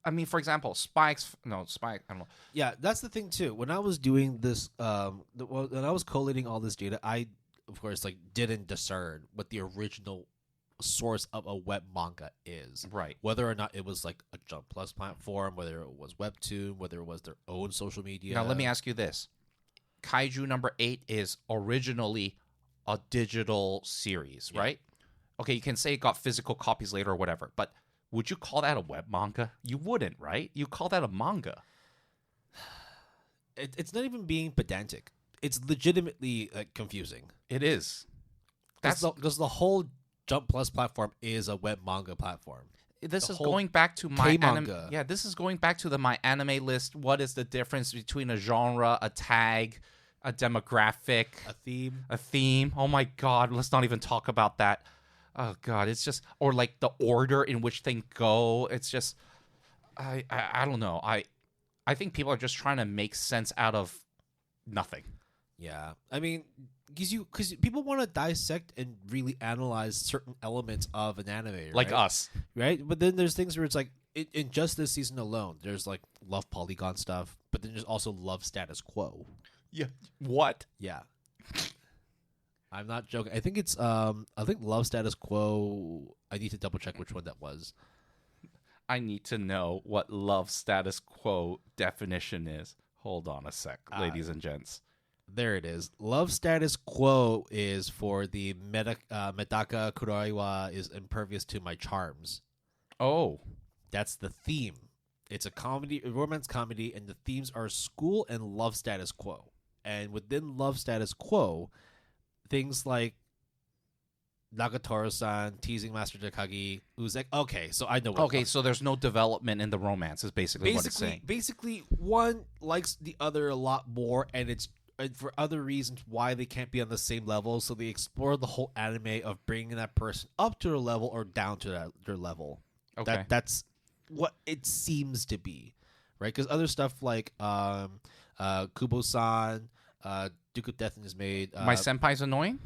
I mean, for example, Spike, I don't know. Yeah, that's the thing too. When I was doing this, when I was collating all this data, I, of course, like didn't discern what the original source of a web manga is. Right. Whether or not it was like a Jump Plus platform, whether it was Webtoon, whether it was their own social media. Now, let me ask you this. Kaiju number 8 is originally a digital series, right? Okay, you can say it got physical copies later or whatever, but would you call that a web manga? You wouldn't, right? You call that a manga. It's not even being pedantic. It's legitimately confusing. It is. Because the whole Jump Plus platform is a web manga platform. This is going back to my K-manga. Yeah, this is going back to my anime list. What is the difference between a genre, a tag, a demographic, a theme? Oh my god, let's not even talk about that. Oh god, it's just, or like the order in which things go. It's just, I don't know. I think people are just trying to make sense out of nothing. Yeah, I mean, because people want to dissect and really analyze certain elements of an anime, right? Like us. Right? But then there's things where it's like in just this season alone, there's like love polygon stuff, but then there's also love status quo. Yeah. What? Yeah. I'm not joking. I think it's I think love status quo. I need to double check which one that was. I need to know what love status quo definition is. Hold on a sec, ladies and gents. There it is. Love status quo is for the Medaka Kuraiwa is impervious to my charms. Oh. That's the theme. It's a comedy, a romance comedy, and the themes are school and love status quo. And within love status quo, things like Nagatoro-san teasing Master Takagi, who's like, okay, so I know what. Okay, so there's no development in the romance, is basically what it's saying. Basically, one likes the other a lot more, and it's for other reasons why they can't be on the same level. So they explore the whole anime of bringing that person up to their level or down to their level. Okay. That's what it seems to be, right? Because other stuff like Kubo-san, Duke of Death is made. My senpai's annoying?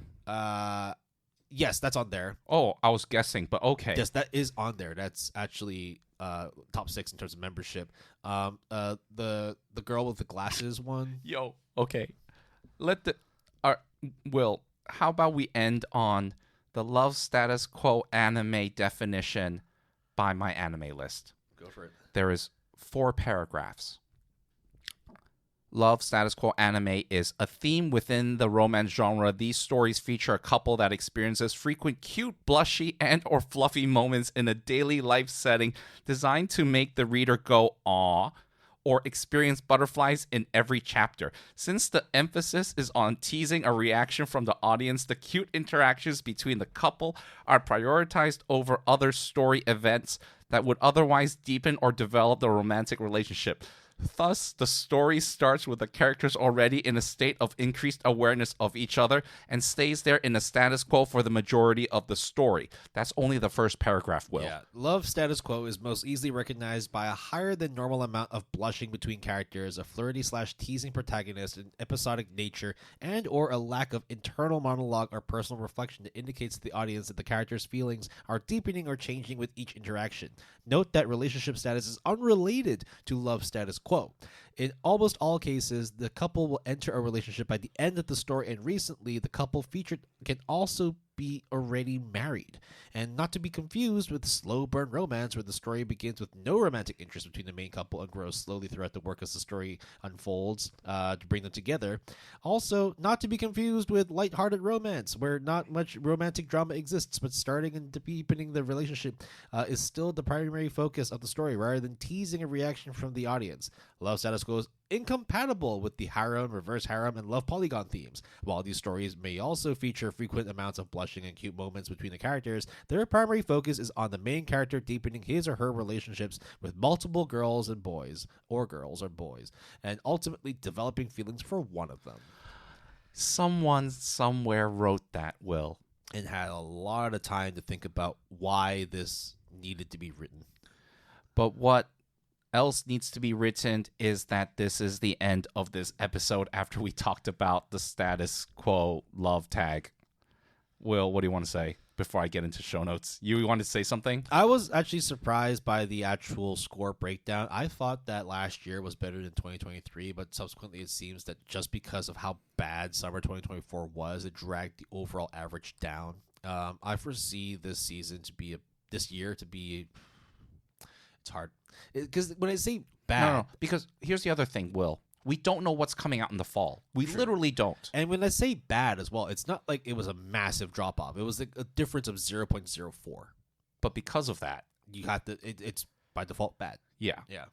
Yes, that's on there. Oh, I was guessing, but okay. Yes, that is on there. That's actually top 6 in terms of membership. The girl with the glasses one. Yo, okay. Will, how about we end on the love status quo anime definition by my anime list? Go for it. There is 4 paragraphs. Love status quo anime is a theme within the romance genre. These stories feature a couple that experiences frequent cute, blushy, and or fluffy moments in a daily life setting designed to make the reader go aw or experience butterflies in every chapter. Since the emphasis is on teasing a reaction from the audience, the cute interactions between the couple are prioritized over other story events that would otherwise deepen or develop the romantic relationship. Thus, the story starts with the characters already in a state of increased awareness of each other and stays there in a status quo for the majority of the story. That's only the first paragraph, Will. Yeah. Love status quo is most easily recognized by a higher than normal amount of blushing between characters, a flirty/teasing protagonist, an episodic nature, and or a lack of internal monologue or personal reflection that indicates to the audience that the character's feelings are deepening or changing with each interaction. Note that relationship status is unrelated to love status quo. In almost all cases, the couple will enter a relationship by the end of the story, and recently, the couple featured can also be already married. And not to be confused with slow burn romance, where the story begins with no romantic interest between the main couple and grows slowly throughout the work as the story unfolds to bring them together. Also, not to be confused with lighthearted romance, where not much romantic drama exists, but starting and deepening the relationship is still the primary focus of the story, rather than teasing a reaction from the audience. Love status quo is incompatible with the harem, reverse harem, and love polygon themes. While these stories may also feature frequent amounts of blushing and cute moments between the characters, their primary focus is on the main character deepening his or her relationships with multiple girls and boys, and ultimately developing feelings for one of them. Someone somewhere wrote that, Will. And had a lot of time to think about why this needed to be written. But what else needs to be written is that this is the end of this episode after we talked about the status quo love tag. Will, what do you want to say before I get into show notes? You want to say something? I was actually surprised by the actual score breakdown. I thought that last year was better than 2023, but subsequently it seems that just because of how bad summer 2024 was, it dragged the overall average down. I foresee this year to be it's hard. Because when I say bad... No, because here's the other thing, Will. We don't know what's coming out in the fall. We literally don't. And when I say bad as well, it's not like it was a massive drop-off. It was like a difference of 0.04. But because of that... you have to... It's by default bad. Yeah. Yeah.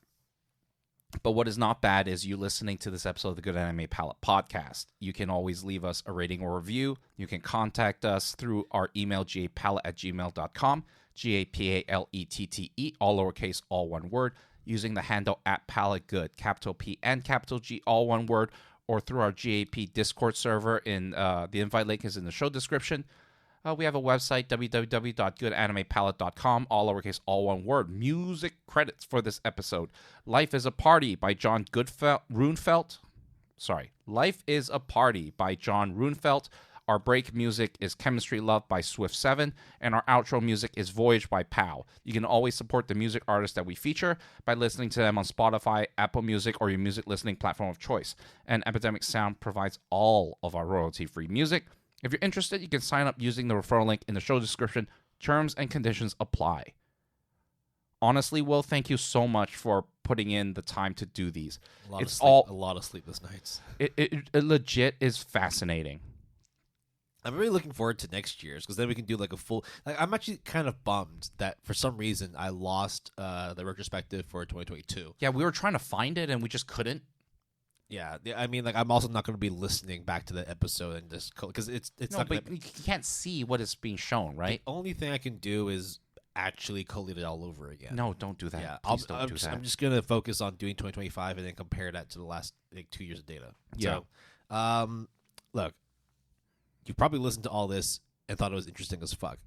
But what is not bad is you listening to this episode of the Good Anime Palette podcast. You can always leave us a rating or review. You can contact us through our email, gapalette@gmail.com. GAPALETTE, all lowercase, all one word, using the handle @PaletteGood, capital P and capital G, all one word, or through our GAP Discord server. The invite link is in the show description. We have a website, www.goodanimepalette.com, all lowercase, all one word. Music credits for this episode. Life is a Party by John Runefelt. Life is a Party by John Runefelt. Our break music is Chemistry Love by Swift7, and our outro music is Voyage by Pow. You can always support the music artists that we feature by listening to them on Spotify, Apple Music, or your music listening platform of choice. And Epidemic Sound provides all of our royalty-free music. If you're interested, you can sign up using the referral link in the show description. Terms and conditions apply. Honestly, Will, thank you so much for putting in the time to do these. A lot of sleepless nights. It legit is fascinating. I'm really looking forward to next year's because then we can do like a full. Like, I'm actually kind of bummed that for some reason I lost the retrospective for 2022. Yeah, we were trying to find it and we just couldn't. Yeah, I mean, like I'm also not going to be listening back to the episode and just because it's no, not. But you can't see what is being shown, right? The only thing I can do is actually collate it all over again. No, don't do that. Yeah, Please don't do that. I'm just gonna focus on doing 2025 and then compare that to the last 2 years of data. Yeah. So, look. You probably listened to all this and thought it was interesting as fuck.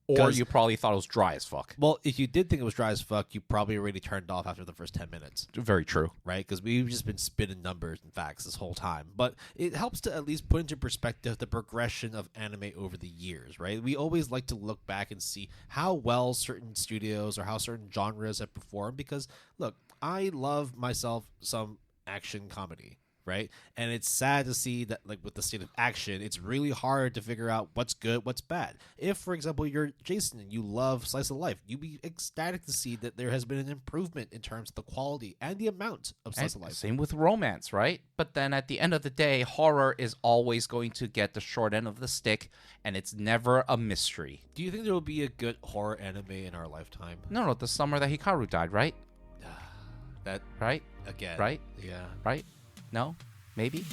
Or you probably thought it was dry as fuck. Well, if you did think it was dry as fuck, you probably already turned off after the first 10 minutes. Very true. Right? Because we've just been spitting numbers and facts this whole time. But it helps to at least put into perspective the progression of anime over the years, right? We always like to look back and see how well certain studios or how certain genres have performed. Because, look, I love myself some action comedy. Right, and it's sad to see that, like with the state of action, it's really hard to figure out what's good, what's bad. If, for example, you're Jason and you love slice of life, you'd be ecstatic to see that there has been an improvement in terms of the quality and the amount of slice of life. Same with romance, right? But then at the end of the day, horror is always going to get the short end of the stick, and it's never a mystery. Do you think there will be a good horror anime in our lifetime? No, the summer that Hikaru died, right? That right again, right? Yeah, right. No? Maybe?